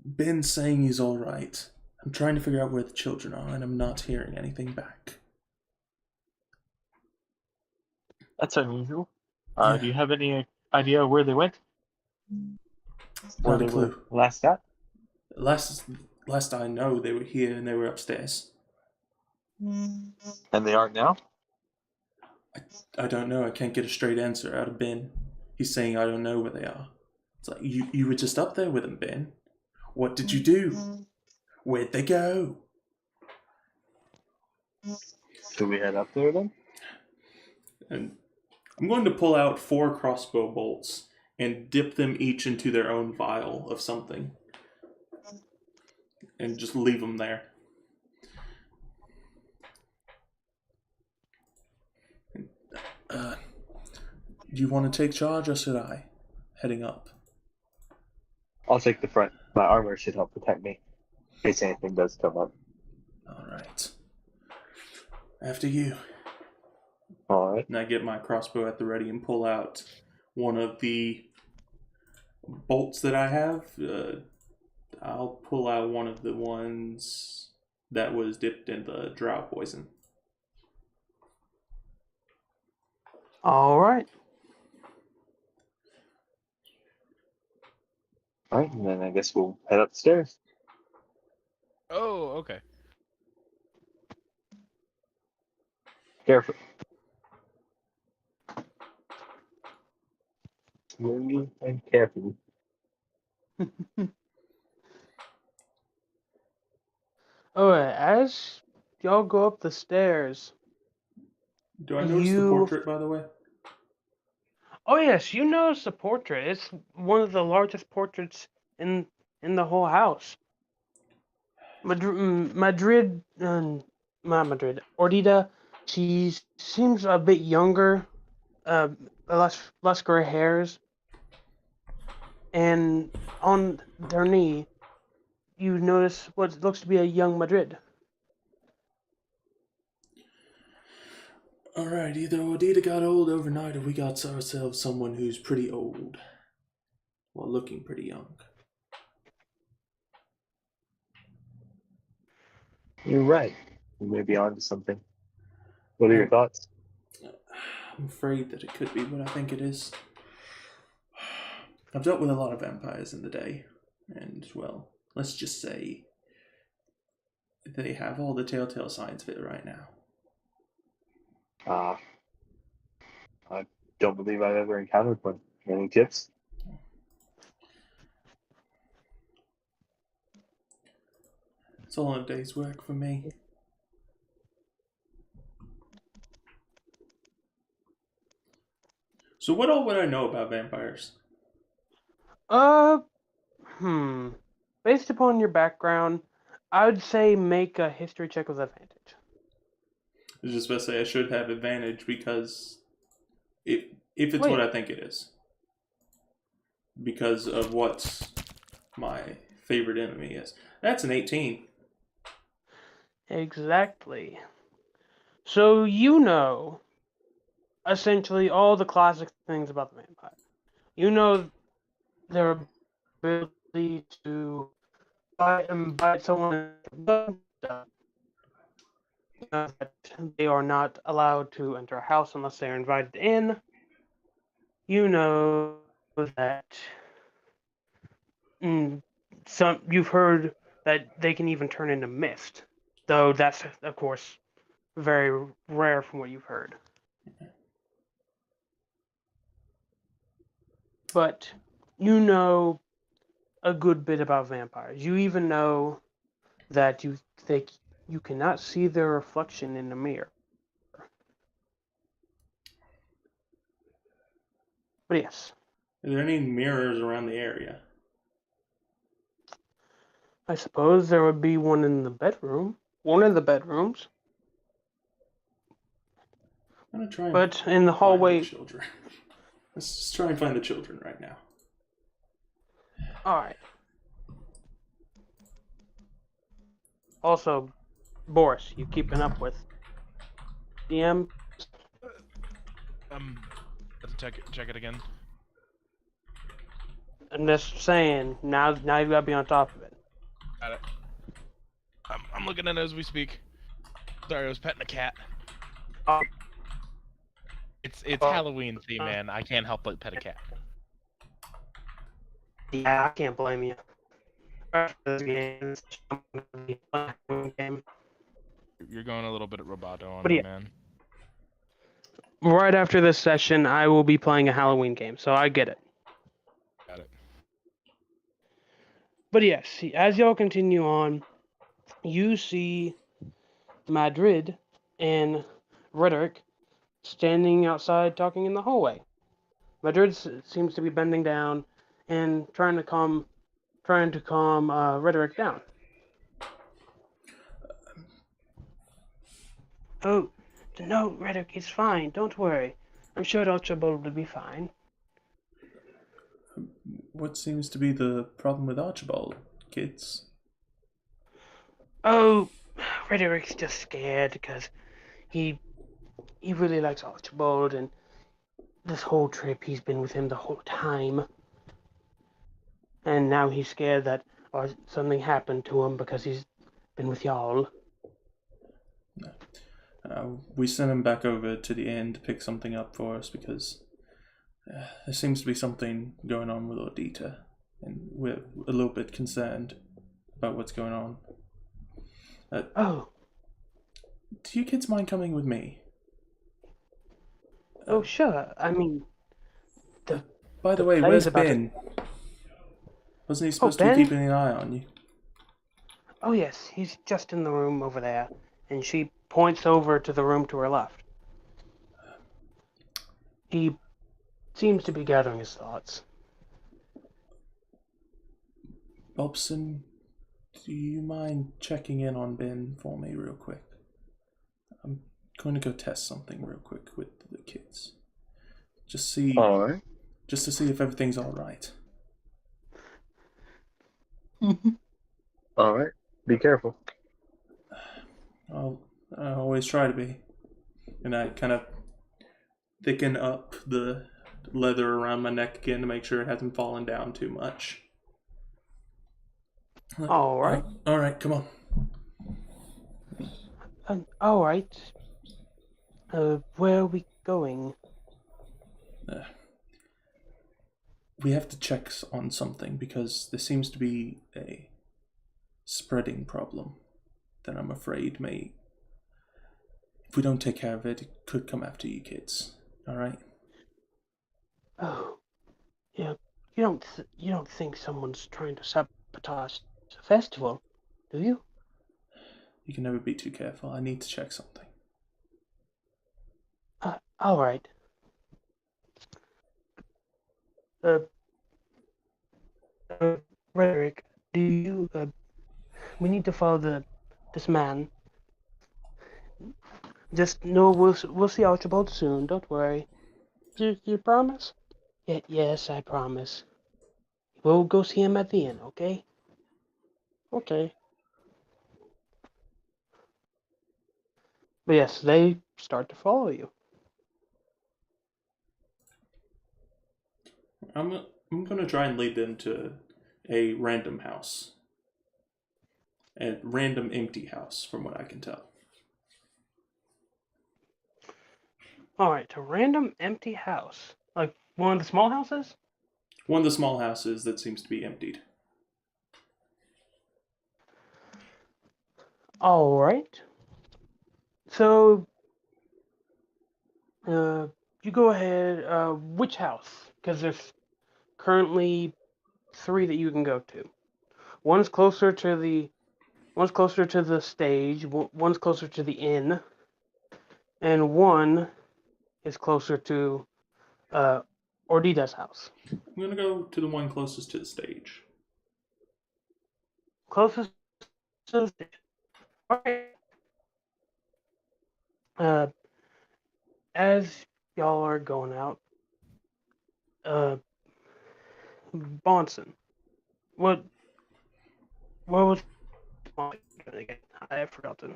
Ben's saying he's all right. I'm trying to figure out where the children are, and I'm not hearing anything back. That's unusual. Yeah. Do you have any idea where they went? Where Not a they clue. were last at? Last I know, they were here and they were upstairs. And they aren't now? I don't know. I can't get a straight answer out of Ben. He's saying I don't know where they are. It's like, you were just up there with them, Ben. What did you do? Where'd they go? Should we head up there then? And I'm going to pull out 4 crossbow bolts and dip them each into their own vial of something. And just leave them there. Do you want to take charge or should I? Heading up. I'll take the front. My armor should help protect me in case anything does come up. Alright. After you. Alright. And I get my crossbow at the ready and pull out one of the bolts that I have. I'll pull out one of the ones that was dipped in the drow poison. All right. Alright, and then I guess we'll head upstairs. Oh, okay. Careful. Slowly and carefully. All right. As y'all go up the stairs. Do I notice the portrait, by the way? Oh yes, you notice the portrait. It's one of the largest portraits in the whole house. Madrid, not Madrid. Ordita, she seems a bit younger, less gray hairs, and on their knee, you notice what looks to be a young Madrid. Alright, either Odita got old overnight or we got ourselves someone who's pretty old while looking pretty young. You're right. You may be onto something. What are your thoughts? I'm afraid that it could be what I think it is. I've dealt with a lot of vampires in the day, and, well, let's just say they have all the telltale signs of it right now. I don't believe I've ever encountered one. Any tips? It's all in a day's work for me. So what all would I know about vampires? Based upon your background, I would say make a history check with advantage. I was just about to say I should have advantage because if it's Wait. what I think it is. Because of what my favorite enemy is. That's an 18. Exactly. So you know essentially all the classic things about the vampire. You know their ability to bite someone in the blood. You know that they are not allowed to enter a house unless they are invited in. You know that you've heard that they can even turn into mist, though that's of course very rare from what you've heard. But you know a good bit about vampires. You even know that you cannot see their reflection in the mirror. But yes, Are there any mirrors around the area? I suppose there would be one in the bedroom. One of the bedrooms. I'm gonna try and But in the find hallway. the children. Let's just try and find the children right now. Alright. Also, Boris, you keeping up with DM? Let's check it again. I'm just saying, now you've got to be on top of it. Got it. I'm looking at it as we speak. Sorry, I was petting a cat. Oh. It's Halloween theme, man. I can't help but pet a cat. Yeah, I can't blame you. This game. You're going a little bit roboto on But me, yeah. man. Right after this session, I will be playing a Halloween game, so I get it. Got it. But yes, as y'all continue on, you see Madrid and Rhetoric standing outside talking in the hallway. Madrid seems to be bending down and trying to calm Rhetoric down. Oh, no, Rhetoric is fine. Don't worry. I'm sure Archibald will be fine. What seems to be the problem with Archibald, kids? Oh, Rhetoric's just scared because he really likes Archibald, and this whole trip he's been with him the whole time. And now he's scared that something happened to him because he's been with y'all. We sent him back over to the inn to pick something up for us because there seems to be something going on with Odita, and we're a little bit concerned about what's going on. Oh. Do you kids mind coming with me? Oh, sure. I mean, by the way, where's Ben? Wasn't he supposed to be keeping an eye on you? Oh, yes. He's just in the room over there. And she points over to the room to her left. He seems to be gathering his thoughts. Bobson, do you mind checking in on Ben for me real quick? I'm going to go test something real quick with the kids. Just to see if everything's all right. All right. Be careful. I always try to be. And I kind of thicken up the leather around my neck again to make sure it hasn't fallen down too much. All right. All right, come on. All right. Where are we going? We have to check on something because there seems to be a spreading problem that I'm afraid may, if we don't take care of it, it could come after you kids. All right? Oh, yeah. You don't think someone's trying to sabotage the festival, do you? You can never be too careful. I need to check something. All right. Frederick, do you? We need to follow this man. Just know we'll see Archibald soon. Don't worry. You promise? Yes, I promise. We'll go see him at the inn. Okay. Okay. But yes, they start to follow you. I'm gonna try and lead them to a random house. A random empty house, from what I can tell. All right, a random empty house, like one of the small houses. One of the small houses that seems to be emptied. All right. So, you go ahead. Which house? Because there's currently 3 that you can go to. One's closer to the stage. One's closer to the inn, and one is closer to Ordita's house. I'm gonna go to the one closest to the stage. Closest to the stage. All right. As y'all are going out, Bonson, what was Bonson doing again? I have forgotten.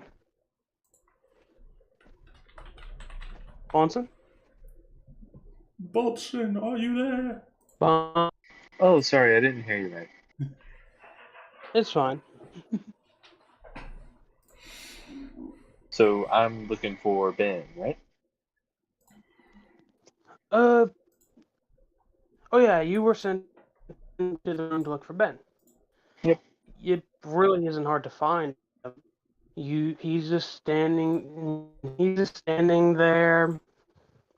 Bonson? Bobson, are you there? Oh, sorry, I didn't hear you right. It's fine. So I'm looking for Ben, right? Oh yeah, you were sent to the room to look for Ben. Yep. It really isn't hard to find. He's just standing there.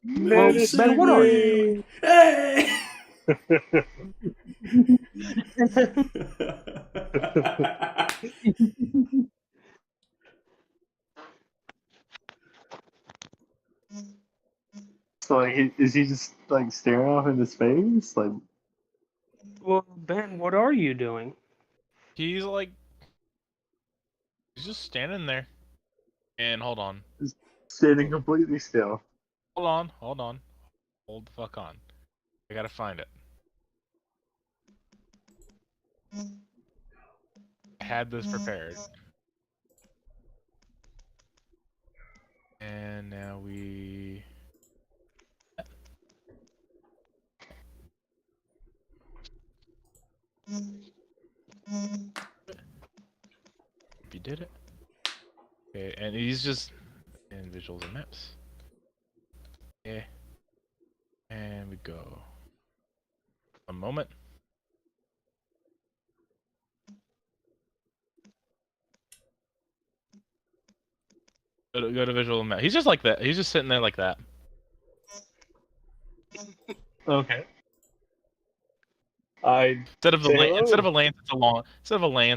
Well, Ben, what are you doing? Hey! So like, is he just like staring off into space? Like, Well, Ben, what are you doing? He's just standing there. And hold on. standing completely still. Hold on. Hold the fuck on. I gotta find it. I had this prepared. And now we... If you did it. Okay, and he's just in visuals and maps. Yeah. And we go. A moment. Go to visual and map. He's just like that. He's just sitting there like that. Okay. I Instead of Say a lance,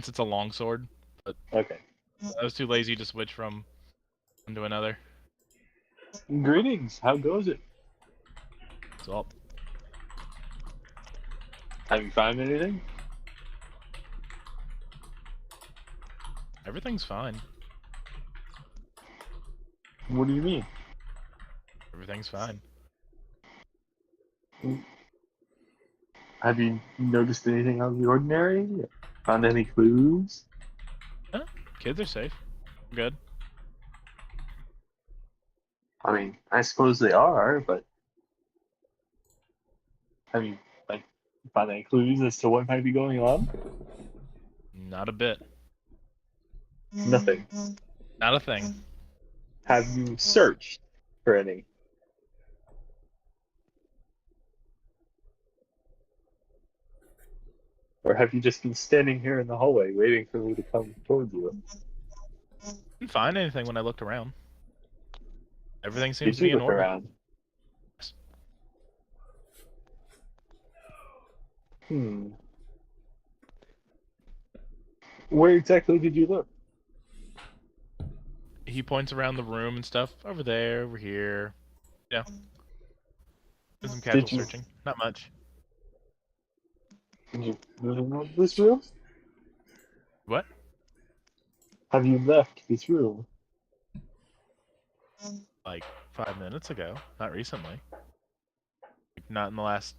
it's a long sword. But okay. I was too lazy to switch from one to another. Greetings. How goes it? So Have you found anything? everything's fine. What do you mean? Everything's fine. Have you noticed anything out of the ordinary? Found any clues? Kids are safe. Good. I mean, I suppose they are, but have you like found any clues as to what might be going on? Not a bit. Nothing. Not a thing. Have you searched for any? Or have you just been standing here in the hallway waiting for me to come towards you? Didn't find anything when I looked around. Everything seems Did to be you in look order. around? Where exactly did you look? He points around the room and stuff. Over there, over here. Yeah. Did some casual Did you searching. Not much. did you leave this room? What? Have you left this room? Like 5 minutes ago. Not recently. Like, not in the last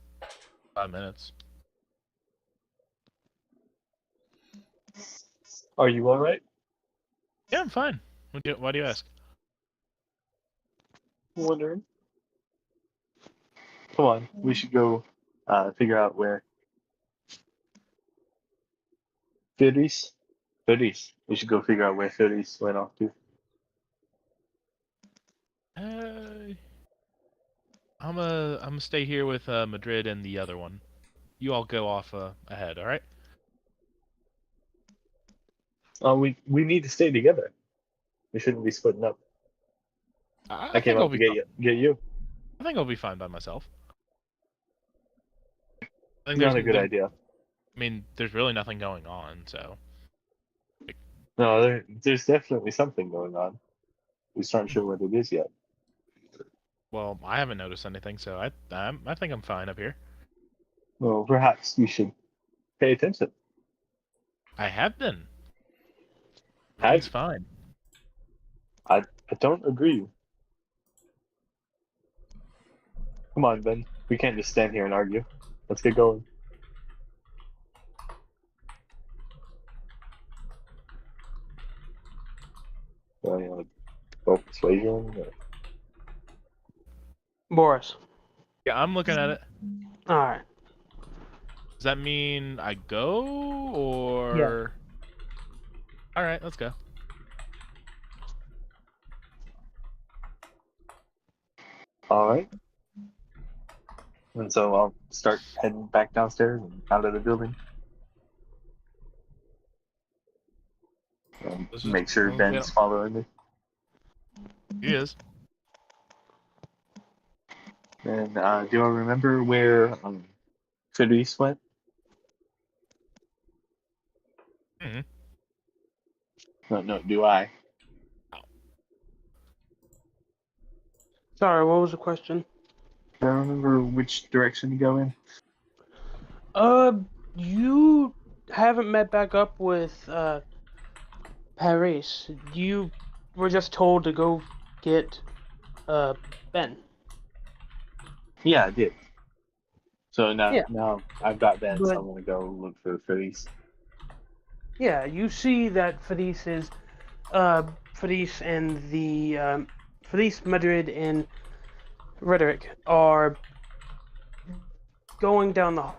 5 minutes. Are you alright? Yeah, I'm fine. Why do you ask? Wondering. Come on, we should go figure out where Festivities. We should go figure out where Festivities went off to. I'm gonna stay here with Madrid and the other one. You all go off ahead, all right? We need to stay together. We shouldn't be splitting up. I I came think I'll out to be. get you. I think I'll be fine by myself. I think Not a good idea. I mean, there's really nothing going on, so. No, there's definitely something going on. We just aren't sure what it is yet. Well, I haven't noticed anything, so I think I'm fine up here. Well, perhaps we should pay attention. I have been. Have Everything's you? fine. I don't agree. Come on, Ben. We can't just stand here and argue. Let's get going. Well, like, both persuasion. Or... Boris. Yeah, I'm looking at it. All right. Does that mean I go or? All right, let's go. All right. And so I'll start heading back downstairs and out of the building. Make sure Ben's following me. He is. And do I remember where Felice went? Mm-hmm. No, do I? Sorry, what was the question? Do I remember which direction to go in? You haven't met back up with Paris. You were just told to go get Ben. Yeah, I did. So now, Yeah. now I've got Ben, so But- I'm gonna go look for Felice. Yeah, you see that Felice and the Felice, Madrid, and Rhetoric are going down the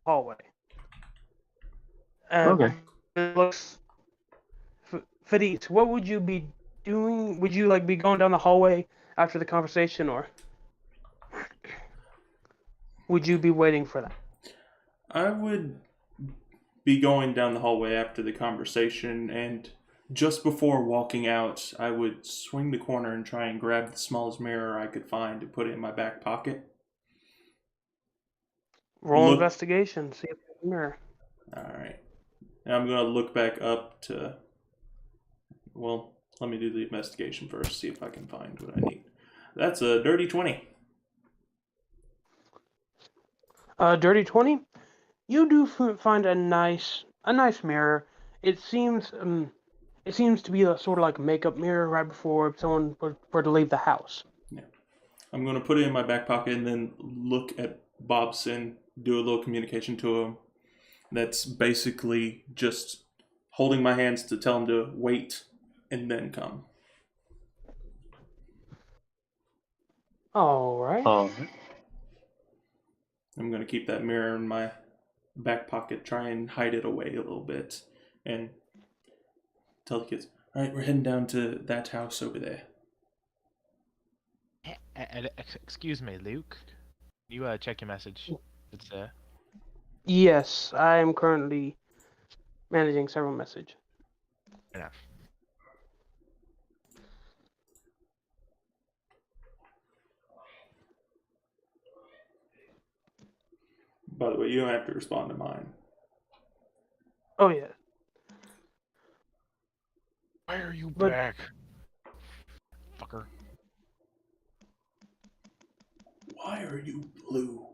hallway. Okay. It looks. Felice, what would you be doing? Would you like be going down the hallway after the conversation, or would you be waiting for that? I would be going down the hallway after the conversation, and just before walking out, I would swing the corner and try and grab the smallest mirror I could find and put it in my back pocket. Roll investigation. See if there's a mirror. Alright. And I'm going to look back up to... Well, let me do the investigation first, see if I can find what I need. That's a dirty 20. Dirty 20. You do find a nice mirror. It seems to be a sort of like a makeup mirror right before someone were to leave the house. Yeah. I'm going to put it in my back pocket and then look at Bobson, do a little communication to him. That's basically just holding my hands to tell him to wait and then come. All right. I'm going to keep that mirror in my back pocket, try and hide it away a little bit, and tell the kids, all right, we're heading down to that house over there. Excuse me, Luke. You check your message. It's Yes, I am currently managing several messages. enough. By the way, you don't have to respond to mine. Oh yeah. Why are you But- back? Fucker. Why are you blue?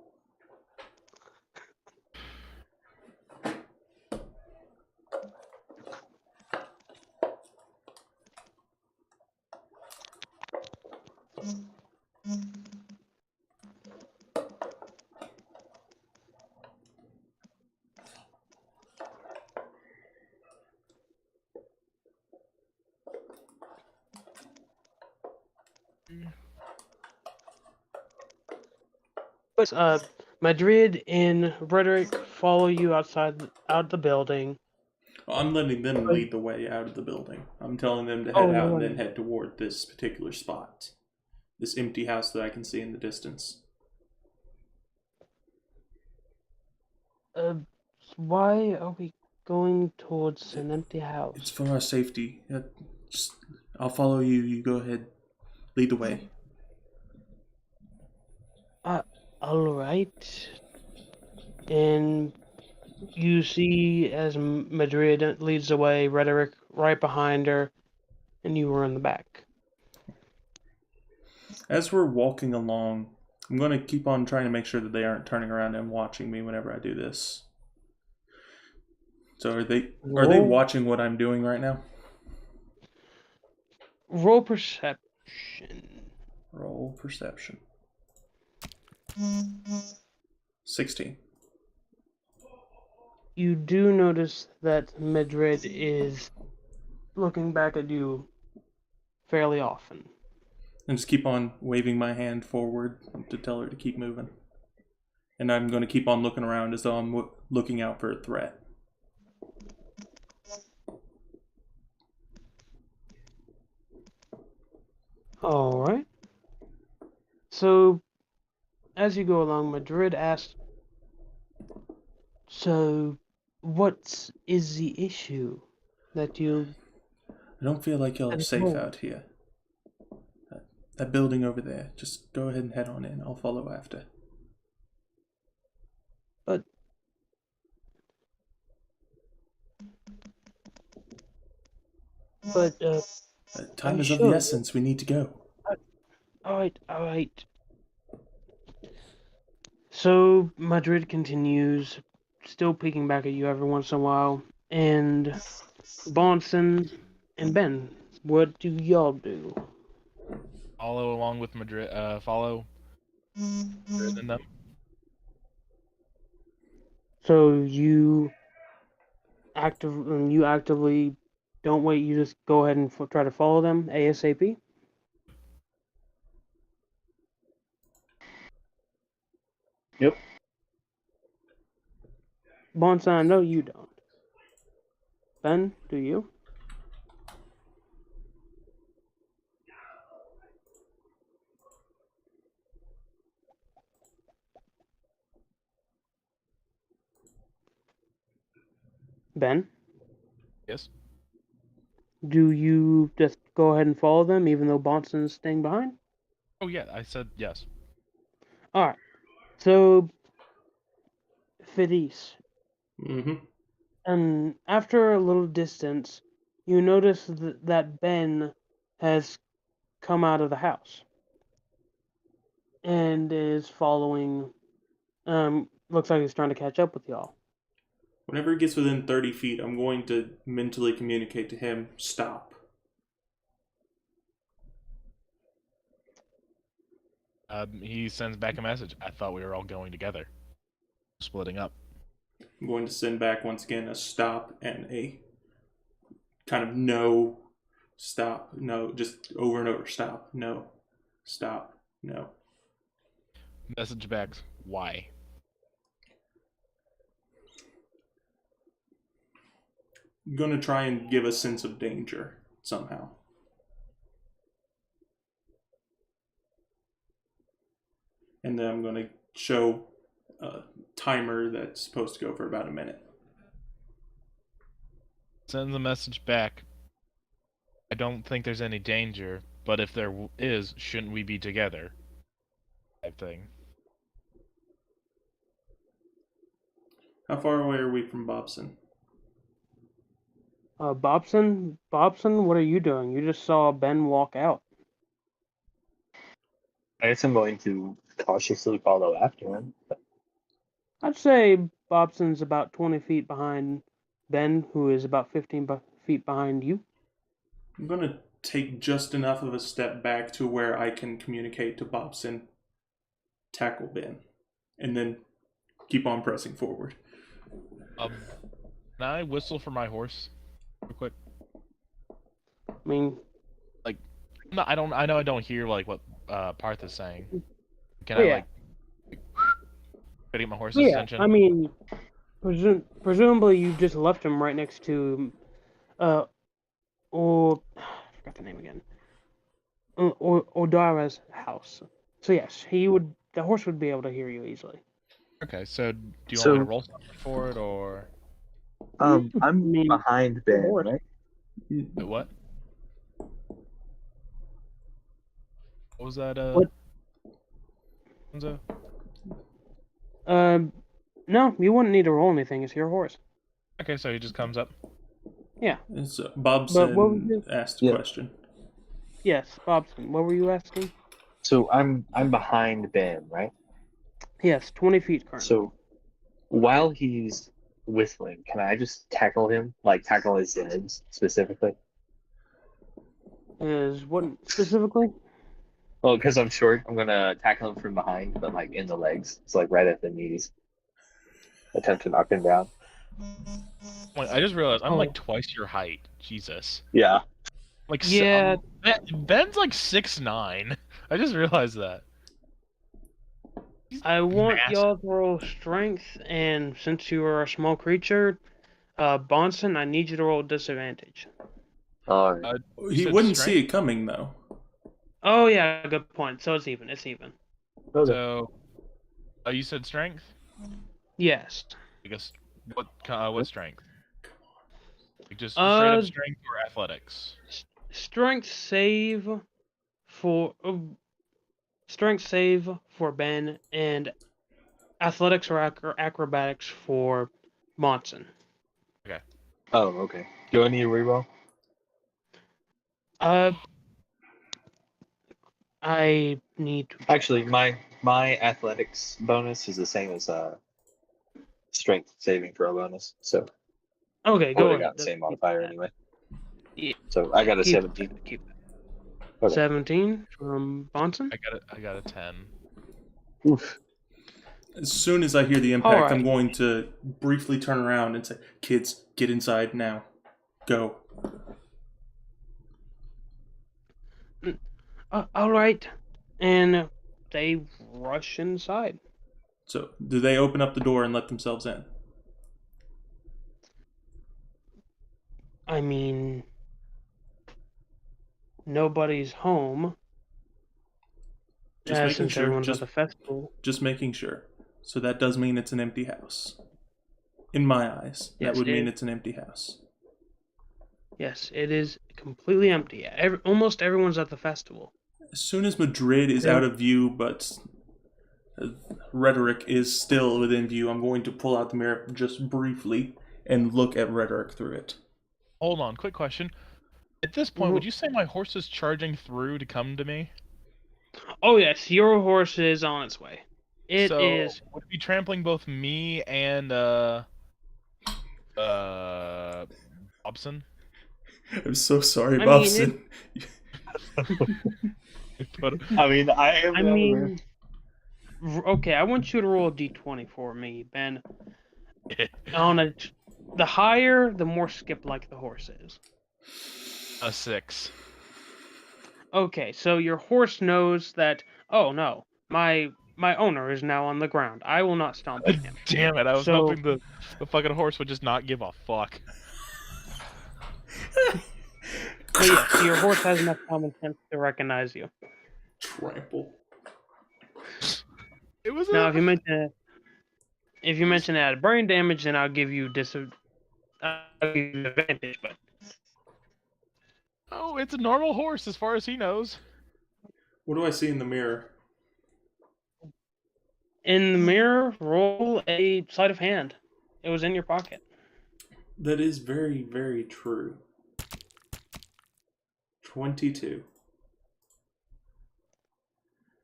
But Madrid and Rhetoric follow you out the building. I'm letting them lead the way out of the building. I'm telling them to head Oh, out you're and then right. head toward this particular spot. This empty house that I can see in the distance. Why are we going towards an empty It's house? for our safety. I'll follow you. You go ahead. Lead the way. All right. And you see as Madrid leads the way, Rhetoric right behind her, and you were in the back. As we're walking along, I'm going to keep on trying to make sure that they aren't turning around and watching me whenever I do this. So are they watching what I'm doing right now? Roll perception. Roll perception. 16. You do notice that Madrid is looking back at you fairly often. And just keep on waving my hand forward to tell her to keep moving. And I'm going to keep on looking around as though I'm looking out for a threat. All right. So, as you go along, Madrid asks, "So, what is the issue that you?" I don't feel like y'all are safe out here. That building over there. Just go ahead and head on in. I'll follow after. But Time is of sure? the essence. We need to go. All right. So Madrid continues, still peeking back at you every once in a while, and Bonson and Ben, what do y'all do? Follow along with Madrid. Follow Madrid and them. So you actively don't wait. You just go ahead and try to follow them ASAP. Yep. Bonson, no, you don't. Ben, do you? Ben, Yes. do you just go ahead and follow them even though Bonson's staying behind? Oh yeah, I said yes. All right. So, Fidis, Mm-hmm. and after a little distance, you notice that Ben has come out of the house and is following. Looks like he's trying to catch up with y'all. Whenever it gets within 30 feet, I'm going to mentally communicate to him, stop. He sends back a message. I thought we were all going together. Splitting up. I'm going to send back once again a stop and a kind of no, stop, no, just over and over, stop, no, stop, no. Message back. Why? I'm gonna try and give a sense of danger somehow. And then I'm gonna show a timer that's supposed to go for about a minute. Sends a message back. I don't think there's any danger, but if there is, shouldn't we be together? Type thing. How far away are we from Bobson? Bobson, what are you doing? You just saw Ben walk out. I guess I'm going to cautiously follow after him. I'd say Bobson's about 20 feet behind Ben, who is about 15 feet behind you. I'm gonna take just enough of a step back to where I can communicate to Bobson, tackle Ben, and then keep on pressing forward. Can I whistle for my horse, real quick? I mean, No, I don't. I know I don't hear like what Parth is saying. Can Oh, I yeah. like? Could I get my horse's yeah, attention? I mean, presumably you just left him right next to, or I forgot the name again. Odara's house. So yes, the horse would be able to hear you easily. Okay, so do you So- want me to roll something for it or I'm I mean, behind Ben, horse. right? what? What was that? What? Enzo? No, you wouldn't need to roll anything. It's your horse. Okay, so he just comes up. And so But what was Bobson it? asked a Yeah. question. Yes, Bobson. What were you asking? So I'm behind Ben, right? Yes, 20 feet currently. So while he's whistling, can I just tackle him? Like tackle his legs specifically? Is what specifically? Well, because I'm short, I'm gonna tackle him from behind, but like in the legs. It's like right at the knees. Attempt to knock him down. Wait, I just realized I'm Oh. like twice your height. Jesus. Yeah. Like Yeah. Ben's like 6'9". I just realized that. I want Massive. y'all to roll strength, and since you are a small creature, Bonson, I need you to roll disadvantage. All right. You He said wouldn't strength? see it coming though. Oh yeah, good point. So it's even. It's even. Okay. So, you said strength? Yes. I guess what strength? Like just straight up strength or athletics? Strength save for Ben, and athletics or acrobatics for Monson. Oh, okay. Do I need a reroll? I need to. Actually, my athletics bonus is the same as strength saving throw bonus. So Okay, I go would have ahead. got the same modifier anyway. Yeah. So I got a Keep 17. Keep Okay. 17 from Bonson. I got a 10. Oof. As soon as I hear the impact, Alright. I'm going to briefly turn around and say, "Kids, get inside now. Go." All right, and they rush inside. So, do they open up the door and let themselves in? I mean, nobody's home. Just making Since sure. everyone's at the festival. Just making sure. So that does mean it's an empty house. In my eyes, that Yes, would mean it's an empty house. Yes, it is completely empty. Almost everyone's at the festival. As soon as Madrid is out of view, but Rhetoric is still within view, I'm going to pull out the mirror just briefly and look at Rhetoric through it. Hold on, quick question. At this point, would you say my horse is charging through to come to me? Oh yes, your horse is on its way. It is. Would it be trampling both me and Hobson? I'm so sorry, I mean, Bobson. I mean, I am. I mean, okay. I want you to roll a d20 for me, Ben. The higher, the more skip-like the horse is. A 6. Okay, so your horse knows that. Oh no, my my owner is now on the ground. I will not stomp on him. Damn it! I was So- hoping the fucking horse would just not give a fuck. But yes, your horse has enough common sense to recognize you. Trample. It was Now, a. if you mention it had brain damage, then I'll give you I'll give you advantage. But Oh, it's a normal horse as far as he knows. What do I see in the mirror? in the mirror, roll a sleight of hand. It was in your pocket. That is very, very true. 22.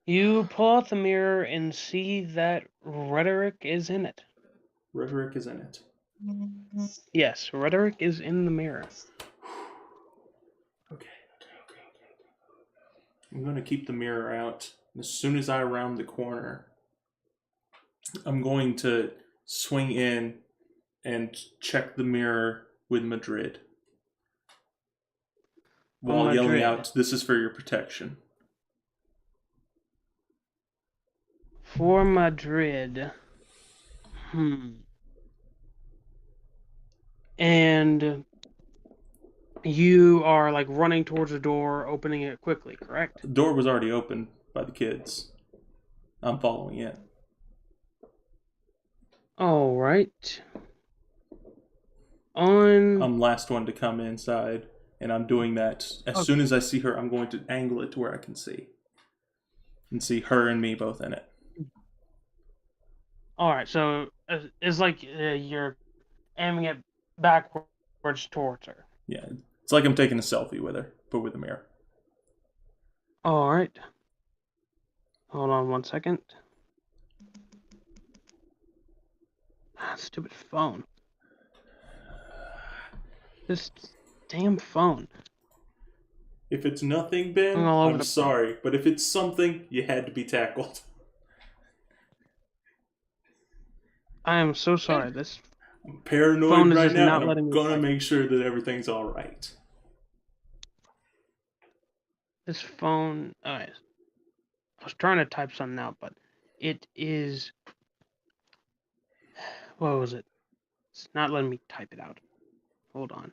You pull out the mirror and see that rhetoric is in it. Rhetoric is in it. Yes, rhetoric is in the mirror. Okay. I'm going to keep the mirror out. As soon as I round the corner, I'm going to swing in and check the mirror with Madrid. While Madrid. yelling out, "This is for your protection." For Madrid. And you are like running towards the door, opening it quickly, correct? The door was already opened by the kids. I'm following it. All right. On I'm last one to come inside, and I'm doing that. As soon as I see her, I'm going to angle it to where I can see. And see her and me both in it. all right, so it's like you're aiming it backwards towards her. Yeah, it's like I'm taking a selfie with her, but with a mirror. All right. Hold on 1 second. Stupid phone. This damn phone. If it's nothing, Ben, I'm all over I'm the sorry. But if it's something, you had to be tackled. I am so sorry. This I'm paranoid Phone is right just now, not and letting I'm me gonna type. make sure that everything's all right. phone. I was trying to type something out, but it is. What was it? It's not letting me type it out. Hold on.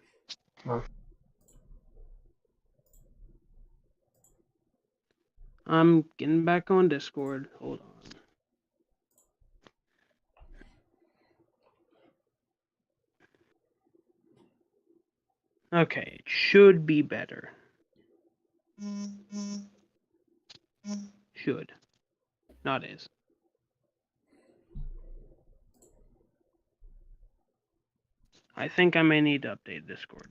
Oh. I'm getting back on Discord. Hold on. Okay, it should be better. Should. Not is. I think I may need to update Discord.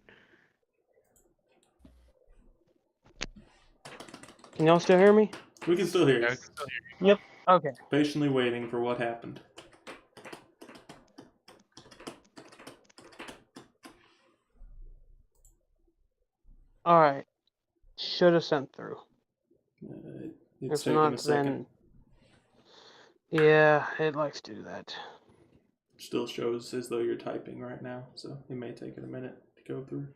Can y'all still hear me? We can still hear Yeah, I you. can still hear you. Okay. Patiently waiting for what happened. Alright. Should have sent through. It's If taking not, a second. then. Yeah, it likes to do that. Still shows as though you're typing right now, so it may take it a minute to go through.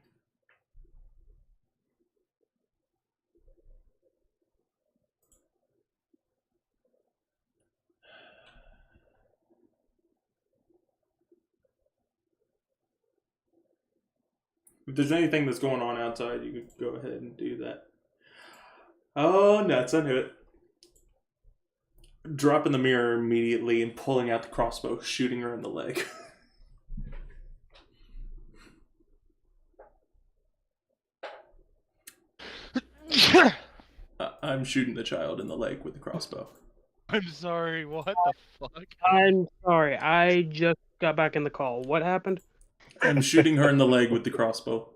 If there's anything that's going on outside, you could go ahead and do that. Oh, nuts, I knew it. Dropping the mirror immediately and pulling out the crossbow, shooting her in the leg. I'm shooting the child in the leg with the crossbow. I'm sorry. What the fuck? I'm sorry. I just got back in the call. What happened? I'm shooting her in the leg with the crossbow.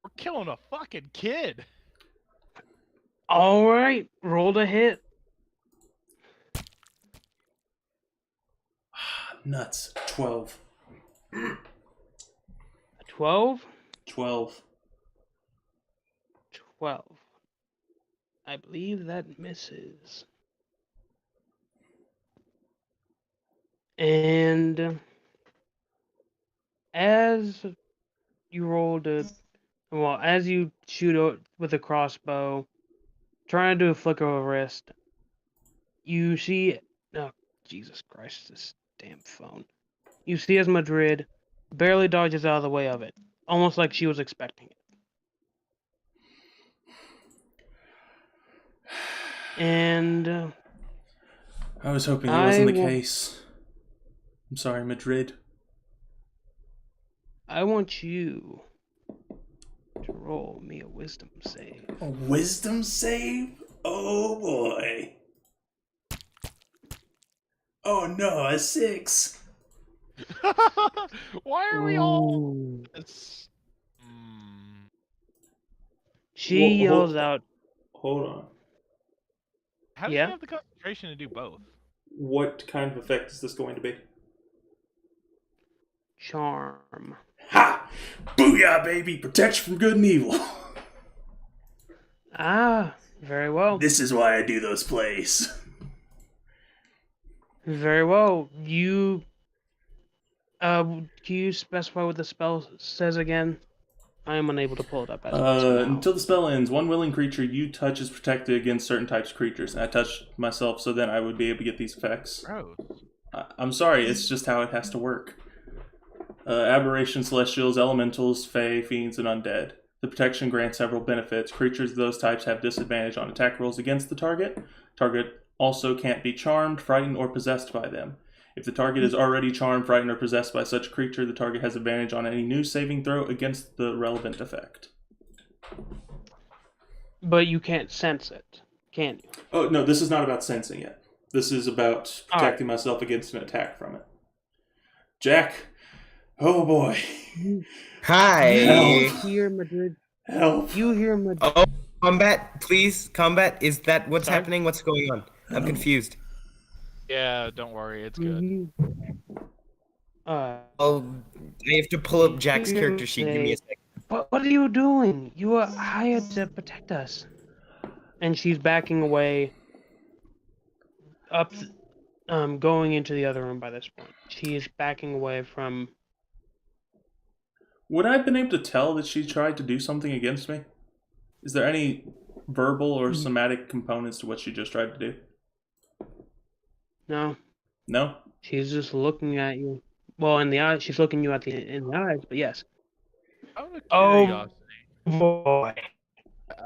We're killing a fucking kid. Alright. Rolled a hit. Nuts. 12. 12? 12. 12. I believe that misses. And as you rolled a, well, as you shoot with a crossbow, trying to do a flick of a wrist, You see, oh Jesus Christ, this damn phone. You see as Madrid barely dodges out of the way of it, almost like she was expecting it. And I was hoping that wasn't the will- case. I'm sorry, Madrid. I want you to roll me a wisdom save. A wisdom save? Oh boy. Oh no, a 6. Why are we all? Ooh. It's... She yells out, Hold on. How does Yeah? she have the concentration to do both? What kind of effect is this going to be? charm. Ha! Booyah, baby! Protection from good and evil. Ah, very well. This is why I do those plays. Very well. You can you specify what the spell says again? I am unable to pull it up as of now. Until the spell ends, one willing creature you touch is protected against certain types of creatures. And I touched myself, so then I would be able to get these effects. Gross. I'm sorry, it's just how it has to work. Aberration, celestials, elementals, fae, fiends, and undead. The protection grants several benefits. Creatures of those types have disadvantage on attack rolls against the target. Target also can't be charmed, frightened, or possessed by them. If the target is already charmed, frightened, or possessed by such a creature, the target has advantage on any new saving throw against the relevant effect. But you can't sense it, can you? Oh, no, this is not about sensing it. This is about protecting myself against an attack from it. Jack, oh boy. Hi. You hear Madrid. Help. You hear Madrid. Oh, combat, please. Combat. Is that what's Sorry? happening? What's going on? I'm confused. Yeah, don't worry, it's good. Oh, I have to pull up Jack's you character sheet. Give me a second. What are you doing? You are hired to protect us. And she's backing away, going into the other room by this point. She is backing away from. Would I have been able to tell that she tried to do something against me? Is there any verbal or somatic components to what she just tried to do? No, No? she's just looking at you. Well, in the eyes, she's looking you in the eyes. But yes. Out of Oh curiosity, boy.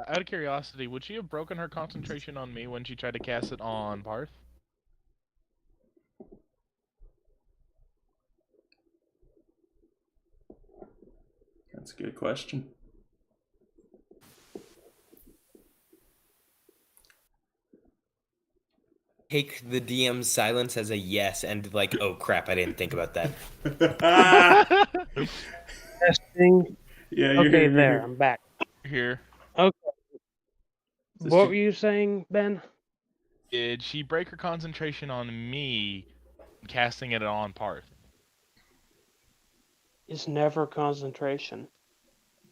out of curiosity, would she have broken her concentration on me when she tried to cast it on Parth? That's a good question. Take the DM's silence as a yes and like, oh crap, I didn't think about that. Testing. Yeah, you're Okay, here, there. you're I'm back. Here. Okay. This What ju- were you saying, Ben? Did she break her concentration on me, casting it on Parth? It's never concentration.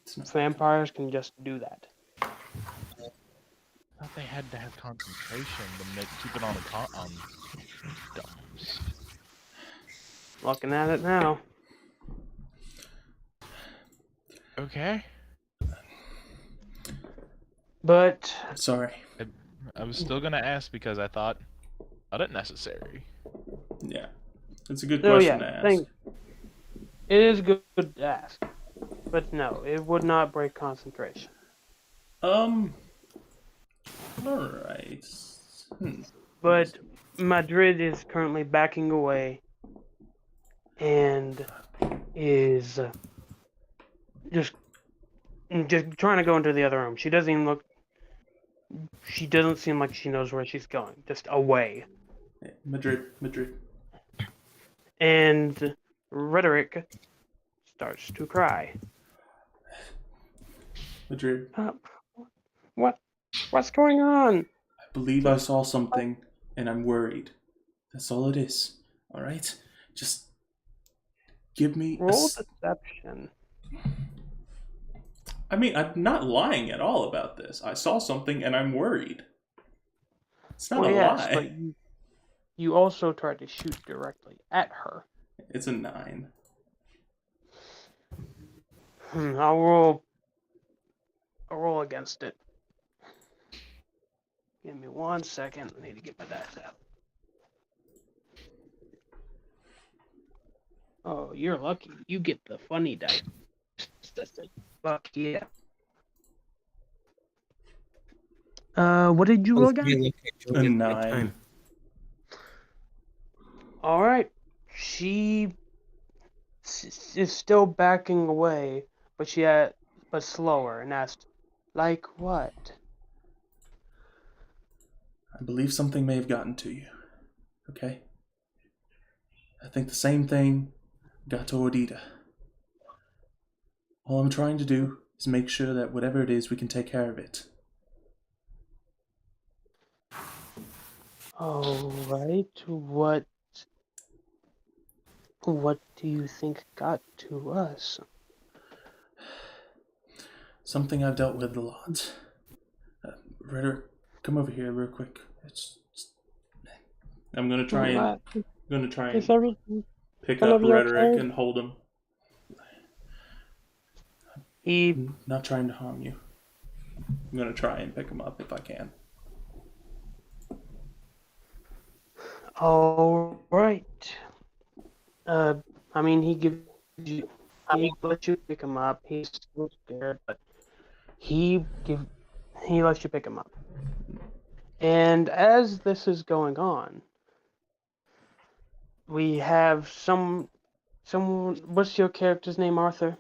It's not- Vampires can just do that. I thought they had to have concentration to keep it on on dumps. Looking at it now. Okay. But Sorry. I was still gonna ask because I thought it necessary. Yeah. It's a good oh question yeah, to ask. it is good to ask. But no, it would not break concentration. Alright. But Madrid is currently backing away and is just trying to go into the other room. She doesn't seem like she knows where she's going. Just away. Madrid. And Rhetoric starts to cry. Madrid. What's going on? I believe I saw something, and I'm worried. That's all it is. Alright? Just give me Roll deception. I mean, I'm not lying at all about this. I saw something, and I'm worried. It's not a lie. But you also tried to shoot directly at her. It's a 9. I'll roll against it. Give me 1 second. I need to get my dice out. Oh, you're lucky. You get the funny dice. Fuck yeah. What did you roll again? A 9. All right. She is still backing away, but slower, and asked, "Like what?" I believe something may have gotten to you. Okay? I think the same thing got to Odita. All I'm trying to do is make sure that whatever it is, we can take care of it. All right. What do you think got to us? Something I've dealt with a lot. Rhetoric, come over here real quick. I'm gonna try and Is everything pick gonna up be Rhetoric okay? and hold him. I'm not trying to harm you. I'm gonna try and pick him up if I can. All right. I mean, he lets you pick him up. He's still scared, but he lets you pick him up. And as this is going on, we have someone. What's your character's name, Arthur?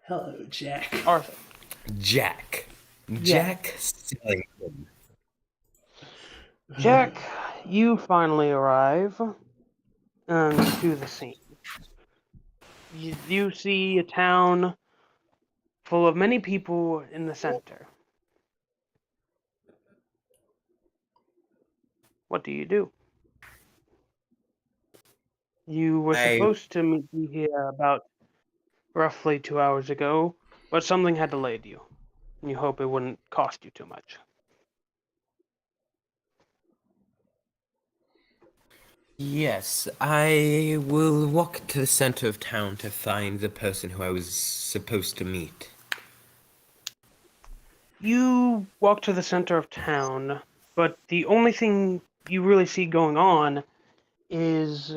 Hello, Jack. Arthur. Jack. Yeah. Jack Sellington. Jack, you finally arrive to the scene. You see a town full of many people in the center. What do you do? You were supposed to meet me here about roughly 2 hours ago, but something had delayed you. You hope it wouldn't cost you too much. Yes, I will walk to the center of town to find the person who I was supposed to meet. You walk to the center of town, but the only thing you really see going on is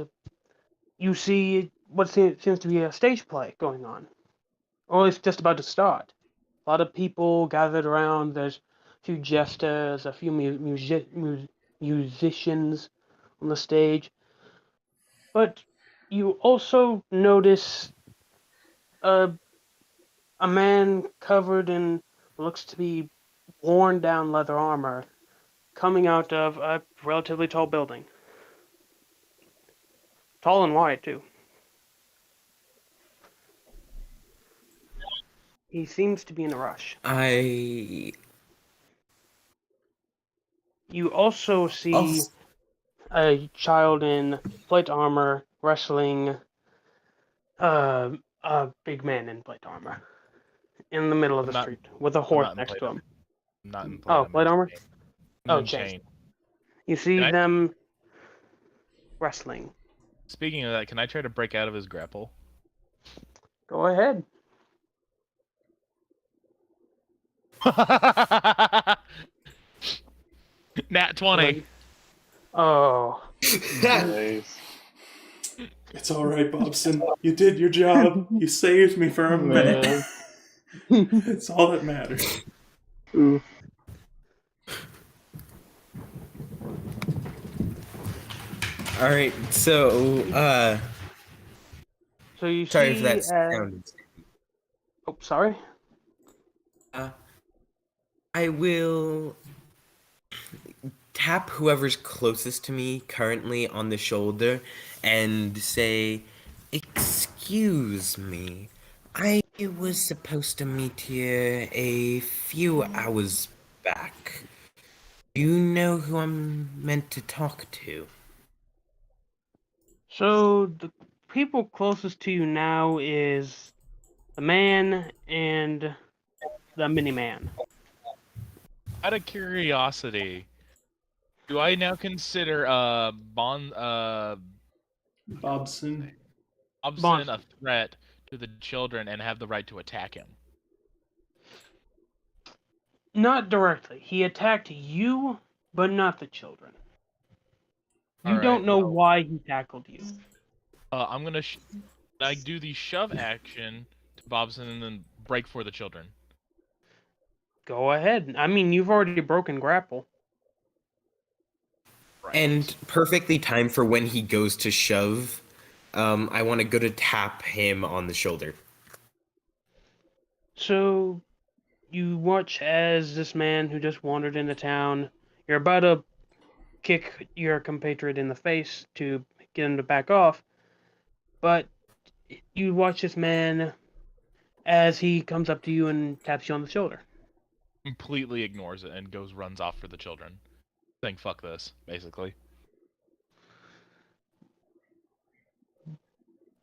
you see what seems to be a stage play going on. Or it's just about to start. A lot of people gathered around. There's a few jesters, a few musicians on the stage. But you also notice a man covered in what looks to be worn down leather armor coming out of a relatively tall building. Tall and wide, too. He seems to be in a rush. You also see a child in plate armor wrestling a big man in plate armor in the middle of the street with a horse next to him. I'm not in plate. Oh, plate armor? I'm Oh, in chain. You see them wrestling. Speaking of that, can I try to break out of his grapple? Go ahead. Nat 20. Oh. Nice. It's all right, Bobson. You did your job. You saved me for a minute. It's all that matters. Ooh. All right, so So you sorry see. if that sounded. Oh, sorry. I will tap whoever's closest to me currently on the shoulder and say, "Excuse me, I was supposed to meet here a few hours back. Do you know who I'm meant to talk to?" So the people closest to you now is the man and the mini man. Out of curiosity, do I now consider Bobson. Bobson a threat to the children and have the right to attack him? Not directly. He attacked you, but not the children. You All don't right, know well, why he tackled you. I'm gonna I do the shove action to Bobson and then break for the children. Go ahead. I mean, you've already broken grapple. Right. And perfectly timed for when he goes to shove. I want to go to tap him on the shoulder. So you watch as this man who just wandered into town, you're about to kick your compatriot in the face to get him to back off, but you watch this man as he comes up to you and taps you on the shoulder. Completely ignores it and runs off for the children, saying "fuck this," basically.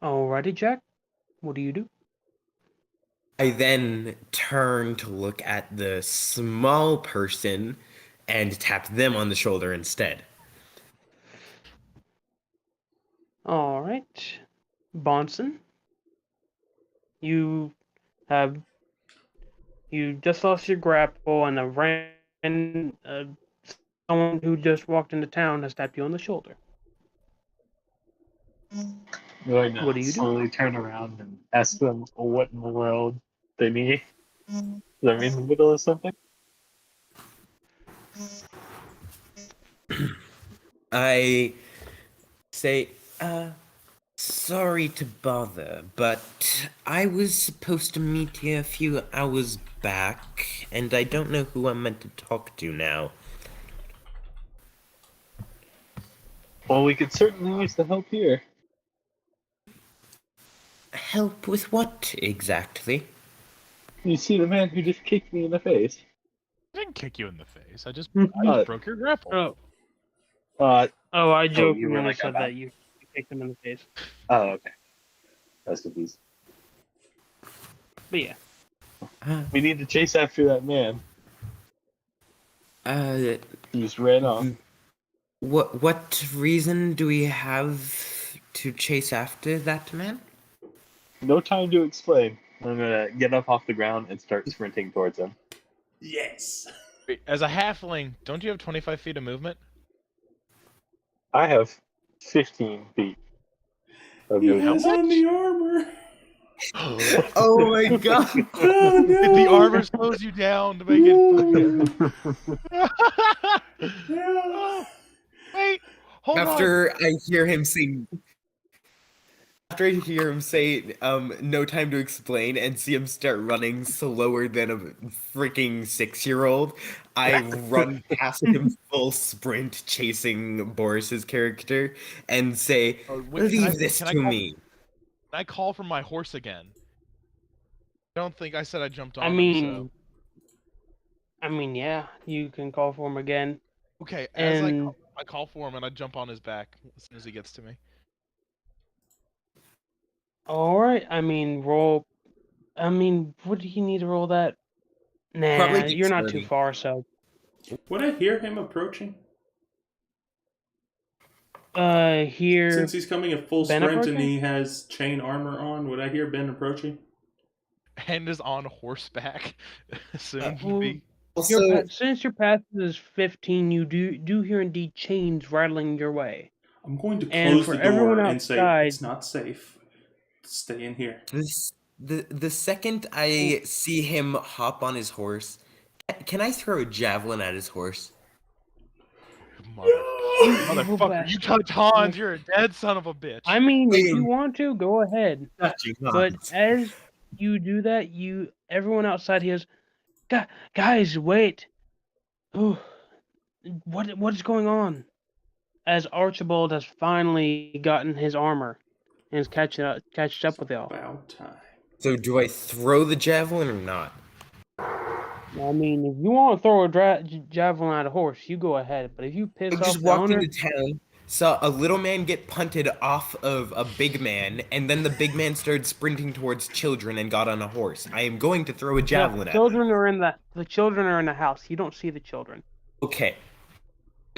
Alrighty, Jack. What do you do? I then turn to look at the small person and tap them on the shoulder instead. Alright. Bonson. You have just lost your grapple and someone who just walked into town has tapped you on the shoulder. Going to What do you do? slowly turn around and ask them what in the world they need. Are we in the middle of something? I say, sorry to bother, but I was supposed to meet here a few hours back, and I don't know who I'm meant to talk to now. Well, we could certainly use the help here. Help with what exactly? You see the man who just kicked me in the face? I didn't kick you in the face. I just Uh, broke your grapple. Oh, Uh, I you jokingly were like said about- that you kicked him in the face. oh, okay. I was confused. But yeah. We need to chase after that man. He just ran off. What reason do we have to chase after that man? No time to explain. I'm gonna get up off the ground and start sprinting towards him. Yes. Wait, as a halfling, don't you have 25 feet of movement? I have 15 feet of He movement. has on the armor. Oh my god! Oh no. The armor slows you down to make it fucking... No. Wait, hold on. After I hear him say, no time to explain, and see him start running slower than a freaking 6-year-old, I run past him full sprint, chasing Boris's character, and say, Oh, wait, leave this to me. Can I call from my horse again? I don't think I said I jumped on I him, mean, yeah, you can call for him again. so... Okay, as And I call for him and I jump on his back as soon as he gets to me. alright, roll. What do you need to roll that? Nah, Probably you're not too dexterity. far, so. Would I hear him approaching? Here. Since he's coming at full Ben sprint and approaching? he has chain armor on, would I hear Ben approaching? And is on horseback. Soon to be. Also, Since your path is 15, you do hear indeed chains rattling your way. I'm going to And close for the door everyone and say outside- it's not safe. Stay in here. the second I see him hop on his horse, can I throw a javelin at his horse? Motherfucker, you touch Hans, you're a dead son of a bitch. If you want to, go ahead. Touching But Hans. as you do that, everyone outside hears, guys, wait. Ooh, what is going on? As Archibald has finally gotten his armor and is catched up with y'all. About time. So do I throw the javelin or not? If you want to throw a javelin at a horse, you go ahead. But if you piss I off just the walked owner, into town, saw a little man get punted off of a big man, and then the big man started sprinting towards children and got on a horse. I am going to throw a javelin at him. the children are in the house. You don't see the children. Okay.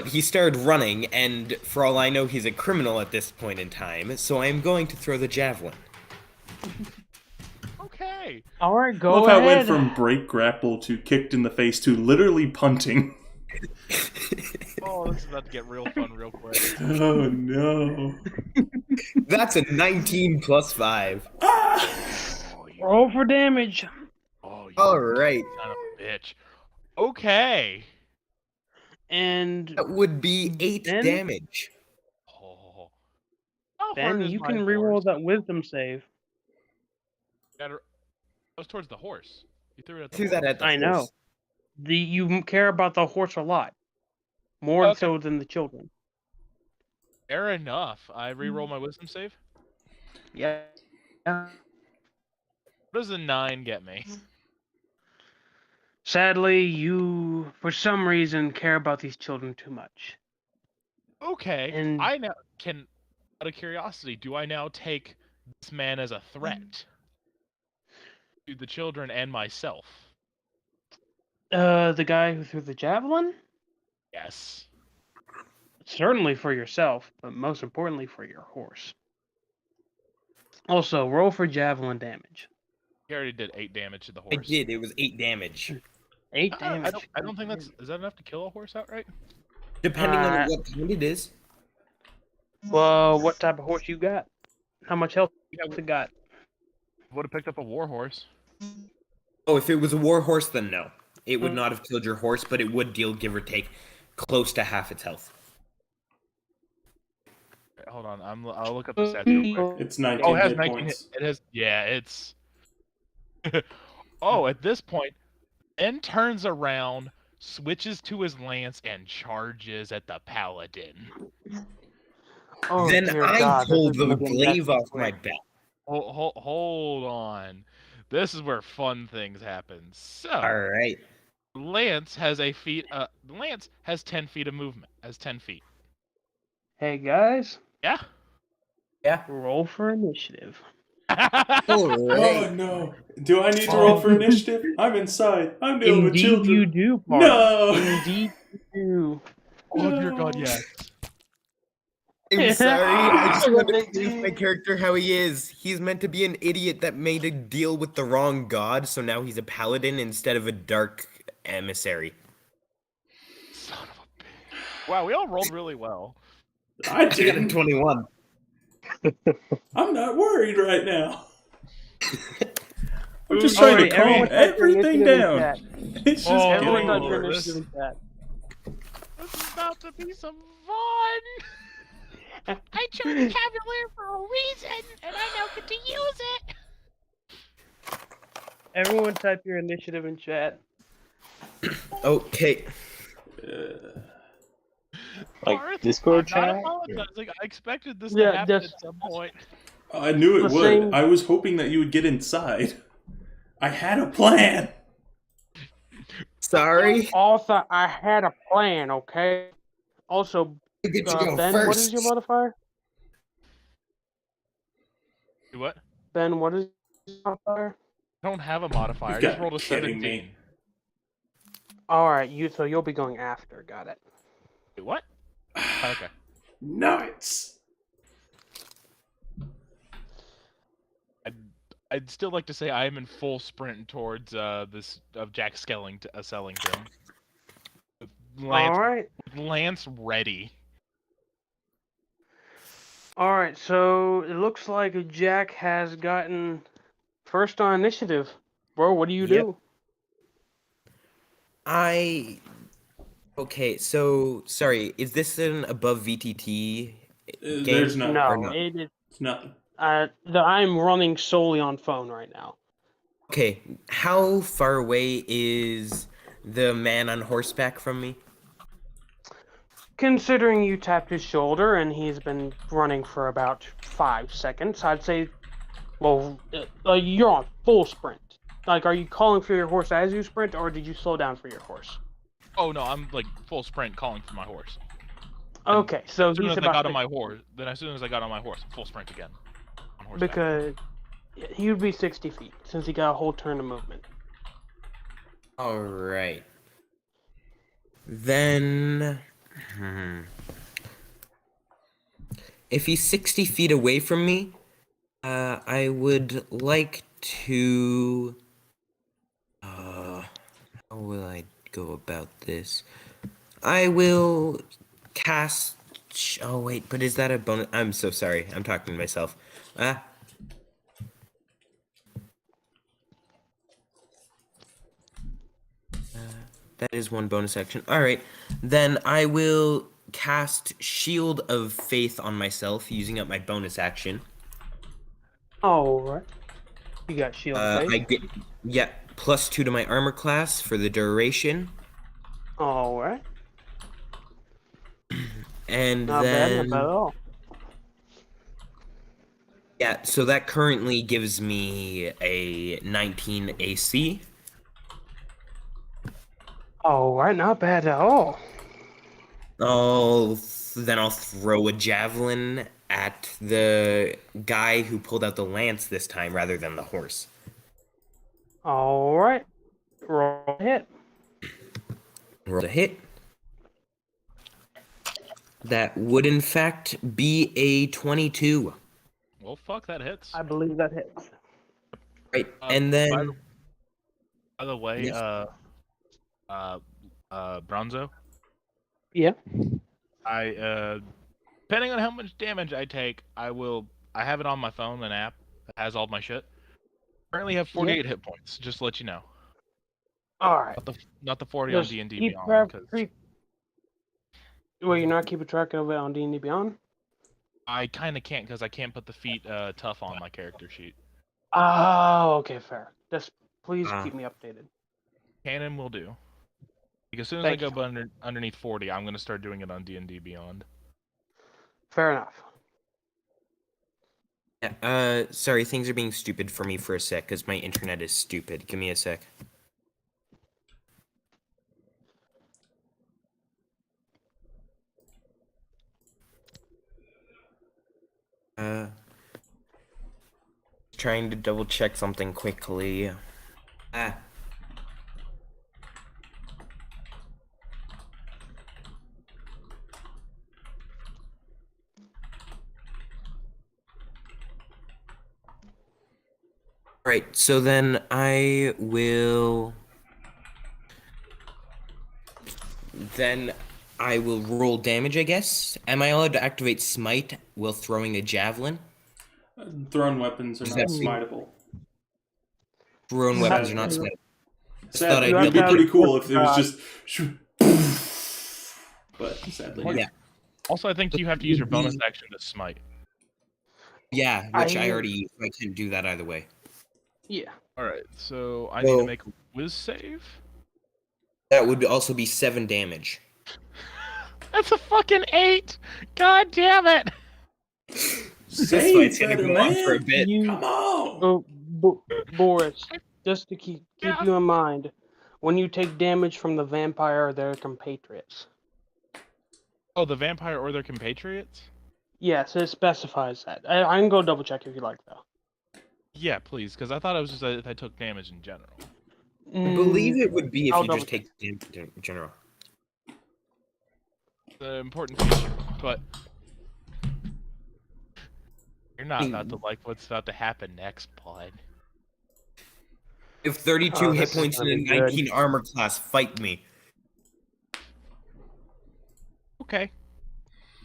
He started running, and for all I know, he's a criminal at this point in time, so I am going to throw the javelin. Okay. Okay. All right, I go love how it went ahead. from break grapple to kicked in the face to literally punting. Oh, this is about to get real fun real quick. Oh no. That's a 19 plus 5. Oh, you, Roll for damage. oh, you All right. son of a bitch. Okay. And That would be 8 Ben? damage. Oh. How Ben, hard is you my can horse? reroll that wisdom save. That was towards the horse. You threw it at the Do horse. that at the I know. horse. You care about the horse a lot, more Okay. so than the children. Fair enough. I reroll my wisdom save. Yeah. What does a 9 get me? Sadly, you, for some reason, care about these children too much. Okay. And I now can, out of curiosity, do I now take this man as a threat to the children and myself? the guy who threw the javelin, Yes. certainly for yourself, but most importantly for your horse. Also, roll for javelin damage. He already did 8 damage to the I horse. did. It was 8 damage. 8 I damage. don't think is that enough to kill a horse outright? Depending on Uh, what kind it is. Well, what type of horse you got? How much health Yeah, you got? would have picked up a war horse. Oh, if it was a war horse, then no. It would not have killed your horse, but it would deal, give or take, close to half its health. Wait, hold on, I'll look up the stats real quick. It's 19 Oh, it has hit 19 points. It has, yeah, it's... Oh, at this point, Ben turns around, switches to his lance, and charges at the paladin. Oh, then dear I God, this pull is the gonna get glaive messy off my quick. back. Hold on. This is where fun things happen. So, Alright. Lance has Lance has 10 feet of movement. Has 10 feet. Hey guys, Yeah? Yeah. roll for initiative. Oh Alright. no. Do I need to roll for initiative? I'm inside. I'm dealing with Indeed children. you do, partner. No. Indeed you do. Oh dear God, yes. I'm sorry. I just What want to they prove my do. character how he is. He's meant to be an idiot that made a deal with the wrong god, so now he's a paladin instead of a dark emissary. Son of a bitch. Wow, we all rolled really well. I I got a didn't. 21. I'm not worried right now. I'm just All trying Alright, to calm everyone type your everything initiative in down. chat. It's just Oh, Everyone getting type your worse. initiative in chat. This is about to be some fun. I chose Cavalier for a reason, and I now get to use it. Everyone type your initiative in chat. Okay. Like Garth, Discord I'm not chat? apologizing. I expected this Yeah, to happen just- at some point. I knew it The would. same- I was hoping that you would get inside. I had a plan. Sorry. Also, I had a plan, okay? Also, I get to go Ben, first. what is your modifier? You what? Ben, what is your modifier? I don't have a modifier. I You've just got rolled a kidding 17. me. Alright, so you'll be going after, got it. Wait, what? Okay. Nuts. I'd still like to say I am in full sprint towards this of Jack Skellington. Lance, Alright. Lance ready. Alright, so it looks like Jack has gotten first on initiative. Bro, what do you do? Okay, so sorry, is this an above VTT game? There's no. No, or not? it is. It's nothing. I'm running solely on phone right now. Okay, how far away is the man on horseback from me? Considering you tapped his shoulder and he's been running for about 5 seconds, I'd say, well, you're on full sprint. Like, are you calling for your horse as you sprint, or did you slow down for your horse? Oh no, I'm like full sprint calling for my horse. Okay, so As soon he's as I got about on to, my horse, as soon as I got on my horse, full sprint again. On horseback. because he would be 60 feet since he got a whole turn of movement. Alright. Then... If he's 60 feet away from me, I would like to. How will I go about this? I will cast. Oh wait, but is that a bonus? I'm so sorry. I'm talking to myself. Ah. That is one bonus action. All right, then I will cast Shield of Faith on myself using up my bonus action. All right. You got shield I face. get +2 to my armor class for the duration, All right. and Not then bad at all. yeah, so that currently gives me a 19 AC. All right, not bad at all. I'll throw a javelin at the guy who pulled out the lance this time rather than the horse. All right. Roll a hit. Roll a hit. That would in fact be a 22. Well, fuck, that hits. I believe that hits. Right, and then By the way, Yes. Bronzo, Yeah. I depending on how much damage I take, I have it on my phone, an app that has all my shit. Currently have 48 hit points, just to let you know. All right. Not the 40 Just on D&D keep Beyond. track. 'Cause Well, you're not keeping track of it on D&D Beyond? I kind of can't because I can't put the feat tough on my character sheet. Oh, okay, fair. Just please Ah. keep me updated. Canon will do. Like, as soon as Thank I go underneath 40, I'm going to start doing it on D&D Beyond. Fair enough. Yeah, sorry, things are being stupid for me for a sec because my internet is stupid. Give me a sec. Trying to double check something quickly. Ah. Right, so then I will. Then I will roll damage, I guess. Am I allowed to activate Smite while throwing a javelin? Thrown weapons are Does not that mean- smiteable. Thrown You weapons have are not to- smite. Sadly, I'd it would be double pretty check. cool if it was just. But sadly, Well, Yeah. Also, I think you have to use your bonus action to smite. Yeah, which I I- already used. I can do that either way. Yeah. Alright, so I need to Well- make a whiz save. That would also be 7 damage. That's a fucking 8! God damn it! This Save fight's gonna better, go on for a man. bit. You, Come on. oh, Boris, just to keep Yeah. you in mind, when you take damage from the vampire or their compatriots. Oh, the vampire or their compatriots? Yes, it specifies that. I can go double check if you like, though. Yeah, please, because I thought it was just if I took damage in general. I believe it would be if I'll you just double take damage in general. The important feature, but you're not about to like what's about to happen next, bud. I have 32 Oh, hit this is points and gonna a be good. 19 armor class. Fight me. Okay.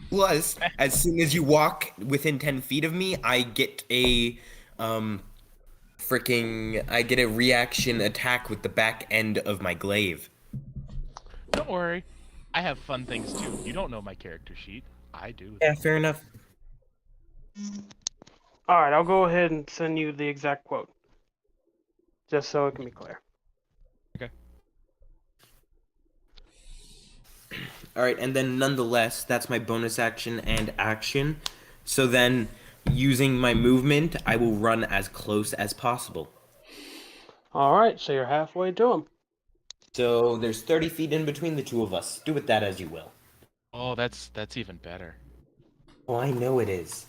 Plus, as soon as you walk within 10 feet of me, I get a I get a reaction attack with the back end of my glaive. Don't worry. I have fun things too. You don't know my character sheet. I do. Yeah, fair enough. All right, I'll go ahead and send you the exact quote, just so it can be clear. All right, and then nonetheless, that's my bonus action and action. So then, using my movement, I will run as close as possible. All right, so you're halfway to him. So there's 30 feet in between the two of us. Do with that as you will. Oh, that's even better. Oh, I know it is.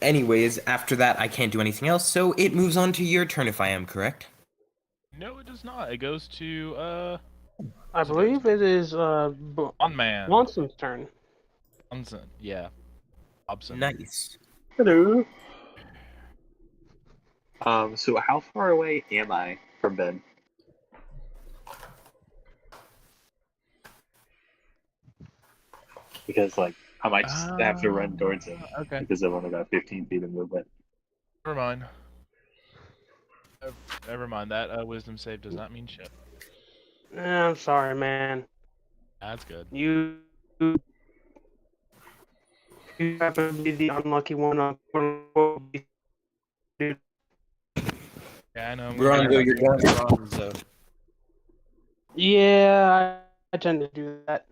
Anyways, after that, I can't do anything else, so it moves on to your turn if I am correct. No, it does not. It goes to I believe it is One man. Wanson's turn. Bunsen. Yeah. Hobson. Nice. Hello. So how far away am I from Ben? Because like I might just have to run towards him Okay. because I've only got 15 feet of movement. Never mind. Never mind. That wisdom save does not mean shit. I'm sorry, man. That's good. You happen to be the unlucky one on Yeah, I know. Brongo, you're going wrong, so. Yeah, I tend to do that.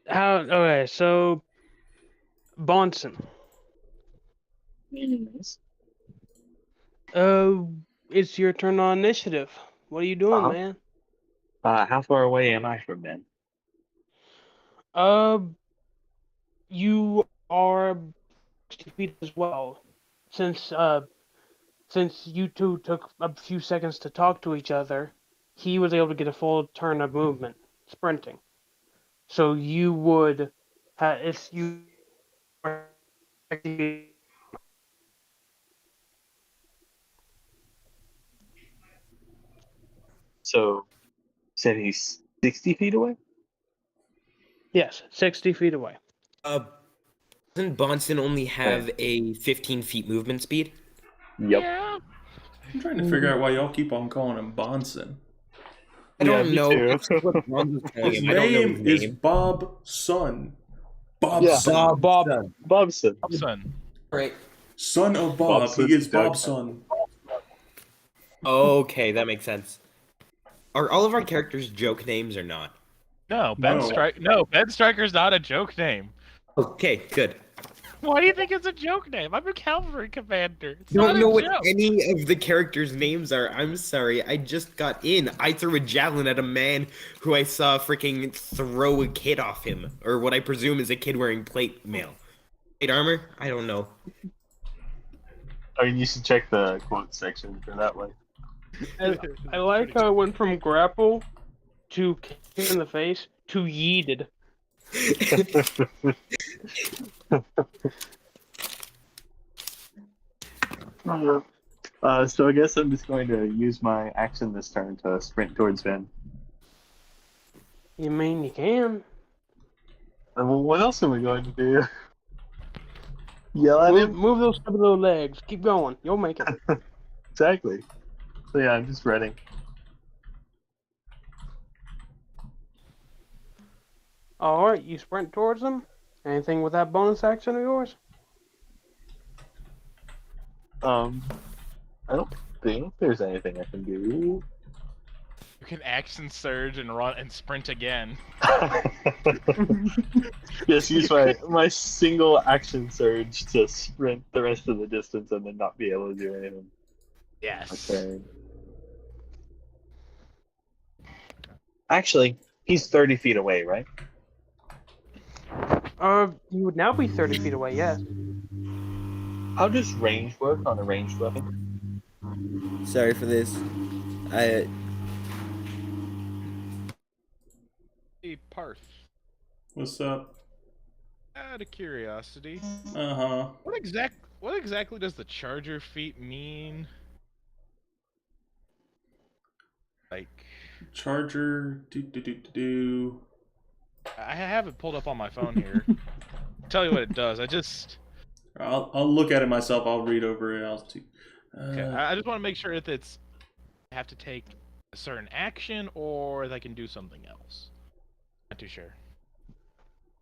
Okay, so Bonson. Yes. It's your turn on initiative. What are you doing, Uh-huh. man? How far away am I from Ben? You are 60 feet as well. Since you two took a few seconds to talk to each other, he was able to get a full turn of movement, sprinting. So you would have, if you were So said he's 60 feet away? yes, 60 feet away. Doesn't Bonson only have a 15 feet movement speed? Yep. Yeah. I'm trying to figure out why y'all keep on calling him Bonson. I Yeah, don't me know. too. That's what Brongo's calling His him. I don't know his name is name. Bob Son. Yeah. Bobson. Bob. Son. Bobson. Hobson. Right. Son of Bob. Bobson He is Doug. Bobson. Okay, that makes sense. Are all of our characters joke names or not? No, Ben No. Ben Striker's not a joke name. Okay, good. Why do you think it's a joke name? I'm a cavalry commander. It's Don't not know a what joke. any of the characters' names are. I'm sorry. I just got in. I threw a javelin at a man who I saw freaking throw a kid off him, or what I presume is a kid wearing plate mail. Plate armor? I don't know. I mean, you should check the quote section for that one. I like how it went from grapple to kick in the face to yeeted. So I guess I'm just going to use my action this turn to sprint towards Ben. You mean you can? And well, what else are we going to do? Yell at him? Move those stupid little legs. Keep going. You'll make it. Exactly. So yeah, I'm just running. Alright, you sprint towards them. Anything with that bonus action of yours? I don't think there's anything I can do. You can action surge and run and sprint again. Yes, use my single action surge to sprint the rest of the distance and then not be able to do anything. Yes. Okay. Actually, he's 30 feet away, right? You would now be 30 feet away, yes. How does range work on a ranged weapon? Sorry for this. Hey, Parth. What's up? Out of curiosity, Uh-huh. what exactly does the charger feat mean? Like, Charger. Do. I have it pulled up on my phone here. Tell you what it does. I'll look at it myself. I'll read over it. I'll see. Okay, I just want to make sure if it's I have to take a certain action or they can do something else. Not too sure.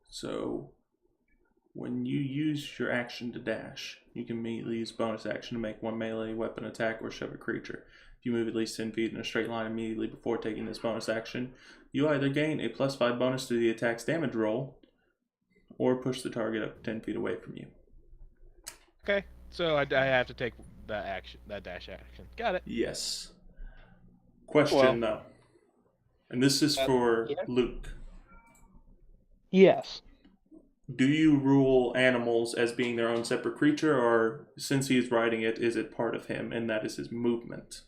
So, when you use your action to dash, you can immediately use bonus action to make one melee weapon attack or shove a creature. If you move at least 10 feet in a straight line immediately before taking this bonus action, you either gain a +5 bonus to the attack's damage roll, or push the target up 10 feet away from you. Okay, so I have to take that dash action. Got it. Yes. Question though, and this is for yeah. Luke. Yes. do you rule animals as being their own separate creature, or since he is riding it, is it part of him and that is his movement?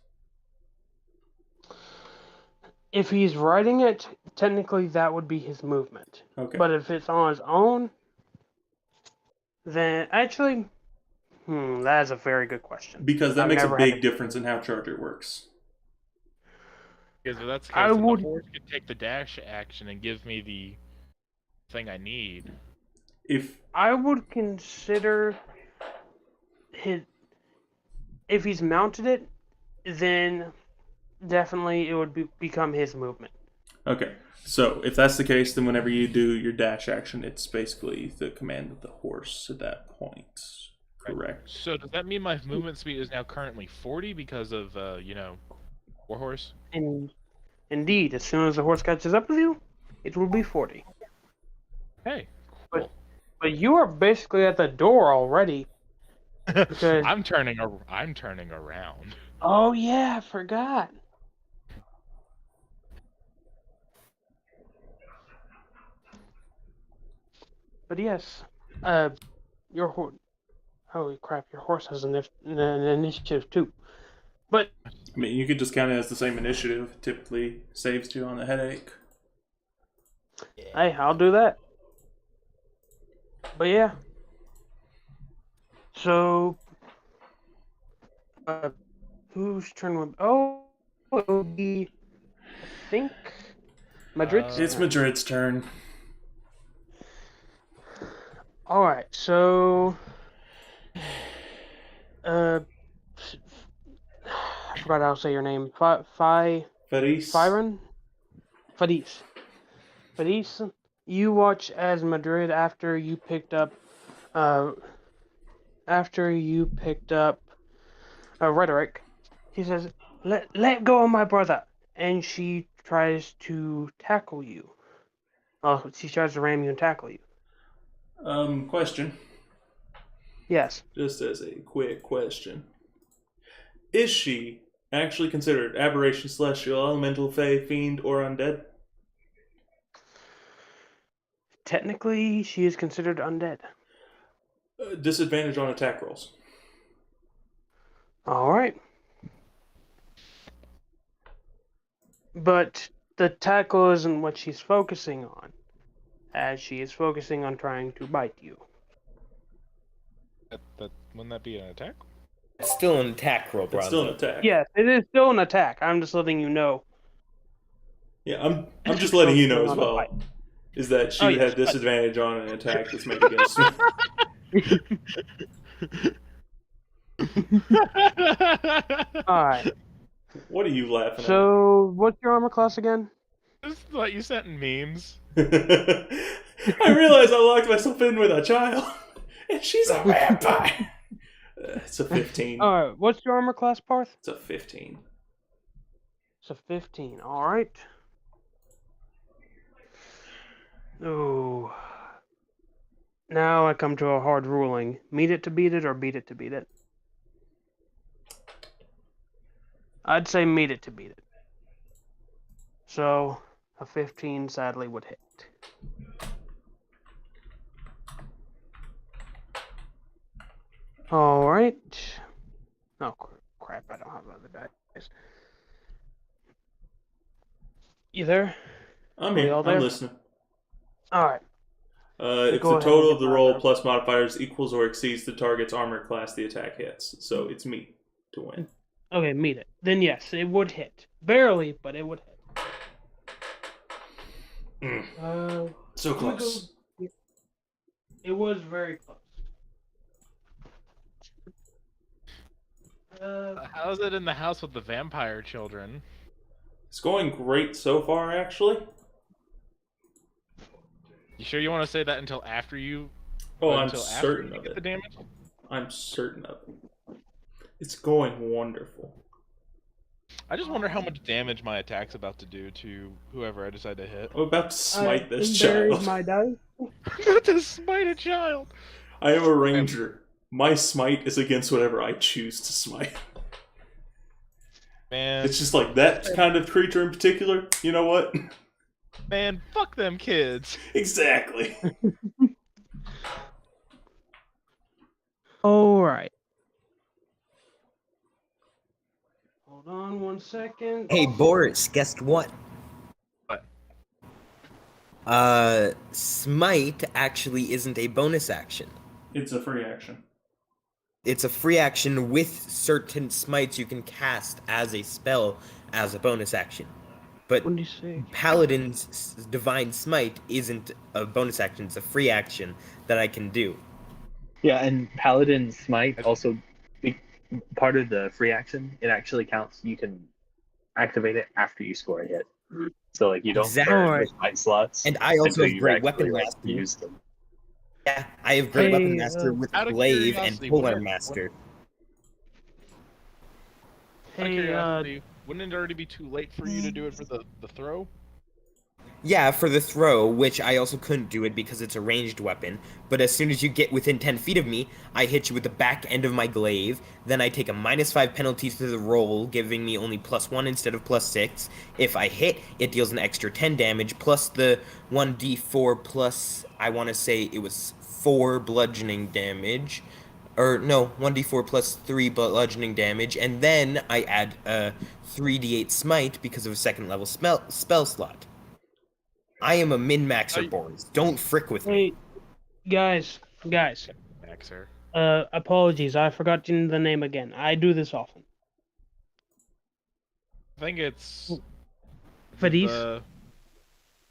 If he's riding it, technically that would be his movement. Okay. But if it's on his own, then actually, that is a very good question. Because that I've makes a never had big difference in how Charger works. Because if that's the I case, then would- the horse could take the dash action and give me the thing I need. If I would consider if he's mounted it, then definitely it would become his movement. Okay, so if that's the case, then whenever you do your dash action, it's basically the command of the horse at that point. Correct. So does that mean my movement speed is now currently 40 because of, Warhorse? And indeed, as soon as the horse catches up with you, it will be 40. Hey, But- cool. But you are basically at the door already. Because I'm turning around. oh yeah, I forgot. But yes, your horse. Holy crap, your horse has an initiative too. But I mean, you could just count it as the same initiative. It typically saves you on the headache. hey, I'll do that. But yeah. So, whose turn would? Oh, it would be. I think Madrid's. It's Madrid's turn. All right, so I forgot how to say your name. Faris. Firen? Fadis, you watch as Madrid after you picked up rhetoric. He says, let go of my brother, and she tries to tackle you. Oh, she tries to ram you and tackle you. Question. Yes. Just as a quick question. Is she actually considered aberration, celestial, elemental, fey, fiend, or undead? Technically, she is considered undead. Disadvantage on attack rolls. All right. But the tackle isn't what she's focusing on, as she is focusing on trying to bite you. Wouldn't that be an attack? It's still an attack roll, brother. It's still an attack. Yes, it is still an attack. I'm just letting you know. Yeah, I'm just letting you know as On the well. fight. Is that she Oh, would yes, have disadvantage on an attack that's made against me. Alright, What are you laughing so what's your armor class again? This is what you sent in memes. at? I realized I locked myself in with a child, and she's a vampire. It's a 15. Alright, what's your armor class, Parth? It's a 15. It's a 15, alright. Ooh. Now I come to a hard ruling. Meet it to beat it or beat it to beat it? I'd say meet it to beat it. So, a 15 sadly would hit. Alright. Oh, crap, I don't have other dice. You there? I'm We here. all I'm there? listening. Alright. If Go the ahead total and of the get roll mine. plus modifiers equals or exceeds the target's armor class, the attack hits. So it's me to win. Okay, meet it. Then yes, it would hit. Barely, but it would hit. So close. It was very close. How's it in the house with the vampire children? It's going great so far, actually. You sure you want to say that until after you? Oh, I'm until after certain you of get the it. damage? I'm certain of it. It's going wonderful. I just wonder how much damage my attack's about to do to whoever I decide to hit. I'm about to smite this There's child. my dice. I'm about to smite a child. I am a ranger. My smite is against whatever I choose to smite. Man, It's just like that kind of creature in particular. You know what? man, fuck them kids. Exactly. All right. Hold on 1 second. Hey, Boris, guess what? What? Smite actually isn't a bonus action. It's a free action. It's a free action with certain smites you can cast as a spell as a bonus action. But What did you say? Paladin's Divine Smite isn't a bonus action, it's a free action that I can do. Yeah, and Paladin Smite also part of the free action. It actually counts. You can activate it after you score a hit. So like you don't Exactly. burn Alright. the Smite slots. And I also until have you've great actually, weapon like, master. used them. Yeah, I have great weapon Hey, master with out of glaive and curiosity, polar wouldn't- master. Out of Hey, curiosity, wouldn't it already be too late for you to do it for the throw? Yeah, for the throw, which I also couldn't do it because it's a ranged weapon. But as soon as you get within 10 feet of me, I hit you with the back end of my glaive. Then I take a -5 penalty to the roll, giving me only +1 instead of +6. If I hit, it deals an extra 10 damage, plus the 1d4 plus, I want to say it was 4 bludgeoning damage. Or no, 1d4 plus 3 bludgeoning damage. And then I add a 3d8 smite because of a second level spell slot. I am a min-maxer, Boris. Don't frick with me. hey, guys, Maxer. apologies, I forgot the name again. I do this often. I think it's Fadis? the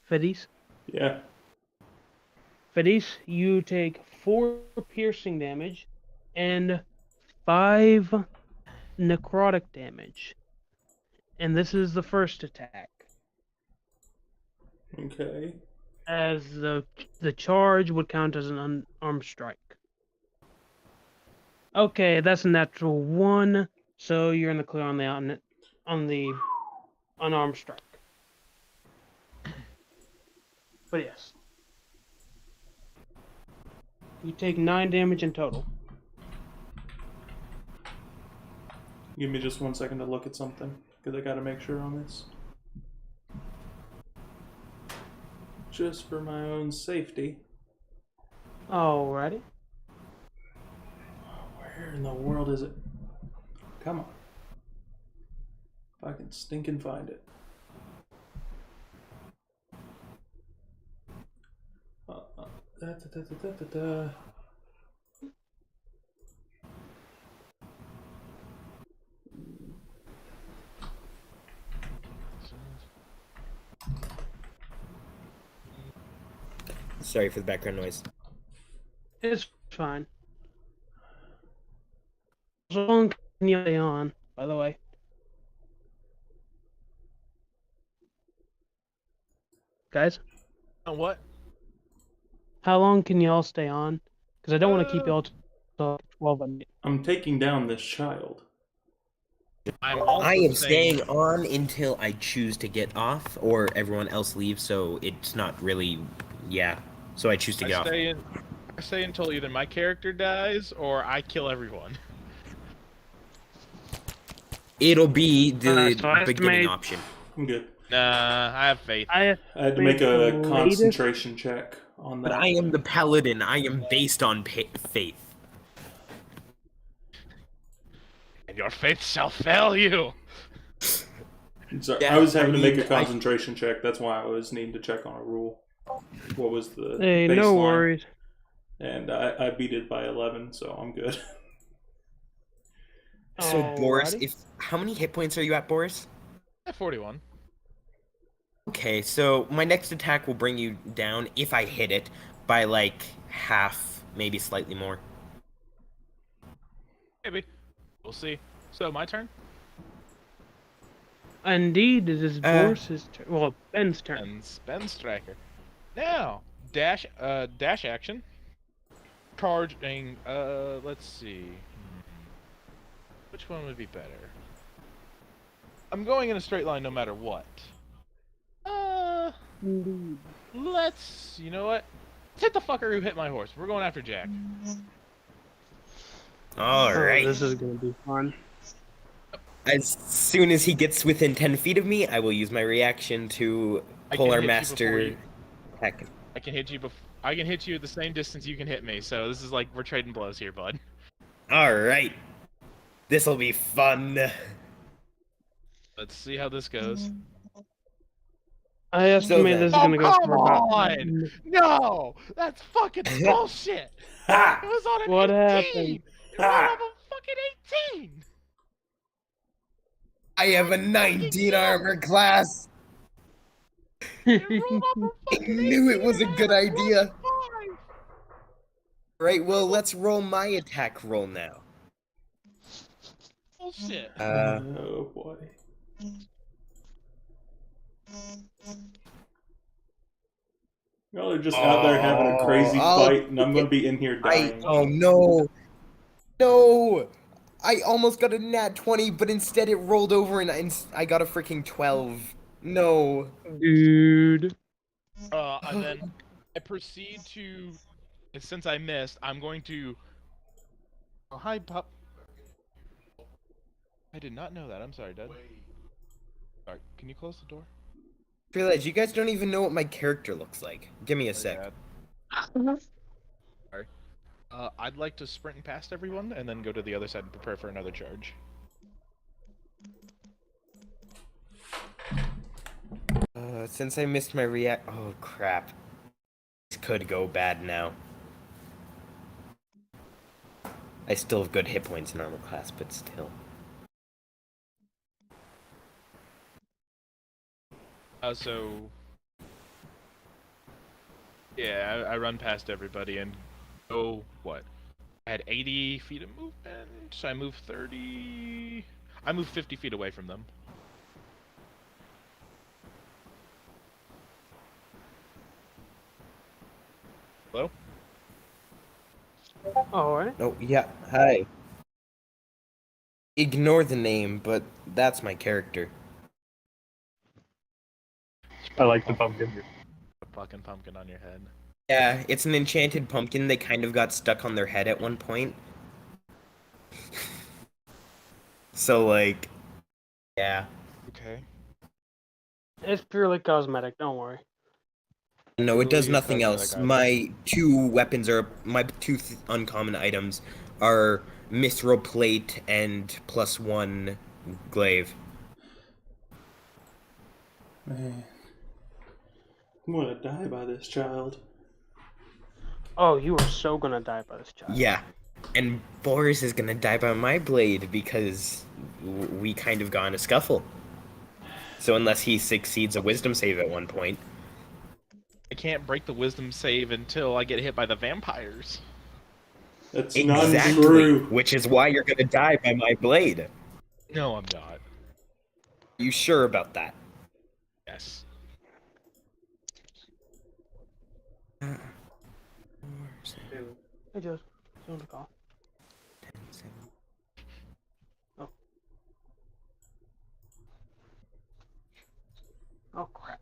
Fadis? Yeah. Fadis, you take 4 piercing damage and 5 necrotic damage. And this is the first attack. Okay. As the charge would count as an unarmed strike. Okay, that's a natural 1, so you're in the clear on the unarmed strike. But yes. You take 9 damage in total. Give me just 1 second to look at something, because I gotta make sure on this. Just for my own safety. Alrighty. Where in the world is it? Come on. If I can stinking find it. Da, da, da, da, da, da. Sorry for the background noise. It's fine. How long can you stay on, by the way? Guys? What? How long can y'all stay on? Because I don't want to keep y'all till 12 at night. I'm taking down this child. I'm also I am saying- staying on until I choose to get off, or everyone else leaves, so it's not really... Yeah. So I choose to get off. I stay until either my character dies or I kill everyone. It'll be the So I beginning estimate- option. I'm good. Nah, I have faith. I had to make a concentration check on that. But I am the paladin. I am based on faith. And your faith shall fail you. Sorry, Yeah, I was having I to make a mean, concentration check. That's why I was needing to check on a rule. What was the Hey, baseline? no worries. And I beat it by 11, so I'm good. So Boris, Alrighty. how many hit points are you at, Boris? I have 41. Okay, so my next attack will bring you down, if I hit it, by like half, maybe slightly more. Maybe. We'll see. So, my turn? Indeed, it is Boris's turn. Well, Ben's turn. And spend striker. Now, dash action. Charging, let's see. Which one would be better? I'm going in a straight line no matter what. Let's, you know what? Let's hit the fucker who hit my horse. We're going after Jack. Alright. This is gonna be fun. As soon as he gets within 10 feet of me, I will use my reaction to I pull can our hit you master before you- attack. I can hit you at the same distance you can hit me, so this is like we're trading blows here, bud. Alright. This'll be fun. Let's see how this goes. I estimate then- this is Oh, gonna go come for about. on! No! That's fucking bullshit! It Ha! was on an What 18! happened? It rolled off a fucking 18! I have a 19 armor class. It rolled off a I fucking knew 18 it was a and I good have a idea. +5! Right, well, let's roll my attack roll now. Bullshit. Oh boy. Y'all are just out there having a crazy fight, and I'm gonna be in here dying. Oh no. No! I almost got a nat 20, but instead it rolled over and I got a freaking 12. No. Dude. And then I proceed to, since I missed, I'm going to. Oh, hi, pup. I did not know that. I'm sorry, Dad. Sorry, can you close the door? Realize you guys don't even know what my character looks like. Give me a Sorry, sec. Dad. Sorry. I'd like to sprint past everyone and then go to the other side and prepare for another charge. Since I missed my react. Oh crap. This could go bad now. I still have good hit points in armor class, but still. So. Yeah, I run past everybody and go, what? I had 80 feet of movement, so I moved 30. I moved 50 feet away from them. Hello? Alright. Oh, yeah, hi. Ignore the name, but that's my character. I like the pumpkin. A fucking pumpkin on your head. Yeah, it's an enchanted pumpkin. They kind of got stuck on their head at one point. So, like, yeah. Okay. It's purely cosmetic, don't worry. No, it does Really nothing cosmetic else. item. My two weapons are my two uncommon items are mithril plate and +1 glaive. Man, I'm gonna die by this child. Oh, you are so gonna die by this child. Yeah, and Boris is gonna die by my blade because we kind of got in a scuffle. So unless he succeeds a wisdom save at one point. I can't break the wisdom save until I get hit by the vampires. That's not Exactly, true. which is why you're gonna die by my blade. No, I'm not. You sure about that? Yes. Hey, Joe. Someone to call. Oh. Oh, crap.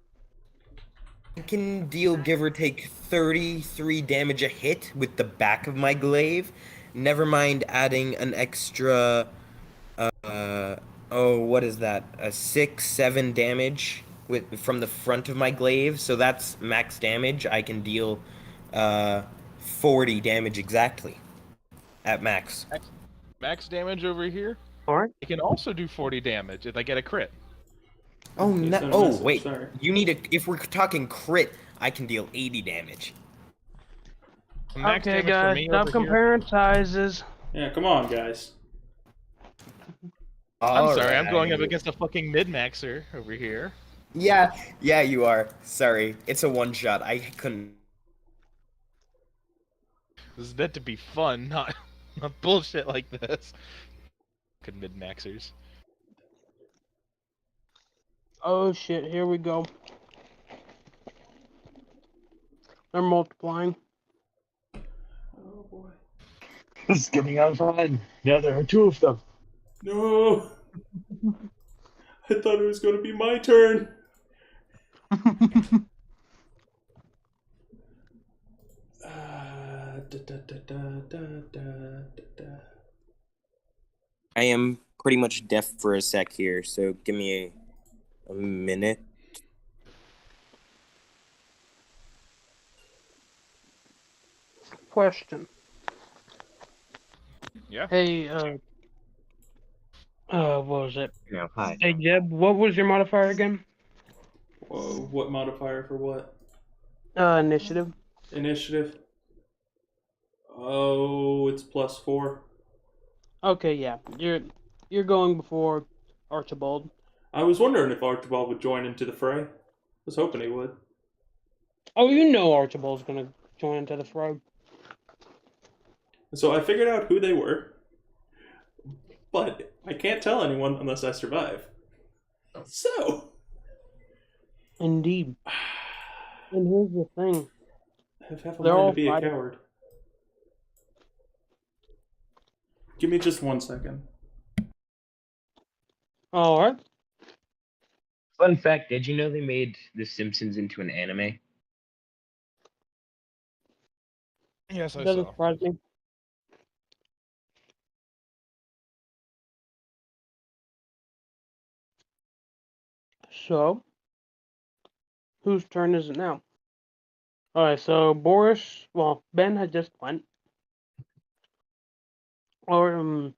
I can deal give or take 33 damage a hit with the back of my glaive. Never mind adding an extra, oh, what is that? A 6-7 damage from the front of my glaive. So that's max damage. I can deal 40 damage exactly at max. Max damage over here. Alright. I can also do 40 damage if I get a crit. Oh, You no, sent a oh message, wait. sorry. You need a. If we're talking crit, I can deal 80 damage. Max Okay, damage for guys, me stop over here. comparing sizes. Yeah, come on, guys. I'm sorry, I'm going up Alright. against a fucking mid-maxer over here. Yeah, you are. Sorry, it's a one shot. I couldn't. This is meant to be fun, not bullshit like this. Good mid-maxers. Oh shit, here we go. They're multiplying. Oh boy. This is getting out of hand. Now there are two of them. No! I thought it was gonna be my turn. I am pretty much deaf for a sec here, so give me a minute. Question. Yeah. Hey, what was it? No, hi. Hey, Jeb, what was your modifier again? Whoa, what modifier for what? Initiative. Initiative. Oh, it's +4. Okay, yeah, you're going before Archibald. I was wondering if Archibald would join into the fray. I was hoping he would. Oh, you know Archibald's gonna join into the fray. So I figured out who they were, but I can't tell anyone unless I survive. So. Indeed. And here's the thing. I've They're learned all to be a fighting. coward. Give me just 1 second. All right. Fun fact: did you know they made The Simpsons into an anime? Yes, I Doesn't saw. surprise me. So, whose turn is it now? All right. So Ben had just went, or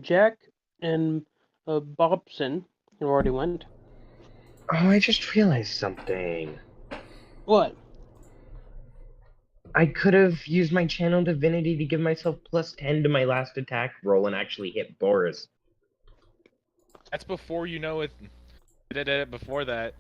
Jack and Bobson who already went. Oh, I just realized something. What? I could have used my channel divinity to give myself +10 to my last attack roll and actually hit Boris. That's before you know it. Before that.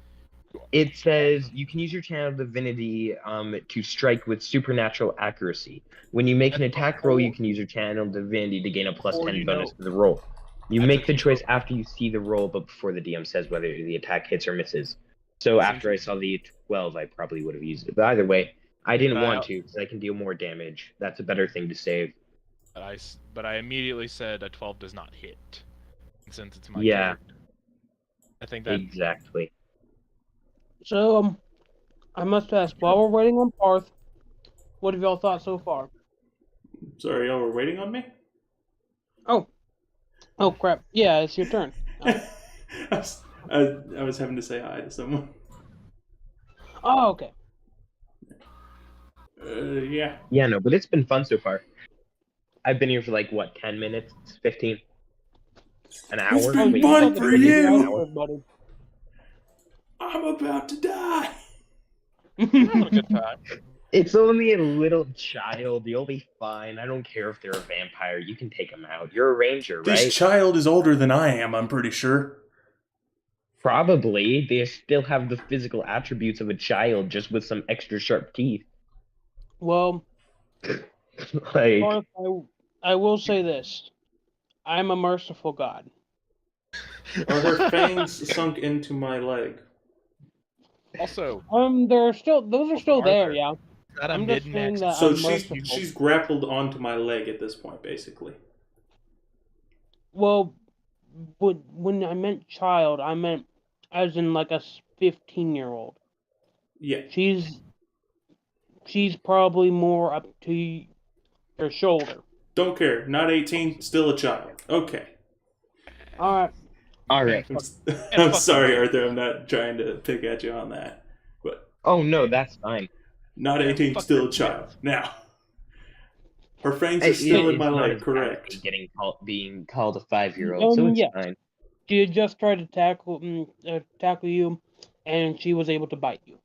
It says you can use your channel divinity to strike with supernatural accuracy. When you make an That's attack roll, you before- can use your channel divinity to gain a before +10 you bonus know- to the roll. You That's make if the you choice know. after you see the roll, but before the DM says whether the attack hits or misses. So after I saw the 12, I probably would have used it. But either way, I didn't want to because I can deal more damage. That's a better thing to save. But I immediately said a 12 does not hit, since it's my Yeah. character. I think that Exactly. So I must ask, while we're waiting on Parth, what have y'all thought so far? Sorry, y'all were waiting on me? Oh crap! Yeah, it's your turn. I was having to say hi to someone. Oh, okay. Yeah. Yeah, no, but it's been fun so far. I've been here for like, what, 10 minutes? 15? An hour? It's been Wait, fun got the for pretty you! good outfit, buddy. I'm about to die! we're having a good time. It's only a little child. You'll be fine. I don't care if they're a vampire. You can take them out. You're a ranger, This right? child is older than I am, I'm pretty sure. Probably. They still have the physical attributes of a child, just with some extra sharp teeth. Well, Like, Parth, I will say this: I'm a merciful god. Are her fangs sunk into my leg? Also, those are still there, Arthur, yeah. not a I'm just saying mid-max. that So I'm she's merciful. grappled onto my leg at this point, basically. Well, when I meant child, I meant as in like a 15-year-old. Yeah. She's probably more up to your shoulder. Don't care. Not 18, still a child. Okay. All right. all right. I'm sorry, Arthur. I'm not trying to pick at you on that. But Oh, no, that's fine. not 18, fuck still your a child. Now, her fangs are It- still in it's my not leg, as bad as correct? being called a 5-year-old, so it's Yeah. fine. She had just tried to tackle you, and she was able to bite you.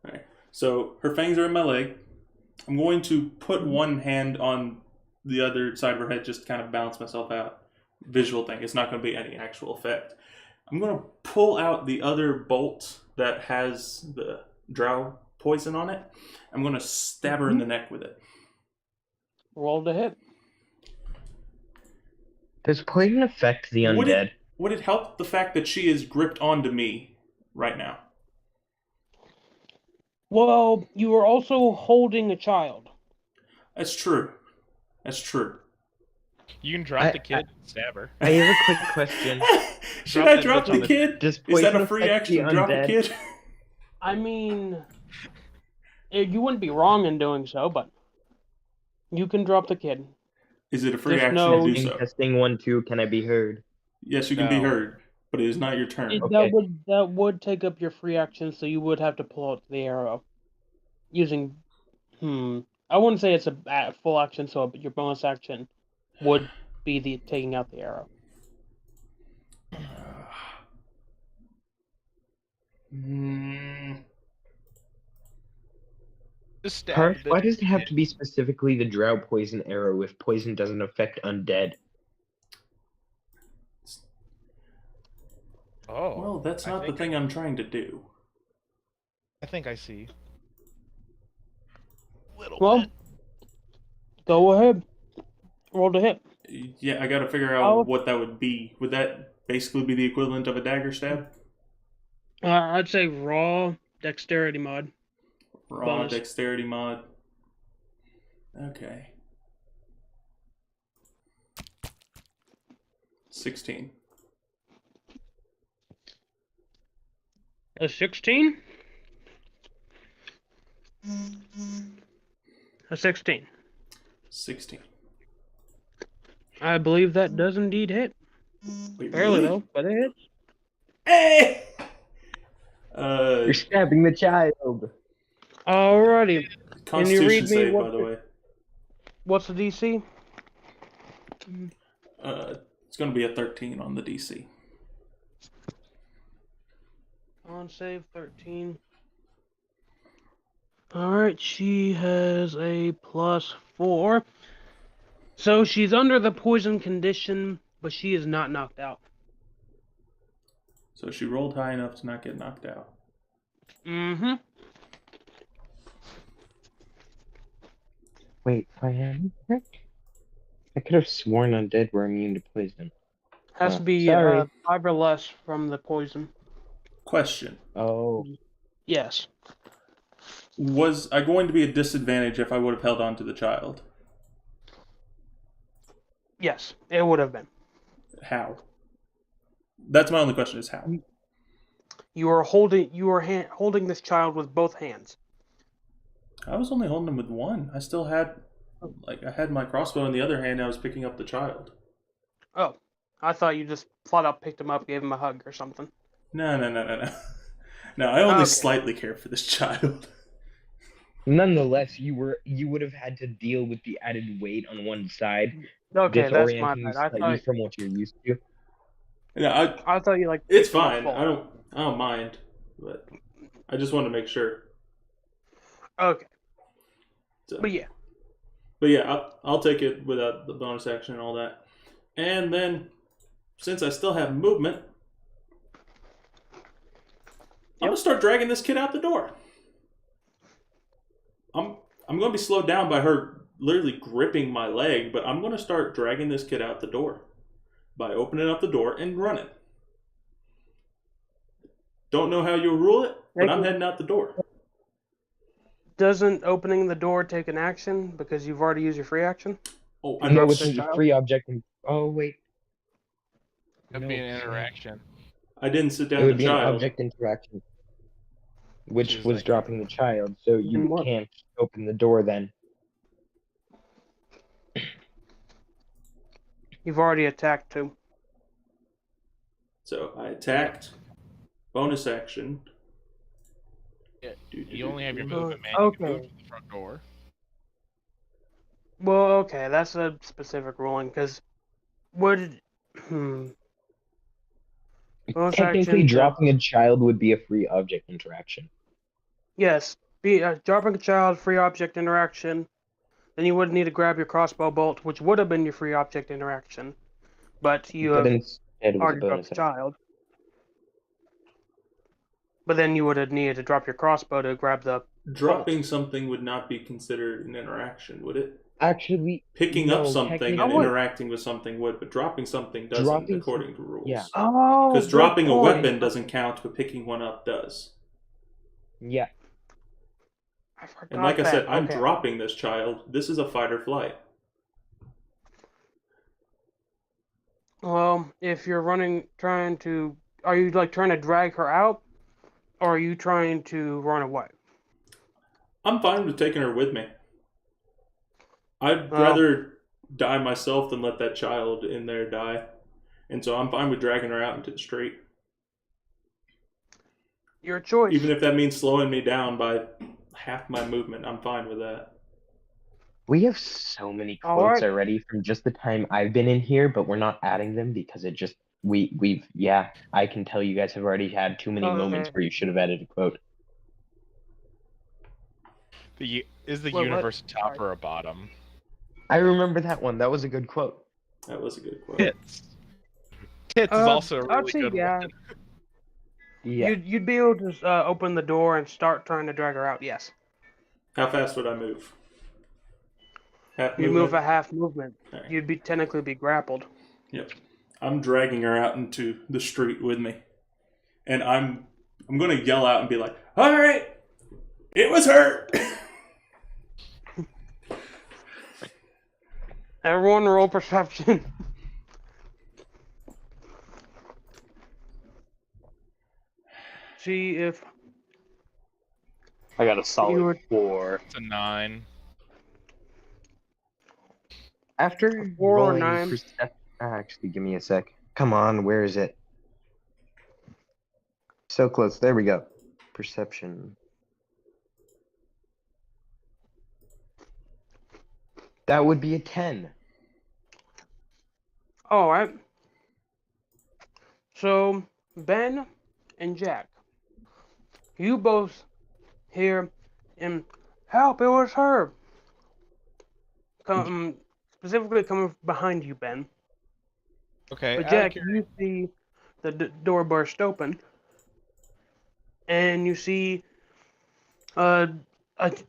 Alright. So her fangs are in my leg. I'm going to put one hand on the other side of her head, just to kind of balance myself out. Visual thing. It's not going to be any actual effect. I'm going to pull out the other bolt that has the drow poison on it. I'm going to stab her in the neck with it. Roll to hit. Does poison affect the undead? Would it help the fact that she is gripped onto me right now? Well, you were also holding a child. That's true. That's true. You can drop the kid and stab her. I have a quick question. Should Drop I that drop bitch on the the- kid? Does Is that poison a free affect action the to drop a undead? kid? I mean, you wouldn't be wrong in doing so, but you can drop the kid. Is it a free Just action know- to do Testing, so? testing 1, 2. Can I be heard? Yes, you can be No. heard, but it is not your turn. Okay. That would take up your free action, so you would have to pull out the arrow using. I wouldn't say it's a full action, so your bonus action would be the taking out the arrow. Just stab Parth, the why dude. does it have to be specifically the drow poison arrow if poison doesn't affect undead? Oh. Well, that's I not the think thing I'm trying to do. I think I see. Little Well, bit. go ahead. Roll to hit. Yeah, I gotta figure out what that would be. Would that basically be the equivalent of a dagger stab? I'd say raw dexterity mod. Raw Bonus. dexterity mod. Okay. 16. A 16? A 16. 16. I believe that does indeed hit. Wait, Barely, really? though, but it hits. Hey! You're stabbing the child. Alrighty. Can you Constitution read me save, what by the way. what's the DC? It's gonna be a 13 on the DC. On save 13. Alright, she has a +4. So she's under the poison condition, but she is not knocked out. So she rolled high enough to not get knocked out. Mm-hmm. Wait, I am correct? I could have sworn undead were immune to poison. Has to be sorry. 5 or less from the poison. Question. Oh. Yes. Was I going to be a disadvantage if I would have held on to the child? Yes, it would have been. How? That's my only question, is how. You are holding this child with both hands. I was only holding him with one. I still had, I had my crossbow in the other hand and I was picking up the child. Oh, I thought you just flat out picked him up, gave him a hug or something. No. No, I only Okay. slightly care for this child. Nonetheless, you would have had to deal with the added weight on one side, Okay, that's my disorienting you bad. I slightly thought from what you're used to. Yeah, I thought you like. it's picked him up fine. full. I don't mind, but I just want to make sure. Okay, So, but yeah, I'll take it without the bonus action and all that. And then, since I still have movement, I'm gonna start dragging this kid out the door. I'm gonna be slowed down by her literally gripping my leg, but I'm gonna start dragging this kid out the door by opening up the door and running. Don't know how you'll rule it, but I'm heading out the door. doesn't opening the door take an action because you've already used your free action? Oh, I No, dropped it's the a child? free object. Oh, wait. That'd be an interaction. I didn't sit It down would the be an child. object interaction, which is was like- dropping the child, so you And what? can't open the door then. You've already attacked too. So I attacked. Bonus action. Yeah, You only have your movement, man. Okay. You can move to the front door. Well, okay, that's a specific ruling because would bonus Technically, action, dropping a child would be a free object interaction. yes, dropping a child, free object interaction. Then you would need to grab your crossbow bolt, which would have been your free object interaction, but you But have instead, it was a already dropped bonus the action. child. But then you would have needed to drop your crossbow to grab the Dropping something would not be considered an interaction, would it? Actually, Picking no, up something and technically- interacting with something would, but dropping something doesn't, Dropping according to rules. yeah. Oh, Because good dropping a point. weapon doesn't count, but picking one up does. Yeah. I forgot And like I that. said, I'm Okay. dropping this child. This is a fight or flight. Well, if you're are you like trying to drag her out, or are you trying to run away? I'm fine with taking her with me. I'd Well- rather die myself than let that child in there die. And so I'm fine with dragging her out into the street. Your choice. Even if that means slowing me down by half my movement, I'm fine with that. We have so many All quotes right. already from just the time I've been in here, but we're not adding them because it just we've yeah, I can tell you guys have already had too many moments Okay. where you should have added a quote. Is the Wait, what? universe a top Sorry. or a bottom? I remember that one. That was a good quote. That was a good quote. Tits. Tits is also a I'd really say good yeah. one. Yeah. You'd be able to open the door and start trying to drag her out. Yes. How fast would I move? Half You movement? move a half movement. Alright. You'd be technically be grappled. Yep. I'm dragging her out into the street with me. And I'm going to yell out and be like, all right, it was her. Everyone roll perception. See if I got a you solid were 4. It's a 9. After 4 or rolling 9. actually, give me a sec. Come on, where is it? So close. There we go. Perception. That would be a 10. All right. So Ben and Jack, you both hear him help. It was her. Specifically coming behind you, Ben. Okay, But out of Jack, you see the door burst open, and you see a what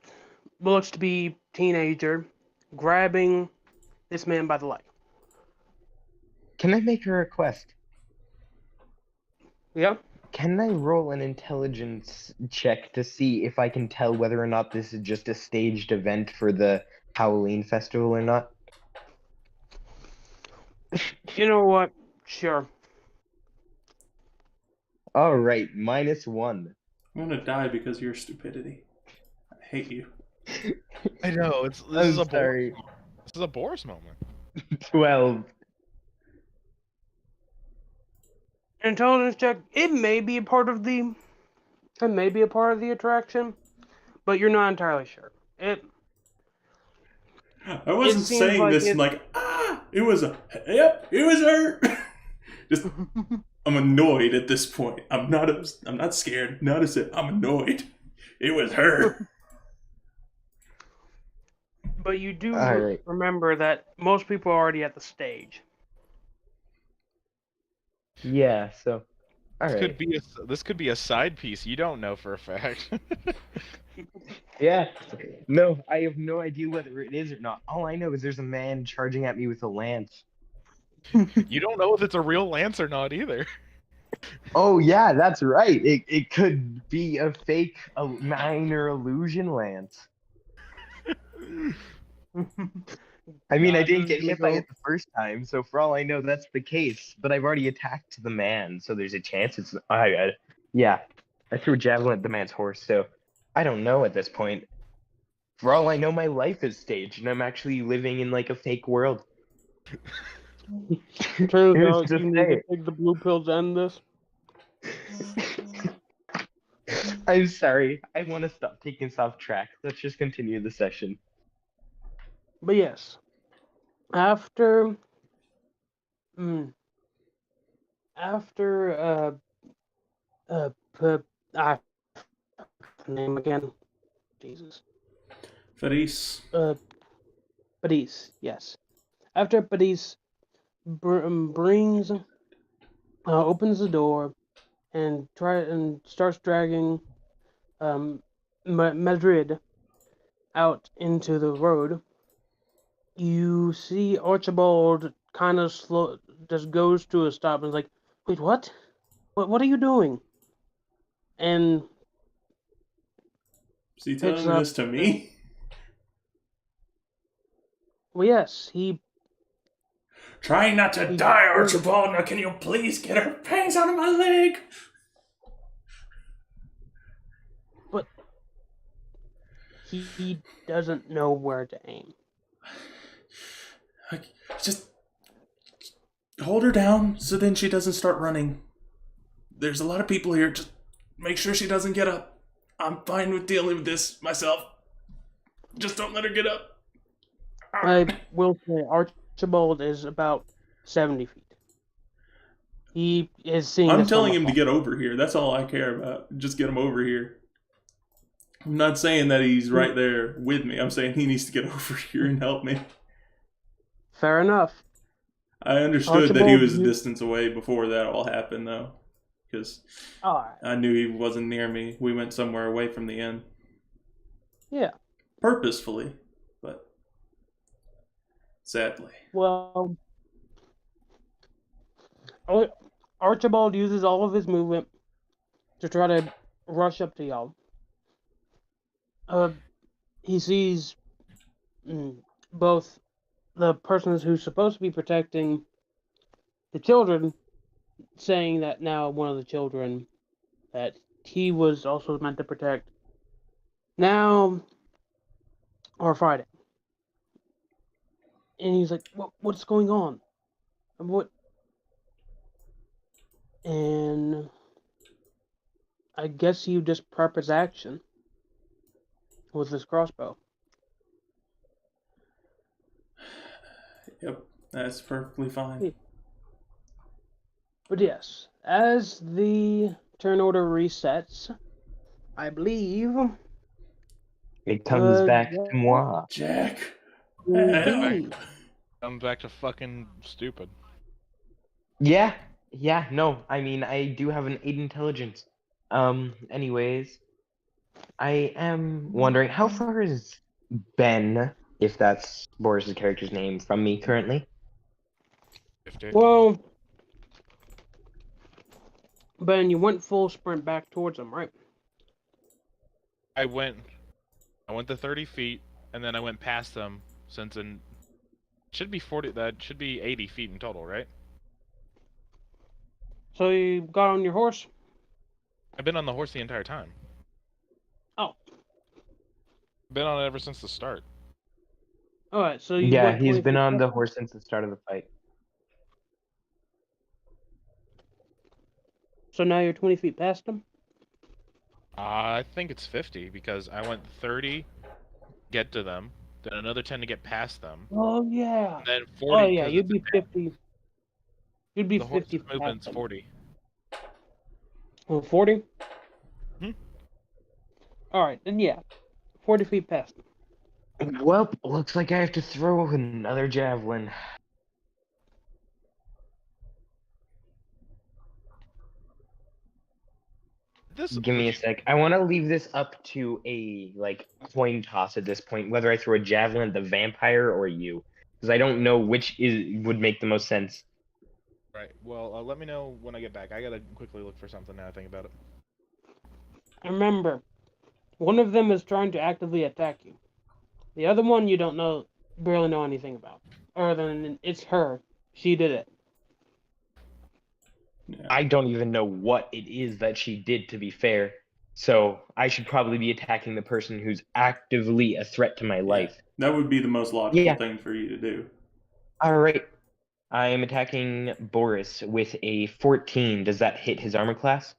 looks to be teenager grabbing this man by the leg. Can I make a request? Yeah. Can I roll an intelligence check to see if I can tell whether or not this is just a staged event for the Halloween festival or not? You know what? Sure. All right, -1. I'm going to die because of your stupidity. I hate you. I know this I'm is a sorry. This is a Boris moment. 12. Intelligence check. It may be a part of the. It may be a part of the attraction, but you're not entirely sure. It. I wasn't seems saying like this it- like, it was it was her. Just, I'm annoyed at this point. I'm not scared. Not upset. I'm annoyed. It was her. But you do All right. remember that most people are already at the stage. Yeah, so. All This right. could be a side piece. You don't know for a fact. Yeah. No, I have no idea whether it is or not. All I know is there's a man charging at me with a lance. You don't know if it's a real lance or not either. Oh yeah, that's right. It could be a fake, a minor illusion lance. I mean, I didn't get hit by it the first time, so for all I know, that's the case. But I've already attacked the man, so there's a chance it's. Yeah, I threw a javelin at the man's horse, so I don't know at this point. For all I know, my life is staged, and I'm actually living in like a fake world. Turns Who's out to you need to say? take the blue pill to end this. I'm sorry. I want to stop taking us off track. Let's just continue the session. But yes, after I name again, Jesus. Felice. Badis, yes. After Badis brings, opens the door and starts dragging Madrid out into the road, you see Archibald kind of slow, just goes to a stop and is like, "Wait, what? What are you doing?" And Is he picks telling up. this to me? Well, yes, he. Trying not to die, Archibald. Now, can you please get her fangs out of my leg? But he doesn't know where to aim. Just hold her down so then she doesn't start running. There's a lot of people here. Just make sure she doesn't get up. I'm fine with dealing with this myself. Just don't let her get up. I will say Archibald is about 70 feet. He is seeing I'm this from telling him to afar. get over here. That's all I care about. Just get him over here. I'm not saying that he's right there with me. I'm saying he needs to get over here and help me. Fair enough. I understood that he Archibald, was a distance away before that all happened, though, because Alright. I knew he wasn't near me. We went somewhere away from the inn. Yeah. Purposefully, but sadly. Well, Archibald uses all of his movement to try to rush up to y'all. He sees both the persons who's supposed to be protecting the children saying that now one of the children that he was also meant to protect now are fighting. And he's like, what's going on? What? And I guess he just prep his action with his crossbow. Yep, that's perfectly fine. But yes, as the turn order resets, I believe It comes back to moi. Jack. Indeed. I'm back to fucking stupid. Yeah, no, I mean, I do have an 8 intelligence. Anyways, I am wondering, how far is Ben, if that's Boris's character's name, from me currently? 50. Well, Ben, you went full sprint back towards him, right? I went the 30 feet, and then I went past them, since it should be 40, that should be 80 feet in total, right? So you got on your horse? I've been on the horse the entire time. Oh. Been on it ever since the start. Alright, so you Yeah, went he's 20 been feet on back? the horse since the start of the fight. So now you're 20 feet past him? I think it's 50, because I went 30, get to them, then another 10 to get past them, Oh, yeah. and then 40. Oh, yeah, 'cause you'd it's a be dam- 50. You'd be The 50 horse's movement's past him. 40. Oh, 40? Hmm? Alright, then yeah. 40 feet past him. Well, looks like I have to throw another javelin. Give me a sec. I want to leave this up to a coin toss at this point, whether I throw a javelin at the vampire or you, because I don't know which would make the most sense. Right. Well, let me know when I get back. I gotta quickly look for something now I think about it. Remember, one of them is trying to actively attack you. The other one you don't barely know anything about. Other than it's her. She did it. Yeah. I don't even know what it is that she did, to be fair. So I should probably be attacking the person who's actively a threat to my life. That would be the most logical Yeah. thing for you to do. All right. I am attacking Boris with a 14. Does that hit his armor class?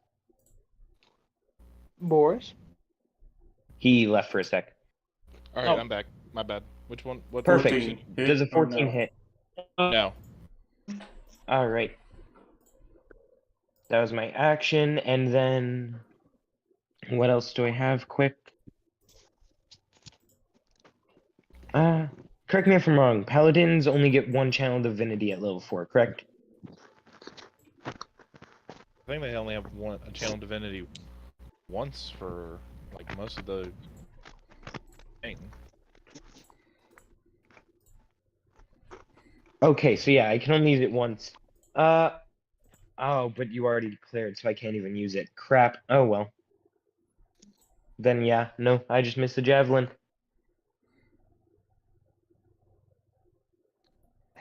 Boris? He left for a sec. Alright, Oh. I'm back. My bad. Which one? What? Perfect. 14 hit Does a or 14 no? hit? No. All right. That was my action, and then what else do I have? Quick. Correct me if I'm wrong. Paladins only get one channel divinity at level 4, correct? I think they only have a channel divinity once for most of the thing. Okay, so yeah, I can only use it once. Oh, but you already declared, so I can't even use it. Crap. Oh well. Then yeah, no, I just missed the javelin.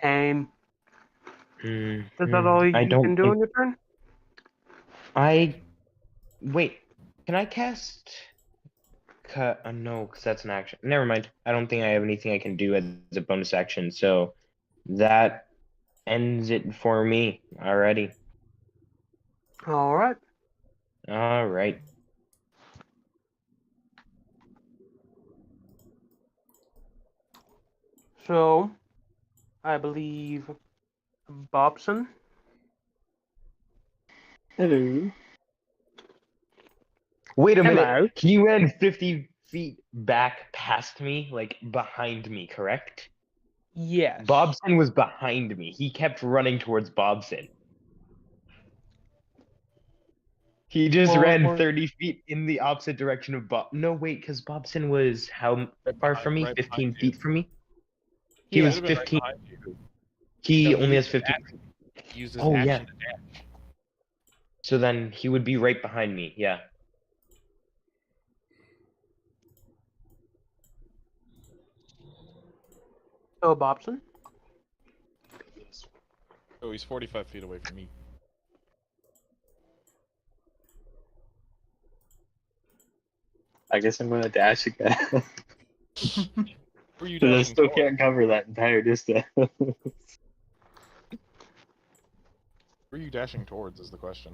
Aim. Mm, Is that all I you don't can do think on your turn? Wait. Can I cast? No, because that's an action. Never mind. I don't think I have anything I can do as a bonus action, so that ends it for me already. Alright. All right. So, I believe Bobson. Hello. Wait a minute. Hello. He ran 50 feet back past me, like behind me, correct? Yes. Bobson was behind me. He kept running towards Bobson. He just Well, ran or- 30 feet in the opposite direction of Bob. No, wait, because Bobson was how far from me? Right 15 behind you. feet from me? He Yeah. was Should have been right 15. behind you. He No, only has used 15. action. He used his Oh, yeah. action to dash. So then he would be right behind me. Yeah. So Bobson. Oh, he's 45 feet away from me. I guess I'm gonna dash again. Were you But I dashing still towards? can't cover that entire distance. Were you dashing towards is the question.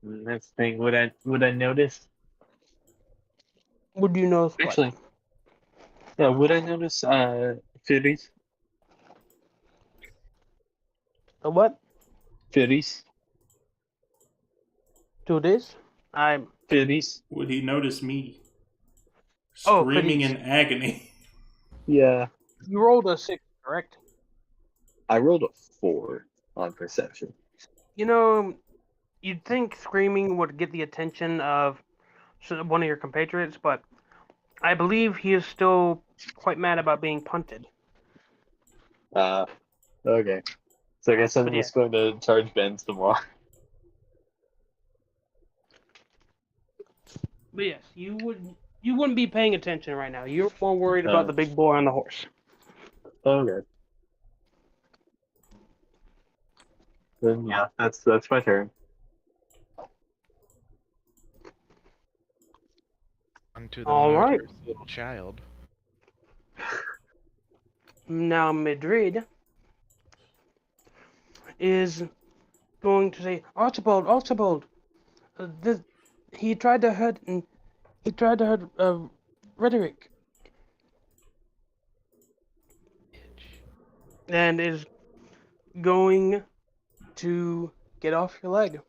That's the thing. Would I notice? Would you know what? Actually, yeah. Would I notice? Fairies. The what? Fairies. To this? I'm. Fairies. Would he notice me Oh, could screaming he- in agony? Yeah. You rolled a 6, correct? I rolled a 4 on perception. You know, you'd think screaming would get the attention of one of your compatriots, but I believe he is still quite mad about being punted. Okay. So I guess I'm But yeah. just going to charge Ben some more. But yes, you wouldn't be paying attention right now. You're more worried about the big boy on the horse. Okay. Then yeah, that's my turn. Onto the All right. murderous little child. Now Madrid is going to say, Archibald, Archibald, he tried to hurt Rhetoric, and is going to get off your leg.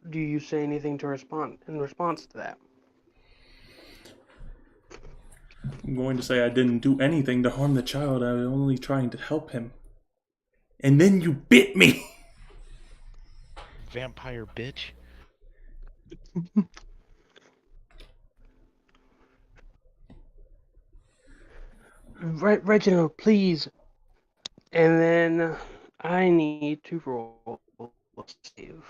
Do you say anything to respond in response to that? I'm going to say I didn't do anything to harm the child. I was only trying to help him. And then you bit me! Vampire bitch. Reginald, please. And then I need to roll a save.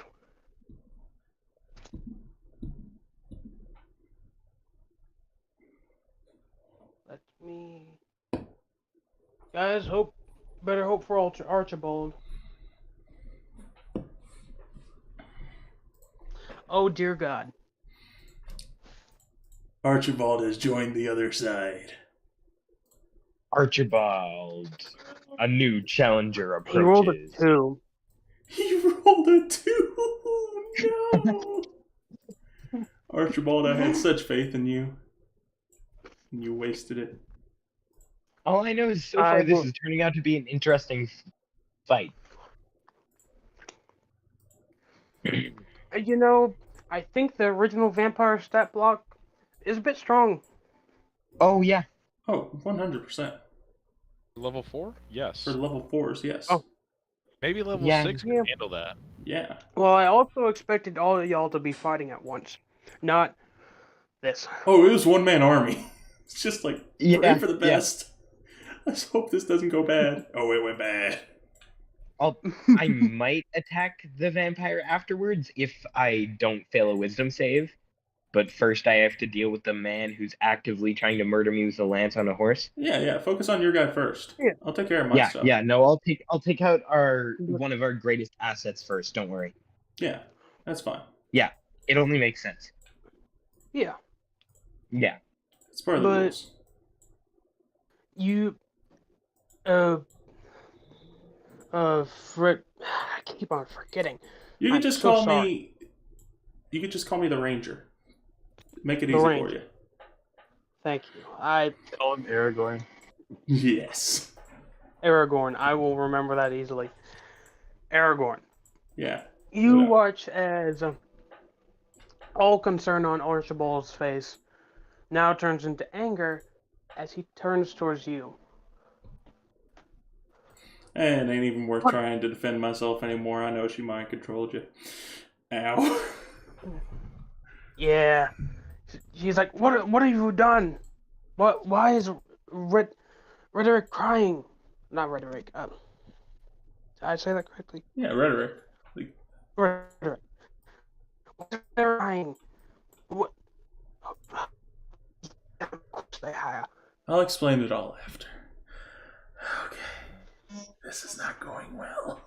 Let me. Guys, better hope for Archibald. Oh dear God. Archibald has joined the other side. Archibald. A new challenger He rolled a approaches. 2. He rolled a 2! No! Archibald, I had such faith in you. And you wasted it. All I know is so far I this will- is turning out to be an interesting fight. You know, I think the original vampire stat block is a bit strong. Oh yeah. Oh, 100%. Level 4? Yes. For level 4s, yes. Oh. Maybe level Yeah. 6 Yeah. can handle that. Yeah. Well, I also expected all of y'all to be fighting at once, not this. Oh, it was one-man army. It's just like, pray Yeah, for the yeah. best. Let's hope this doesn't go bad. Oh, it went bad. I might attack the vampire afterwards if I don't fail a wisdom save. But first I have to deal with the man who's actively trying to murder me with a lance on a horse. Yeah. Focus on your guy first. Yeah. I'll take care of my stuff. No, I'll take out one of our greatest assets first, don't worry. Yeah, that's fine. It only makes sense. Yeah, Yeah. It's part of the But- rules. you, I keep on forgetting. You can I'm just so call sorry. me You could just call me the Ranger. Make it The easy for Ranger. you. Thank you. Call him Aragorn. Yes. Aragorn. I will remember that easily. Aragorn. Yeah. You Yeah. watch as all concern on Archibald's face now turns into anger as he turns towards you. And it ain't even worth What? trying to defend myself anymore. I know she mind controlled you. Ow. Yeah. She's like, what have you done? Why is Rhetoric crying? Not Rhetoric. Did I say that correctly? Yeah, rhetoric. Like, Rhetoric. Why is Rhetoric crying? What? Of course they hire. I'll explain it all after. Okay. This is not going well.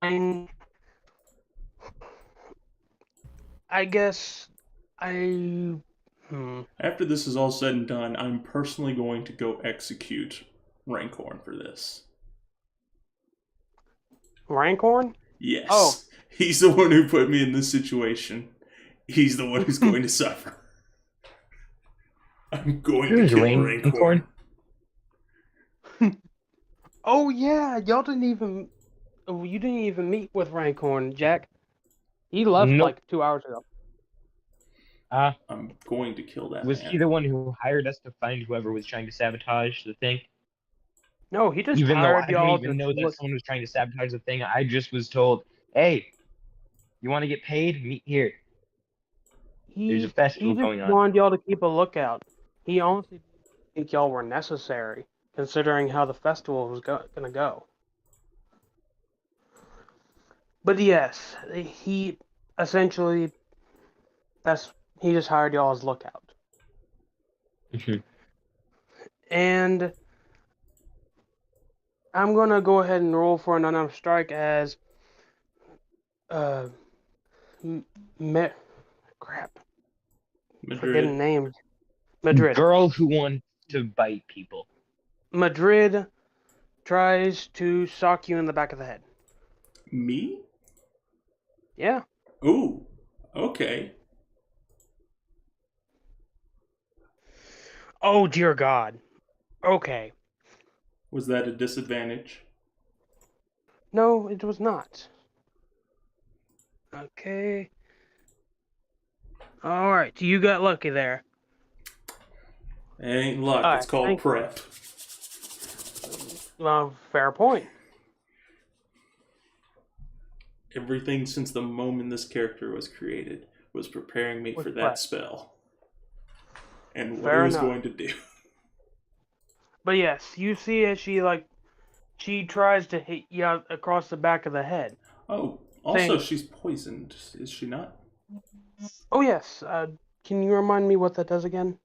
And I guess After this is all said and done, I'm personally going to go execute Rancorn for this. Rancorn? Yes. Oh. He's the one who put me in this situation. He's the one who's going to suffer. I'm going to kill Rancorn. Oh yeah, you didn't even meet with Rancorn, Jack. He left Nope. like 2 hours ago. I'm going to kill that Was man. he the one who hired us to find whoever was trying to sabotage the thing? No, he just Even though hired I y'all didn't even to know that look. someone was trying to sabotage the thing, I just was told, "Hey, you want to get paid? Meet here." There's a festival He just going on. wanted y'all to keep a lookout. He honestly didn't think y'all were necessary, considering how the festival was gonna go. But yes, he essentially he just hired y'all as lookout. Mhm. And I'm gonna go ahead and roll for an unarmed strike as crap. Forgetting names. Madrid. Girl who wants to bite people. Madrid tries to sock you in the back of the head. Me? Yeah. Ooh. Okay. Oh dear God. Okay. Was that a disadvantage? No, it was not. Okay. Alright, you got lucky there. It ain't luck. Alright, It's called thank you. prep. Well, fair point. Everything since the moment this character was created was preparing me Was for that prep. spell. And what Fair it was enough. going to do. But yes, you see as she tries to hit you across the back of the head. Oh, also Thanks. she's poisoned, is she not? Oh yes. Can you remind me what that does again?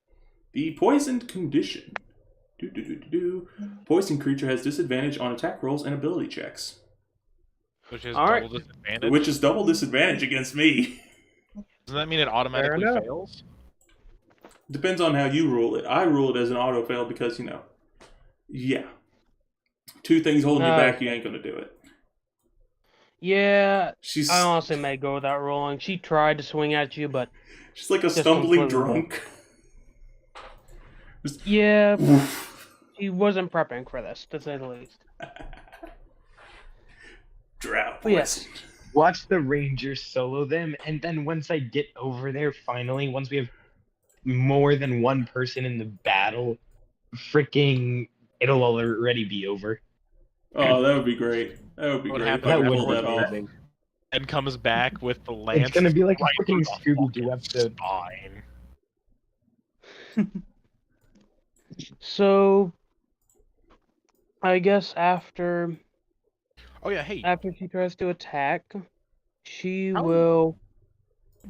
The poisoned condition. Poison creature has disadvantage on attack rolls and ability checks. Which is All right. double disadvantage. Which is double disadvantage against me. Doesn't that mean it automatically enough. fails? Depends on how you rule it. I rule it as an auto fail because, yeah. Two things holding you back, you ain't gonna do it. Yeah, She's I honestly may go without rolling. She tried to swing at you, but she's like a just stumbling completely drunk. yeah, she wasn't prepping for this, to say the least. Drought But yes. poison. Watch the Rangers solo them, and then once I get over there, finally, once we have more than one person in the battle, it'll already be over. Oh, that would be great. That would be What great if happened I could That pull would that be off. amazing. And comes back with the lance. It's gonna be like right a freaking through the Scooby-Doo fucking episode. spine. So, I guess after Oh yeah, hey, she tries to attack, she How- will.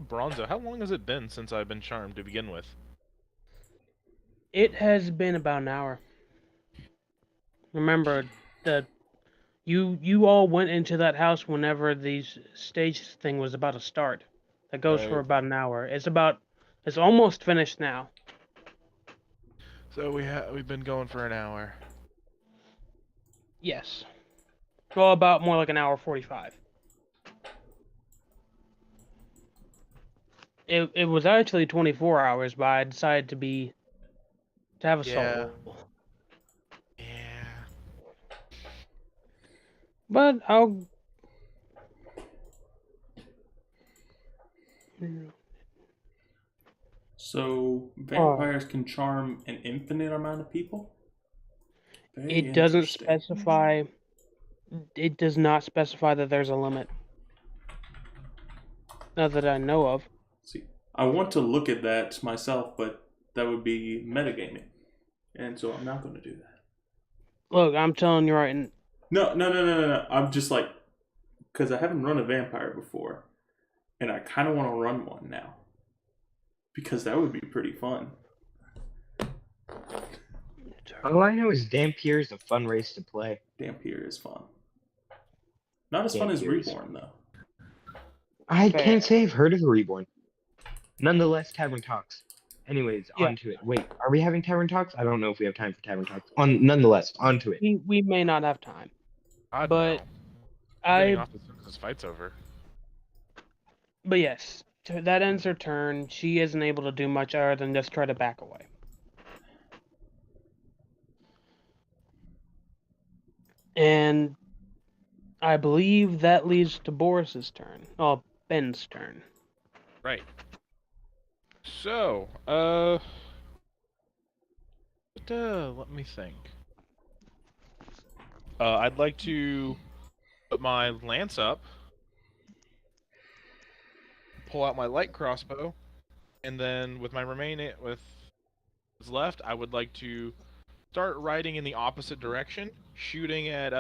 Bronzo, how long has it been since I've been charmed to begin with? It has been about an hour. Remember that you all went into that house whenever the stage thing was about to start. That goes for Right. about an hour. It's almost finished now. So we've been going for an hour. Yes. Well, about more like an hour 45. It was actually 24 hours, but I decided to have a Yeah. soul. Yeah. But I'll. So vampires can charm an infinite amount of people? Very It doesn't interesting. specify. It does not specify that there's a limit. Not that I know of. See, I want to look at that myself, but that would be metagaming. And so I'm not going to do that. Look, I'm telling you right. No. I'm just like, because I haven't run a vampire before, and I kind of want to run one now. Because that would be pretty fun. All I know is Dampier is a fun race to play. Dampier is fun. Not as fun as Dampier is- Reborn, though. I Fair. can't say I've heard of a Reborn. Nonetheless, Tavern Talks. Anyways, Yeah. onto it. Wait, are we having Tavern Talks? I don't know if we have time for Tavern Talks. Nonetheless, onto it. We may not have time. God, But no. I'm getting I. off as soon as this fight's over. But yes, that ends her turn. She isn't able to do much other than just try to back away. And I believe that leads to Boris's turn. Oh, Ben's turn. Right. So, let me think. I'd like to put my lance up, pull out my light crossbow, and then with what's left, I would like to start riding in the opposite direction, shooting at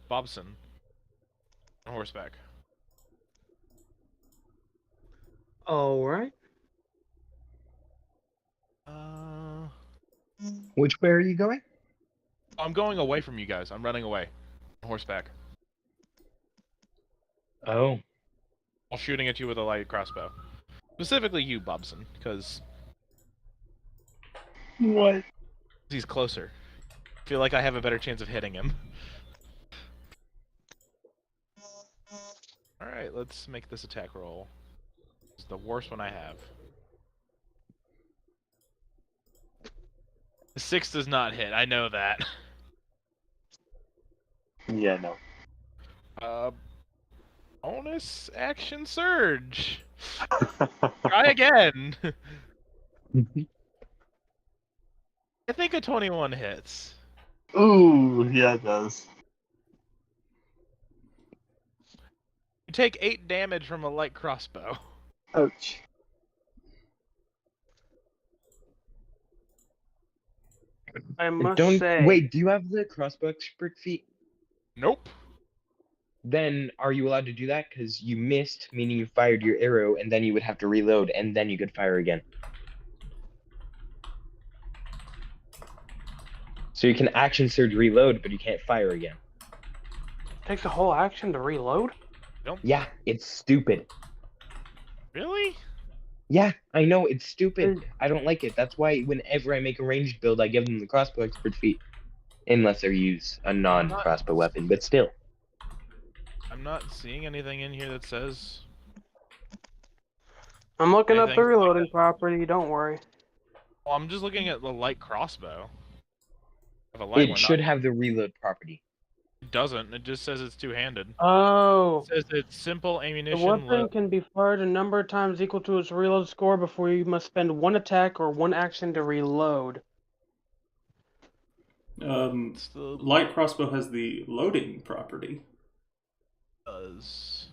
Bobson on horseback. All right. Which way are you going? I'm going away from you guys. I'm running away on horseback Oh. while shooting at you with a light crossbow. Specifically you, Bobson, because What? he's closer. I feel like I have a better chance of hitting him. Alright, let's make this attack roll. It's the worst one I have. The 6 does not hit, I know that. Yeah, no. Bonus action surge! Try again! I think a 21 hits. Ooh, yeah, it does. You take 8 damage from a light crossbow. Ouch. I must Don't say. wait. Do you have the crossbow expert feat? Nope. Then are you allowed to do that? Because you missed, meaning you fired your arrow, and then you would have to reload, and then you could fire again. So you can action surge reload, but you can't fire again. Takes a whole action to reload? Yeah, it's stupid. Really? Yeah, I know, it's stupid. I don't like it. That's why whenever I make a ranged build, I give them the crossbow expert feat. Unless they use a non-crossbow weapon, but still. I'm not seeing anything in here that says... I'm looking up the Anything like reloading that. property, don't worry. Well, I'm just looking at the light crossbow. I have a light It one, should not... have the reload property. It doesn't. It just says it's two-handed. Oh. It says it's simple The ammunition weapon load. can be fired a number of times equal to its reload score before you must spend one attack or one action to reload. It's the Light crossbow has the loading property. does.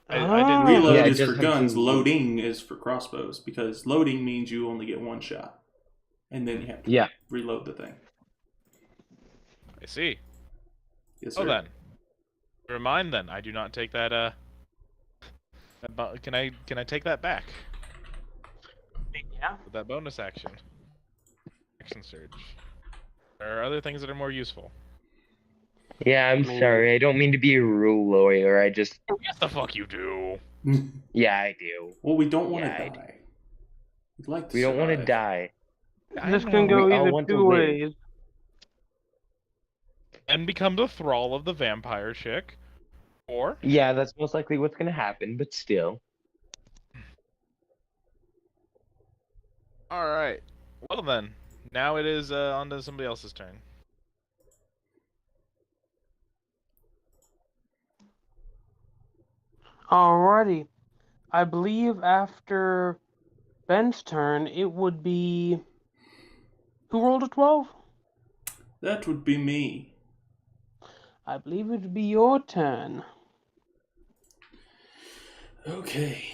Oh. I didn't Reload Yeah, it is does for have guns, to- loading is for crossbows, because loading means you only get one shot. And then you have to Yeah. reload the thing. I see. Yes, sir. Oh then. Never mind then. I do not take that can I take that back? Yeah. With that bonus action. Action surge. There are other things that are more useful. Yeah, I'm sorry. I don't mean to be a rule lawyer. I just... Yes the fuck you do. Yeah, I do. Well, we don't want to Yeah, I die. We'd like to We don't want to survive. die. This can go We all either want to two live. ways. And become the thrall of the vampire chick. Or Yeah, that's most likely what's gonna happen, but still. All right. Well then, now it is on to somebody else's turn. Alrighty. I believe after Ben's turn, it would be. Who rolled a 12? That would be me. I believe it would be your turn. Okay.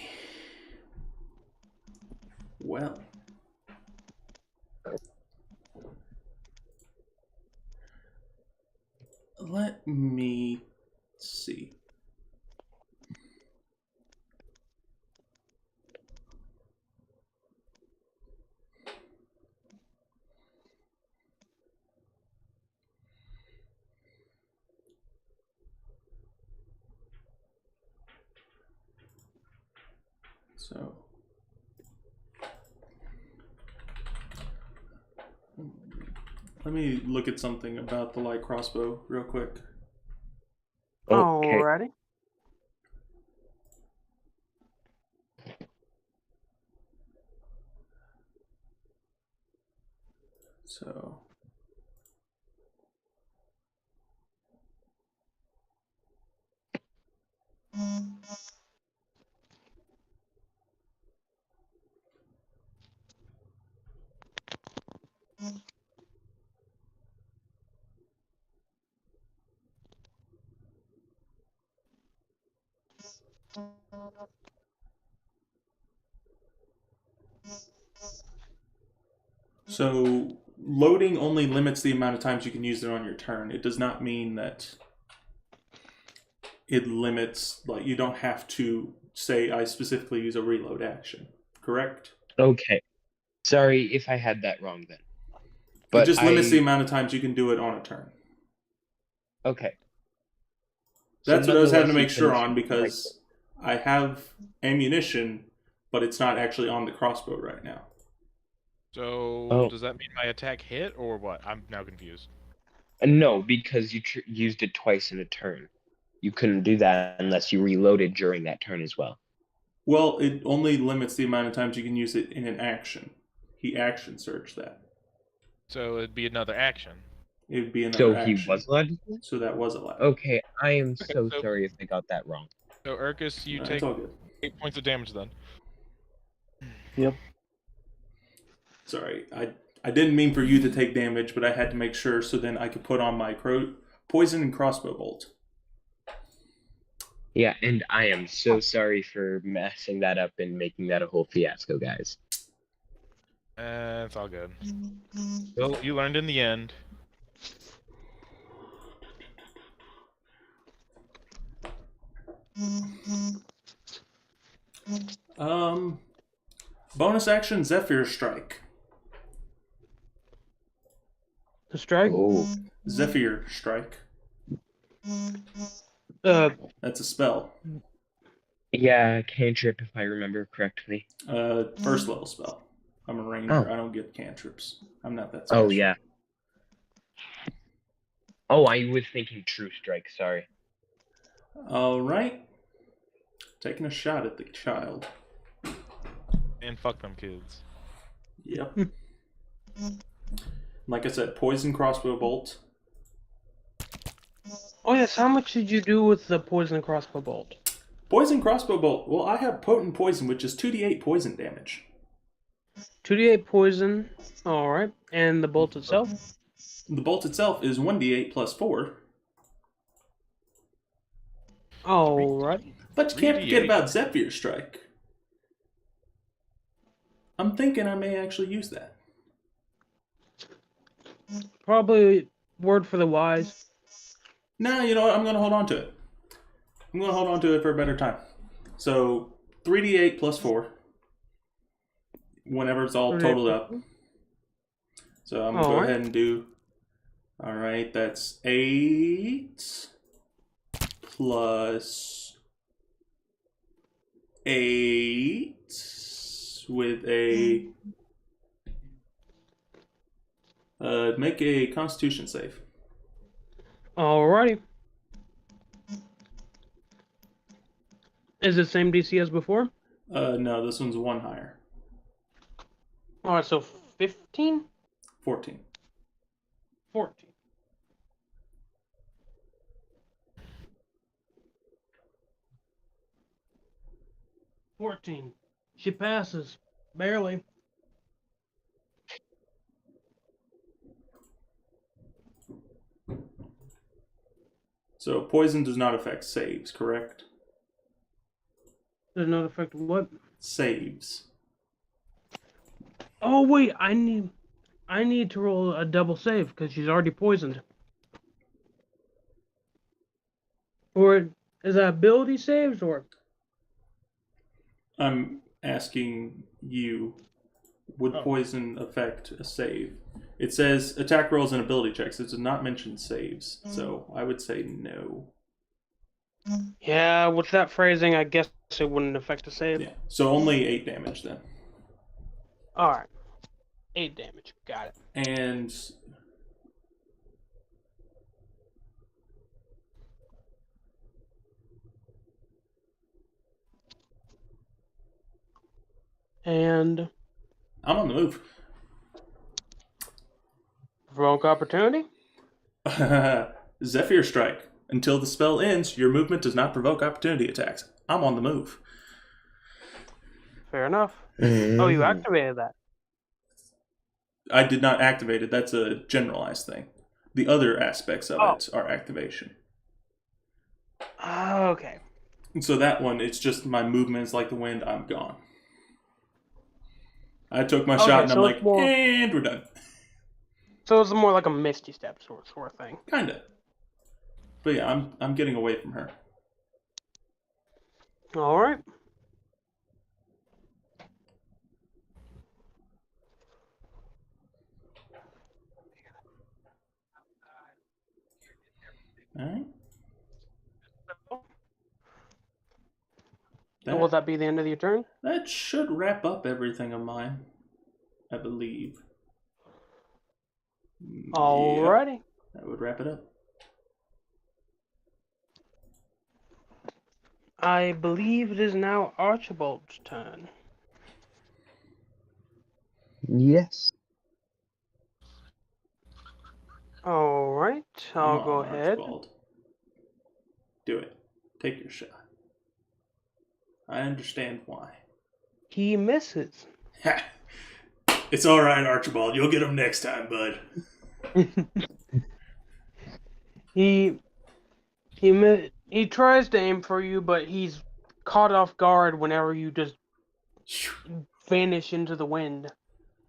Well. Let me see. So, let me look at something about the light crossbow real quick. Okay. Alrighty. So, So loading only limits the amount of times you can use it on your turn. It does not mean that it limits, like, you don't have to say, I specifically use a reload action. Correct? Okay. Sorry if I had that wrong then. It But just limits the amount of times you can do it on a turn. Okay. That's what I was having to make nonetheless, sure you on, can- because I have ammunition, but it's not actually on the crossbow right now. So Oh. does that mean my attack hit or what? I'm now confused. No, because you used it twice in a turn. You couldn't do that unless you reloaded during that turn as well. Well, it only limits the amount of times you can use it in an action. He action searched that. So it'd be another action. It would be another So action. he was allowed to do that? So that was allowed. Okay, I am so so- sorry if I got that wrong. So Urkus, you No, take it's all good. 8 points of damage then. Yep. Sorry, I didn't mean for you to take damage, but I had to make sure so then I could put on my poison and crossbow bolt. Yeah, and I am so sorry for messing that up and making that a whole fiasco, guys. It's all good. Well, you learned in the end. Bonus action Zephyr Strike. The strike? Oh, Zephyr Strike. That's a spell. yeah, cantrip if I remember correctly. First level spell. I'm a ranger. Oh. I don't get cantrips. I'm not that special. Oh, yeah. Oh, I was thinking true strike, sorry. All right. Taking a shot at the child. And fuck them kids. Yep. Like I said, poison crossbow bolt. Oh yes, how much did you do with the poison crossbow bolt? Poison crossbow bolt. Well, I have potent poison, which is 2d8 poison damage. 2d8 poison. Alright. And the bolt itself? The bolt itself is 1d8 plus 4. Alright. But you can't forget 3d8. about Zephyr Strike. I'm thinking I may actually use that. Probably word for the wise. Nah, you know what? I'm going to hold on to it. I'm going to hold on to it for a better time. So, 3d8 plus 4. Whenever it's all 3d8 totaled up. So I'm going to go Alright. ahead and do... Alright, that's 8 plus 8 with a... make a Constitution save. Alrighty. Is it same DC as before? No, this one's 1 higher. All right, so 15, 14. 14. She passes. Barely. So poison does not affect saves, correct? Does not affect what? Saves. Oh wait, I need to roll a double save because she's already poisoned. Or is that ability saves or? I'm asking you, would poison affect a save? It says attack rolls and ability checks. It does not mention saves, so I would say no. Yeah, with that phrasing, I guess it wouldn't affect a save. Yeah, so only 8 damage then. All right, 8 damage. Got it. And And I'm on the move. provoke opportunity. Zephyr Strike. Until the spell ends, your movement does not provoke opportunity attacks. I'm on the move. Fair enough. Oh, you activated that. I did not activate it. That's a generalized thing. The other aspects of it are activation. Okay. And so that one, it's just my movement is like the wind. I'm gone. I took my shot and I'm like, and we're done. So it's more like a Misty Step sort of thing. Kinda. But yeah, I'm getting away from her. All right. Alright. Will that be the end of your turn? That should wrap up everything of mine, I believe. Alrighty. Yep, that would wrap it up. I believe it is now Archibald's turn. Yes. Alright, I'll go ahead. Archibald. Do it. Take your shot. I understand why. He misses. It's alright, Archibald. You'll get him next time, bud. He tries to aim for you, but he's caught off guard whenever you just vanish into the wind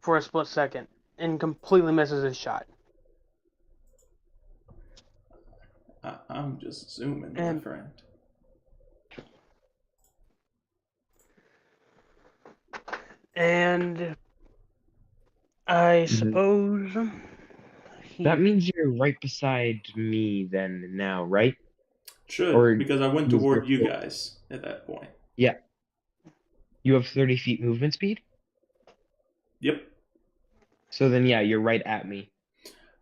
for a split second and completely misses his shot. I'm just zooming, my friend. And I suppose that means you're right beside me then now, right? Should, because I went toward you guys at that point. Yeah. You have 30 feet movement speed? Yep. So then, yeah, you're right at me.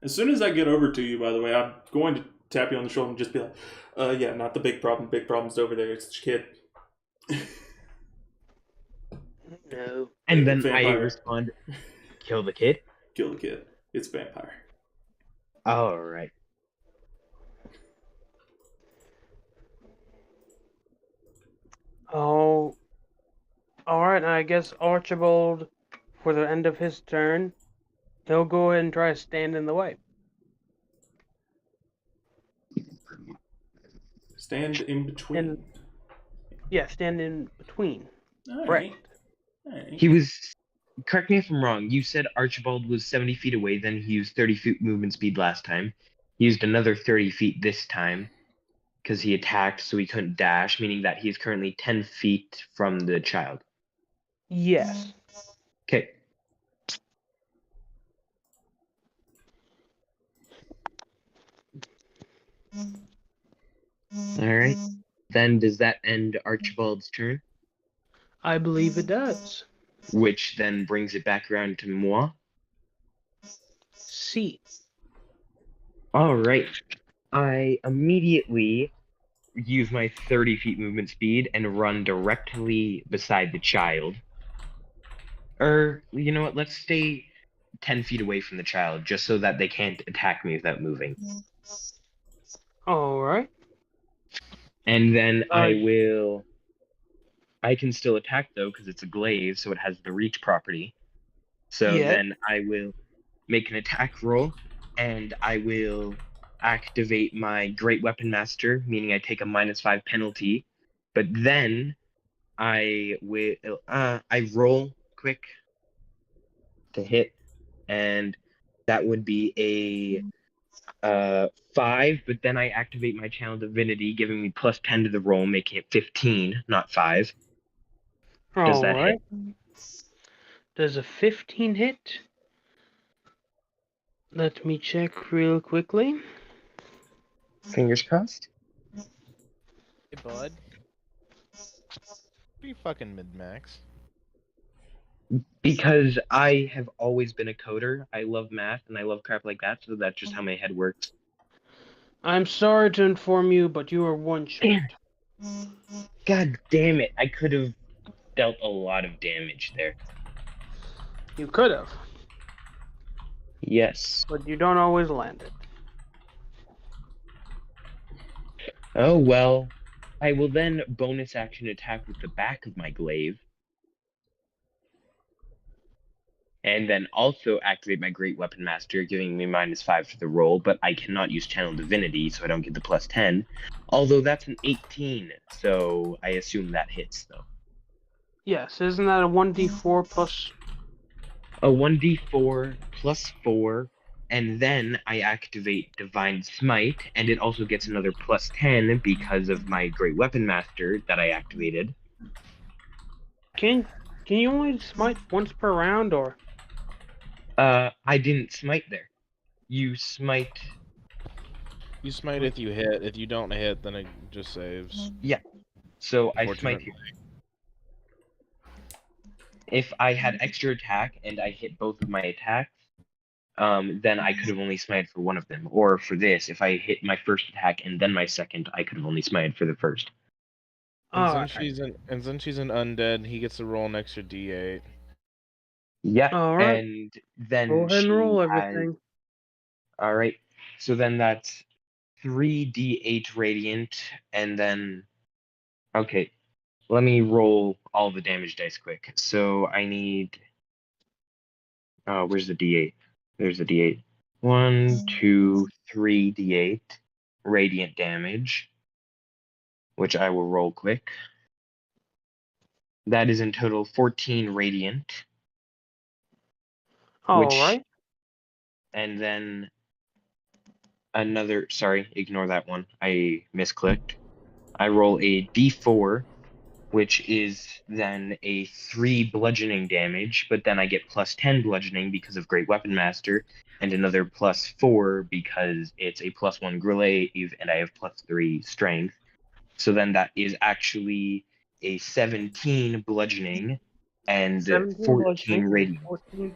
As soon as I get over to you, by the way, I'm going to tap you on the shoulder and just be like, yeah, not the big problem. Big problem's over there. It's the kid. No. And then I respond, kill the kid? Kill the kid. It's vampire. All right. Oh, all right. I guess Archibald, for the end of his turn, he'll go ahead and try to stand in the way. Stand in between. Stand in between. All right. He was. Correct me if I'm wrong. You said Archibald was 70 feet away. Then he used 30 feet movement speed last time. He used another 30 feet this time because he attacked, so he couldn't dash, meaning that he is currently 10 feet from the child. Yes. Okay. All right. Then does that end Archibald's turn? I believe it does. Which then brings it back around to moi. See. All right. I immediately use my 30 feet movement speed and run directly beside the child. Or you know what? Let's stay 10 feet away from the child, just so that they can't attack me without moving. All right. And then Uh, I can still attack though, because it's a glaive, so it has the reach property. So Yeah. then I will make an attack roll, and I will activate my Great Weapon Master, meaning I take a -5 penalty. But then I roll quick to hit, and that would be a 5. But then I activate my Channel Divinity, giving me +10 to the roll, making it 15, not 5. Does All that right. hit? Does a 15 hit? Let me check real quickly. Fingers crossed. Hey, bud. Pretty fucking mid-max. Because I have always been a coder. I love math and I love crap like that, so that's just how my head works. I'm sorry to inform you, but you are one shot. God damn it. I could have dealt a lot of damage there. You could have, Yes. but you don't always land it. Oh well. I will then bonus action attack with the back of my glaive. And then also activate my Great Weapon Master, giving me -5 to the roll, but I cannot use Channel Divinity, so I don't get the +10. Although that's an 18, so I assume that hits though. Yes, isn't that a 1d4 plus? A 1d4 +4, and then I activate Divine Smite, and it also gets another +10 because of my Great Weapon Master that I activated. Can you only smite once per round, or? I didn't smite there. You smite. You smite if you hit. If you don't hit, then it just saves. Yeah. So I smite here. If I had extra attack and I hit both of my attacks, then I could have only smited for one of them. Or for this, if I hit my first attack and then my second, I could have only smited for the first. And since she's an undead, he gets to roll an extra d8. Yeah. All right. And then Go ahead and roll everything. All right. So then that's 3d8 radiant, and then okay. Let me roll all the damage dice quick. So I need. Where's the d8? There's the d8. 1, 2, 3 d8 radiant damage, which I will roll quick. That is in total 14 radiant. All right. And then another. Sorry, ignore that one. I misclicked. I roll a d4, which is then a 3 bludgeoning damage, but then I get +10 bludgeoning because of Great Weapon Master, and another +4 because it's a +1 glaive, and I have +3 strength. So then that is actually a 17 bludgeoning and 14 radiant. 14.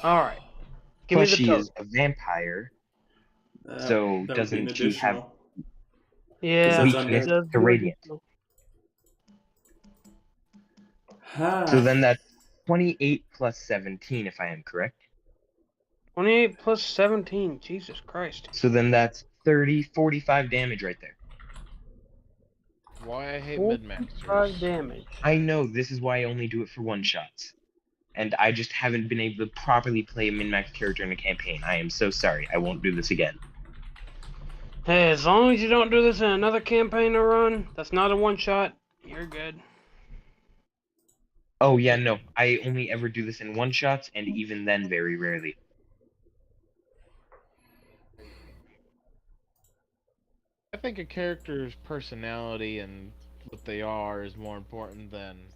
All right. Give Plus me the she total. is a vampire, so that would be an doesn't she have additional. Yeah, that's weakness undead. to radiant? So then that's 28 plus 17, if I am correct. 28 plus 17. Jesus Christ. So then that's 30, 45 damage right there. Why I hate 5 mid-maxers. damage. I know, this is why I only do it for one-shots. And I just haven't been able to properly play a min-max character in a campaign. I am so sorry. I won't do this again. Hey, as long as you don't do this in another campaign to run, that's not a one-shot, you're good. Oh, yeah, no. I only ever do this in one-shots, and even then very rarely. I think a character's personality and what they are is more important than.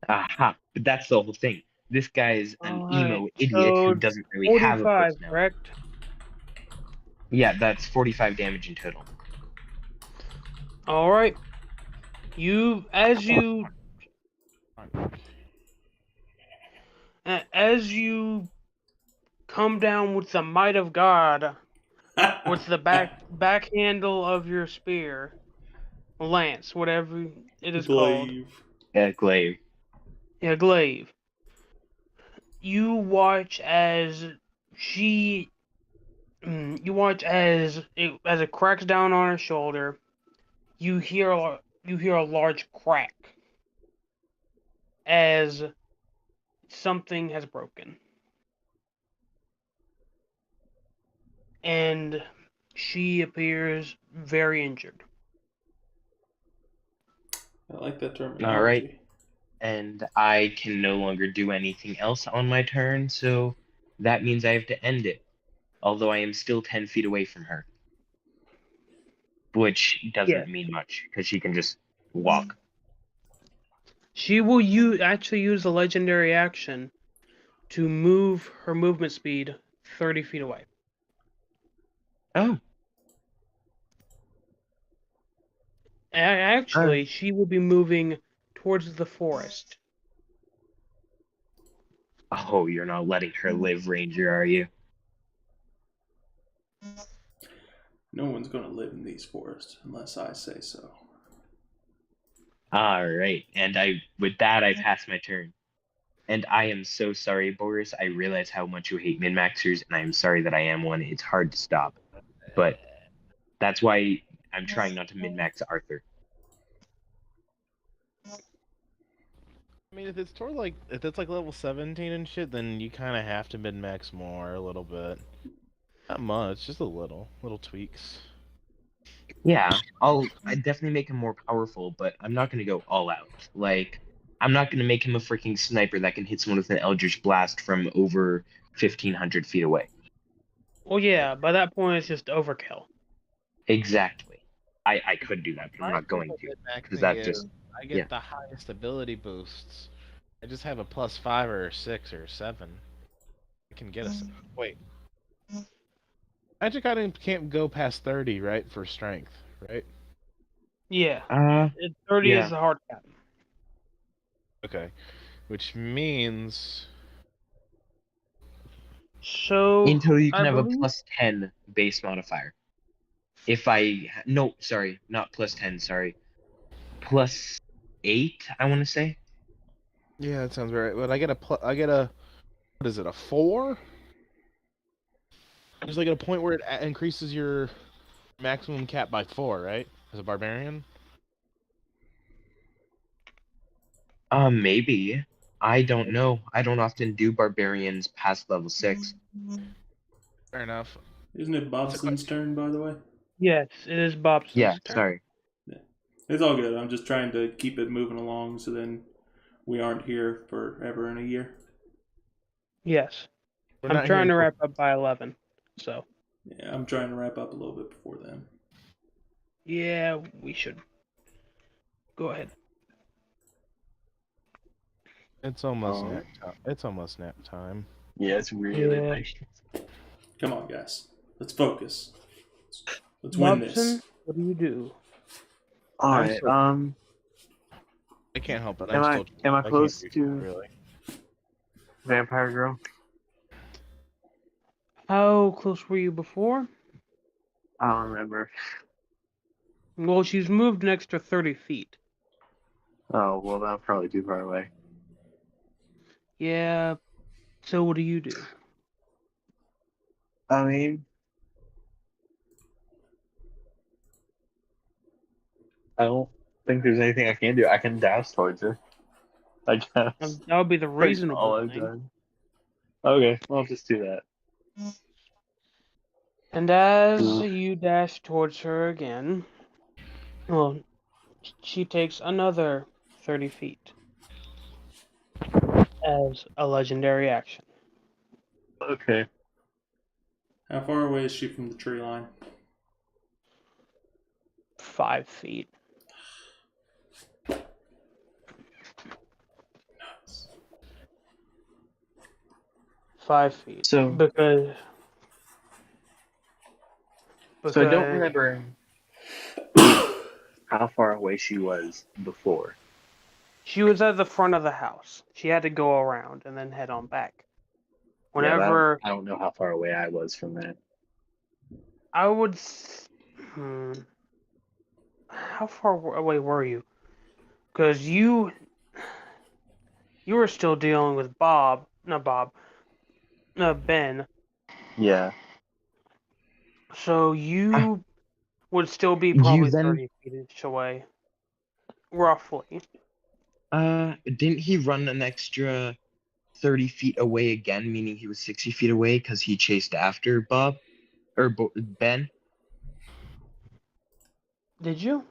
Aha. But that's the whole thing. This guy is an emo idiot so who doesn't really have a 45, personality. correct? Yeah, that's 45 damage in total. All right. As you come down with the might of God, with the back handle of your spear, lance, whatever it is called. Glaive. Yeah, glaive. Yeah, Glaive. You watch as she. You watch as it cracks down on her shoulder. You hear a large crack as something has broken, and she appears very injured. I like that All right. terminology. And I can no longer do anything else on my turn, so that means I have to end it. Although I am still 10 feet away from her, which Yes. doesn't mean much because she can just walk. She will actually use the legendary action to move her movement speed 30 feet away. Oh, Actually, she will be moving towards the forest. oh, you're not letting her live, Ranger, are you? No one's going to live in these forests unless I say so. All right, and with that, I pass my turn. And I am so sorry, Boris. I realize how much you hate min-maxers, and I am sorry that I am one. It's hard to stop, but that's why I'm trying not to min-max Arthur. I mean, if it's like level 17 and shit, then you kind of have to min max more a little bit. Not much, just little tweaks. Yeah, I definitely make him more powerful, but I'm not gonna go all out. Like, I'm not gonna make him a freaking sniper that can hit someone with an Eldritch Blast from over 1,500 feet away. Well, yeah, by that point it's just overkill. Exactly. I could do that, but I'm not going to, because that just I get the highest ability boosts. I just have a +5 or 6 or 7. I can get us. Wait. Magic item can't go past 30, right? For strength, right? Yeah. 30 yeah. is the hard cap. Okay. Which means. So. Until you can I have believe... a +10 base modifier. No, sorry, not +10, sorry. +8, I want to say. Yeah, that sounds right. But I get a what is it, a 4? There's like a point where it increases your maximum cap by 4, right? As a barbarian? Maybe. I don't know. I don't often do barbarians past level 6. Fair enough. Isn't it Bobson's turn, by the way? Yes, it is Bobson's Yeah, turn. sorry. Yeah. It's all good. I'm just trying to keep it moving along so then we aren't here forever in a year. Yes. We're I'm not trying to here wrap up by 11. So. Yeah, I'm trying to wrap up a little bit before then. Yeah, we should. Go ahead. It's almost nap time. It's almost nap time. Yeah, it's really Yeah. late. Come on, guys. Let's focus. Let's win Bobson, this. what do you do? All I'm right. so- I can't help it. Am I can't close do to shit, really. Vampire Girl? How close were you before? I don't remember. Well, she's moved an extra 30 feet. Oh well, that's probably too far away. Yeah. So what do you do? I mean, I don't think there's anything I can do. I can dash towards her, I guess. That would be the That's reasonable all I've thing. done. Okay, I'll just do that. And as you dash towards her again, well, she takes another 30 feet as a legendary action. Okay. How far away is she from the tree line? 5 feet. Nuts. 5 feet. So Because I don't remember how far away she was before. she was at the front of the house. She had to go around and then head on back. Whenever I don't know how far away I was from that. I would, how far away were you? Because you were still dealing with Bob, not Bob, no Ben. Yeah. So you would still be You probably then 30 feet away, roughly. didn't he run an extra 30 feet away again, meaning he was 60 feet away because he chased after Bob or Ben? Did you?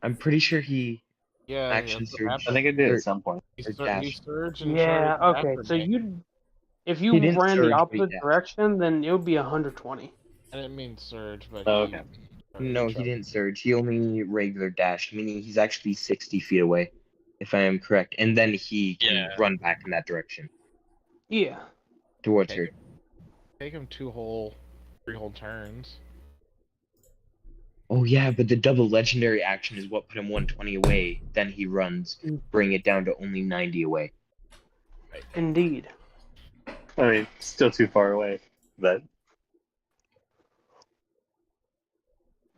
I'm pretty sure he Yeah, action that's what surged I happened. think I did or, at some point. He, or he dashed. surged and Yeah. charged Okay. after So me. if He you didn't ran the surge, but he opposite dashed. direction, then it would be 120. I didn't mean surge, but Oh, he. okay. No, he didn't surge. He only regular dashed, meaning he's actually 60 feet away, if I am correct. And then he can Yeah. run back in that direction Yeah. towards Take her. him, take him 3 whole turns. Oh yeah, but the double legendary action is what put him 120 away. Then he runs, bring it down to only 90 away. Indeed. I mean, still too far away, but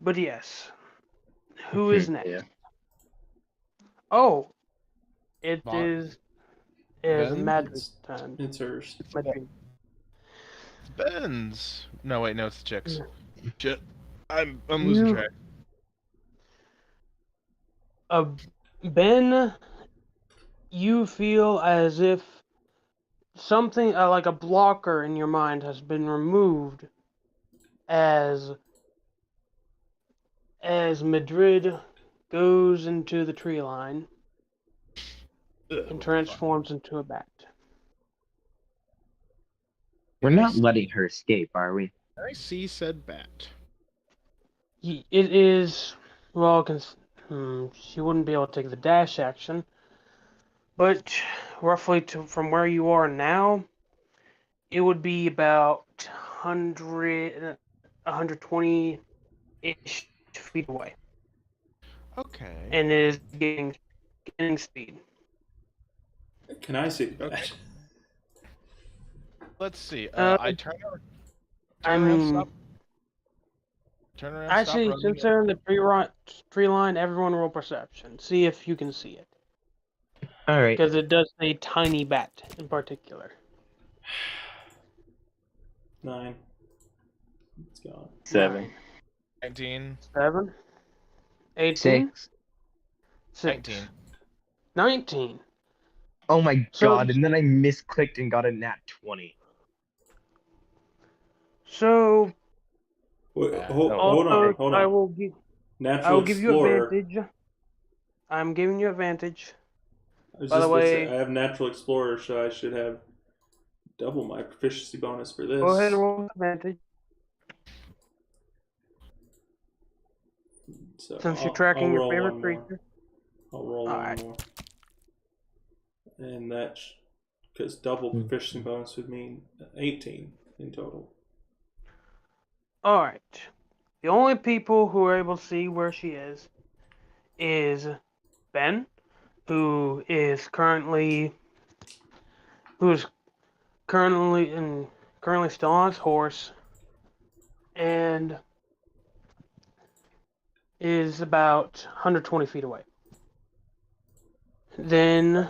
But yes. Who is next? yeah. Oh, it Bob? is Ben? Madrid's turn. It's hers. Madrid. Ben's. No, wait, no, it's the chicks. Shit. I'm You- losing track. Ben, you feel as if something like a blocker in your mind has been removed as Madrid goes into the tree line and transforms into a bat. We're not letting her escape, are we? I see said bat. It is, well, she wouldn't be able to take the dash action, but roughly from where you are now, it would be about 120-ish feet away, Okay. and it is gaining speed. Can I see that? Okay. Let's see. Uh, I turn around. I Turn around, mean, stop. Turn around, actually, stop running. since they're in the tree line, everyone roll perception. See if you can see it, All right. because it does say tiny bat in particular. 9. It's gone. 7. 19. 7, 18, 6. 6, 19. 19. Oh my So- god! And then I misclicked and got a nat 20. So Wait, Yeah. hold also, on, hold I on. will give Natural you Explorer. advantage. I'm giving you advantage. I was By the just gonna say, way- I have Natural Explorer, so I should have double my proficiency bonus for this. Go ahead and roll advantage. So Since you're I'll tracking your roll favorite one more. creature. I'll roll Alright. one more. And that's because double proficiency bonus would mean 18 in total. Alright. The only people who are able to see where she is Ben, who is currently currently still on his horse, and is about 120 feet away. Then,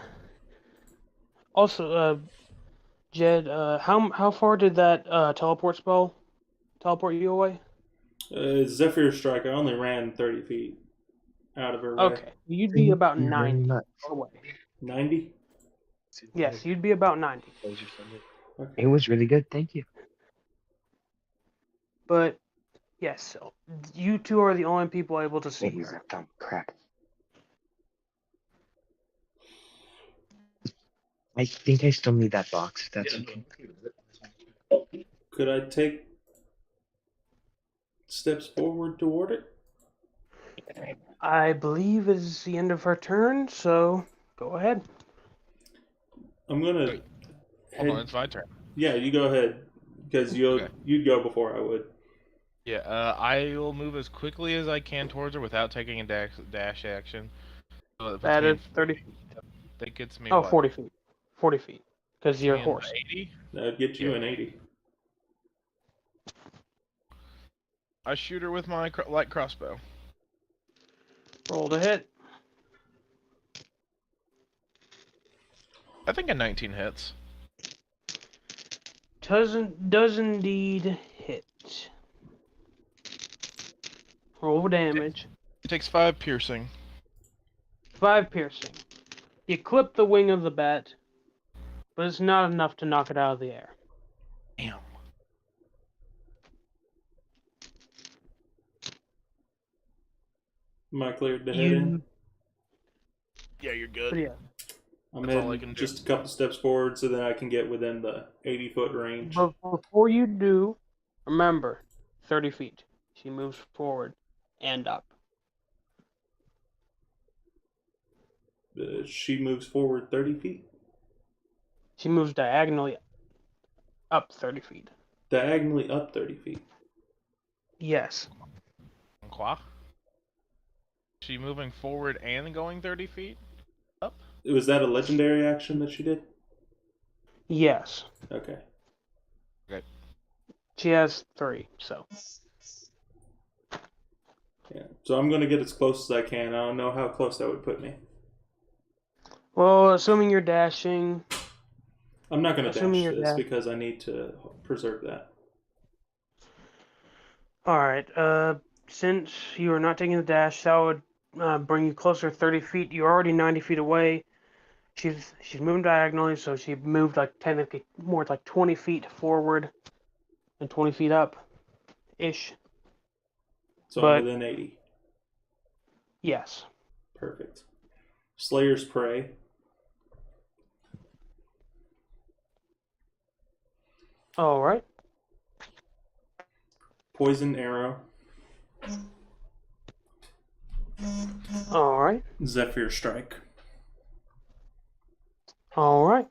also, Jed, how far did that teleport spell teleport you away? Zephyr Strike, I only ran 30 feet out of her way. Okay, you'd be about Thank you very 90 much. away. 90? Yes, you'd be about 90. It was really good. Thank you. But yes, you two are the only people able to see Wait, her. dumb crap. I think I still need that box. If that's okay. Could I take steps forward toward it? I believe it is the end of her turn, so go ahead. I'm gonna. Wait. Hold on, it's my turn. Yeah, you go ahead because you'd go before I would. Yeah, I will move as quickly as I can towards her without taking a dash action. So it puts That me is in 30 feet. That gets me. Oh, what? 40 feet. 40 feet. Because you're a Me in horse. 80. That'd get you Yeah. an 80. I shoot her with my light crossbow. Roll to hit. I think a 19 hits. Does indeed hit. Roll damage. It takes 5 piercing. 5 piercing. You clip the wing of the bat, but it's not enough to knock it out of the air. Damn. Am I cleared to head in? Yeah, you're good. But yeah. I'm That's all I heading can do. just a couple steps forward so that I can get within the 80-foot range. But before you do, remember, 30 feet. She moves forward and up. She moves forward 30 feet. She moves diagonally up 30 feet. Diagonally up 30 feet. Yes. Quoi? She moving forward and going 30 feet up? Was that a legendary action that she did? Yes. Okay. She has 3, so. Yeah. So I'm going to get as close as I can. I don't know how close that would put me. Well, assuming you're dashing. I'm not going to Assuming dash you're this dash- because I need to preserve that. Alright, since you are not taking the dash, that would bring you closer 30 feet. You're already 90 feet away. She's moving diagonally, so she moved like technically more like 20 feet forward and 20 feet up ish. So But- I'm within 80. Yes. Perfect. Slayer's Prey. Alright. Poison Arrow. Alright. Zephyr Strike. Alright.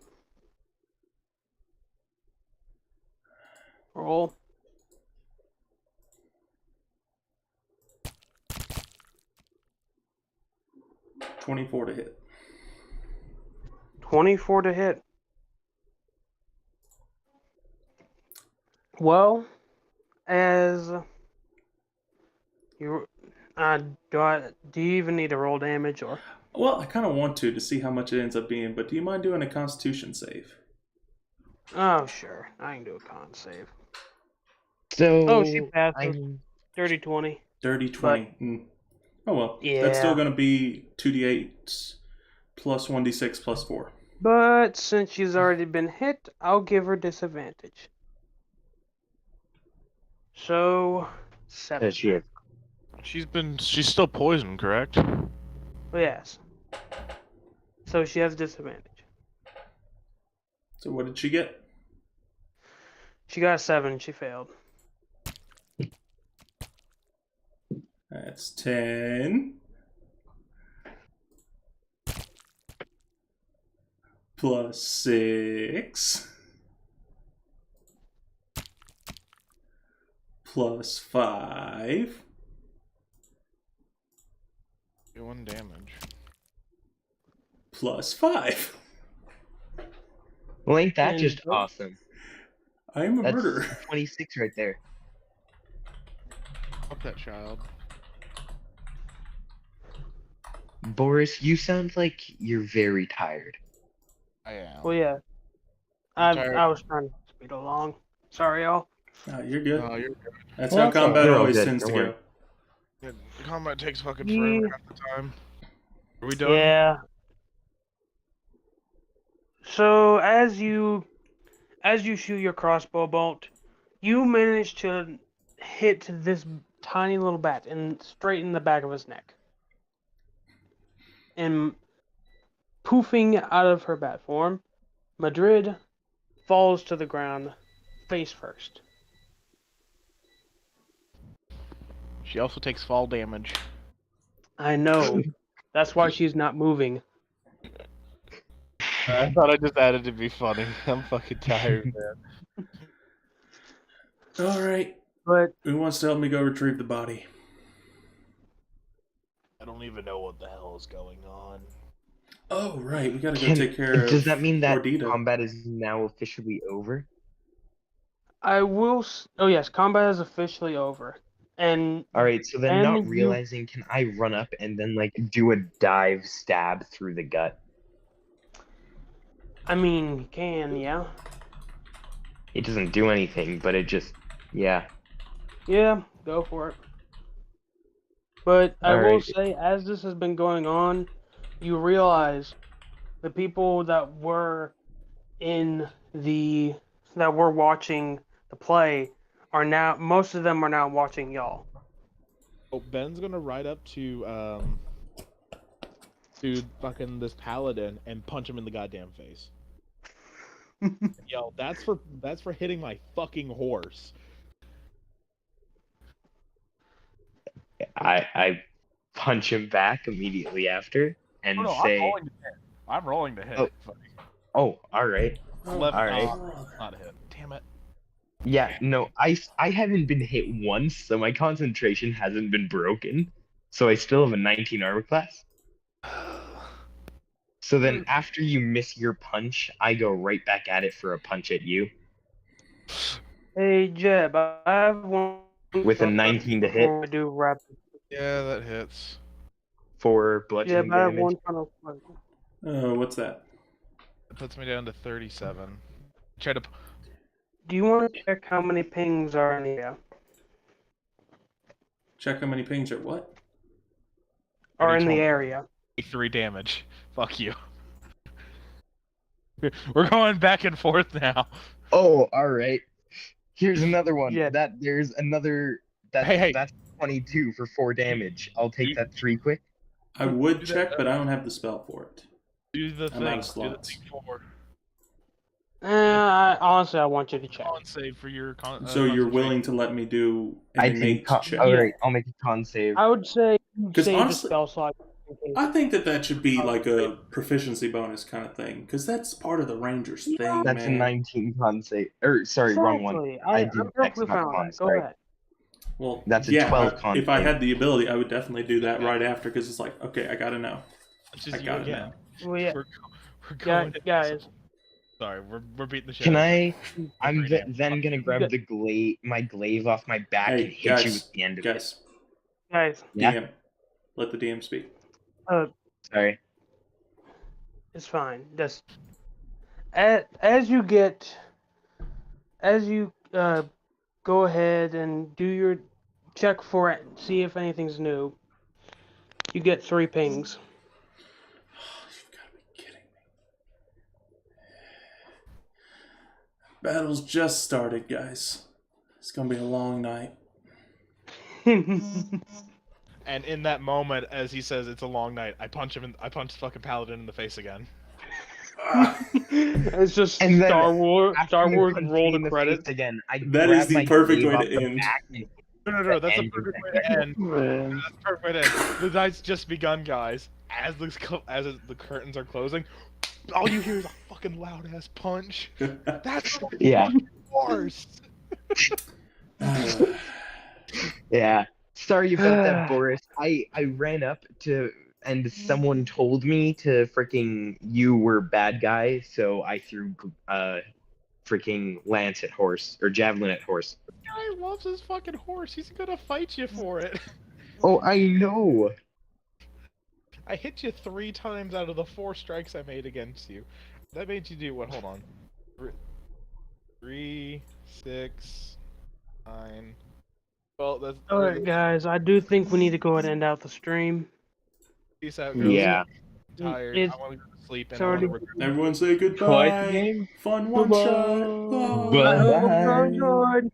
Roll. .24 to hit. 24 to hit. Well, as you do you even need to roll damage or? Well, I kind of want to see how much it ends up being, but do you mind doing a Constitution save? Oh sure, I can do a con save. So Oh, she passes. I'm Dirty 20. Dirty 20. Oh well. Yeah. That's still going to be 2d8 plus 1d6 plus 4. But since she's already been hit, I'll give her disadvantage. So 7. she is. She's still poisoned, correct? Yes. So she has disadvantage. So what did she get? She got a 7. She failed. That's 10. Plus 6. Plus 5. Do 1 damage. Plus 5. Well, ain't that And just what- awesome? I am a That's murderer. 26 right there. Fuck that child. Boris, you sound like you're very tired. I am. Well, yeah. I'm tired. I was trying to speed along. Sorry, y'all. Oh, you're good. No, you're good. That's Well, how that's all right. combat They're all always good. tends to Don't worry. go. Yeah, the combat takes fucking Yeah. forever half the time. Are we done? Yeah. So as you shoot your crossbow bolt, you manage to hit this tiny little bat and straight in the back of his neck. And poofing out of her bat form, Madrid falls to the ground face first. She also takes fall damage. I know. That's why she's not moving. I thought I just added to be funny. I'm fucking tired, man. All right. But Who wants to help me go retrieve the body? I don't even know what the hell is going on. Oh, right. We got to go take care of Does that mean that Gordita. combat is now officially over? I will. Oh yes, combat is officially over. And All right, so then And not you- realizing, can I run up and then like do a dive stab through the gut? I mean, you can, yeah. It doesn't do anything, but it just, yeah. Yeah, go for it. But I will Alright. say, as this has been going on, you realize the people that were watching the play are now, most of them are now watching y'all. Oh, Ben's gonna ride up to fucking this paladin and punch him in the goddamn face. Yo, that's for hitting my fucking horse. I punch him back immediately after and Oh, no, say, I'm rolling to hit. Oh. "Oh, all right, All right. Not a hit. Damn it. Yeah, no, I haven't been hit once, so my concentration hasn't been broken. So I still have a 19 armor class. So then after you miss your punch, I go right back at it for a punch at you Hey, Jeb, I have one with a 19 to hit before we do wrap. Yeah, that hits. for Jeb, bludgeoning I have damage. one final question. What's that? It puts me down to 37. Try to. Do you want to check how many pings are in the area? Check how many pings are what? Are in the 20. area. 3 damage. Fuck you. We're going back and forth now. Oh, all right. Here's another one. Yeah. There's another. Hey. That's 22 for 4 damage. I'll take that 3 quick. I would check, but I don't have the spell for it. Do the I'm out of thing. Do the slots. thing for Honestly, I want you to check. con save for your con. So you're concentration. willing to let me do I an innate take con- check? all right. I'll make a con save. I would say you 'Cause save honestly, the spell slot. I think that should be like a proficiency bonus kind of thing, because that's part of the Ranger's thing, That's man. a 19 con save. Or sorry, wrong one. Exactly. I I'm did perfectly X, not fine with con, that. Go sorry. ahead. Well, That's a yeah, 12 con if I save. had the ability, I would definitely do that right after, because it's like, okay, I gotta know. Which is I you gotta again. know. Well, yeah, We're going. guys. Sorry, we're beating the shit. Can out of I? you. I'm Three then gonna grab my glaive off my back and Hey, hit you guys, at the end of it. Guys, Yeah. DM. Let the DM speak. Sorry. it's fine. Just as you go ahead and do your check for it, see if anything's new. You get 3 pings. You've got to be kidding me. Battle's just started, guys. It's gonna be a long night. And in that moment, as he says, "It's a long night," I punch fucking Paladin in the face again. It's just And then Star Wars. After Star you Wars punch roll me the in the credits. face again, I That grab is the my perfect glaive way off to the end. back and No, that's the end perfect of way it. to end. Man. That's the perfect way to end. The night's just begun, guys. As the curtains are closing, all you hear is a fucking loud ass punch. That's the Yeah. worst. Yeah. Sorry about that, Boris. I ran up to and someone told me to freaking you were bad guy, so I threw freaking lance at horse or javelin at horse. Guy loves his fucking horse. He's gonna fight you for it. Oh, I know. I hit you 3 times out of the 4 strikes I made against you. That made you do what? Hold on. 3, 6, 9. Well, that's Alright, guys, I do think we need to go ahead and end out the stream. Peace out, girls. Yeah. I'm tired. It's- I want to go to sleep. And it's I want to already- Everyone say Twice goodbye. the game. Fun one shot. Bye. I hope you enjoyed.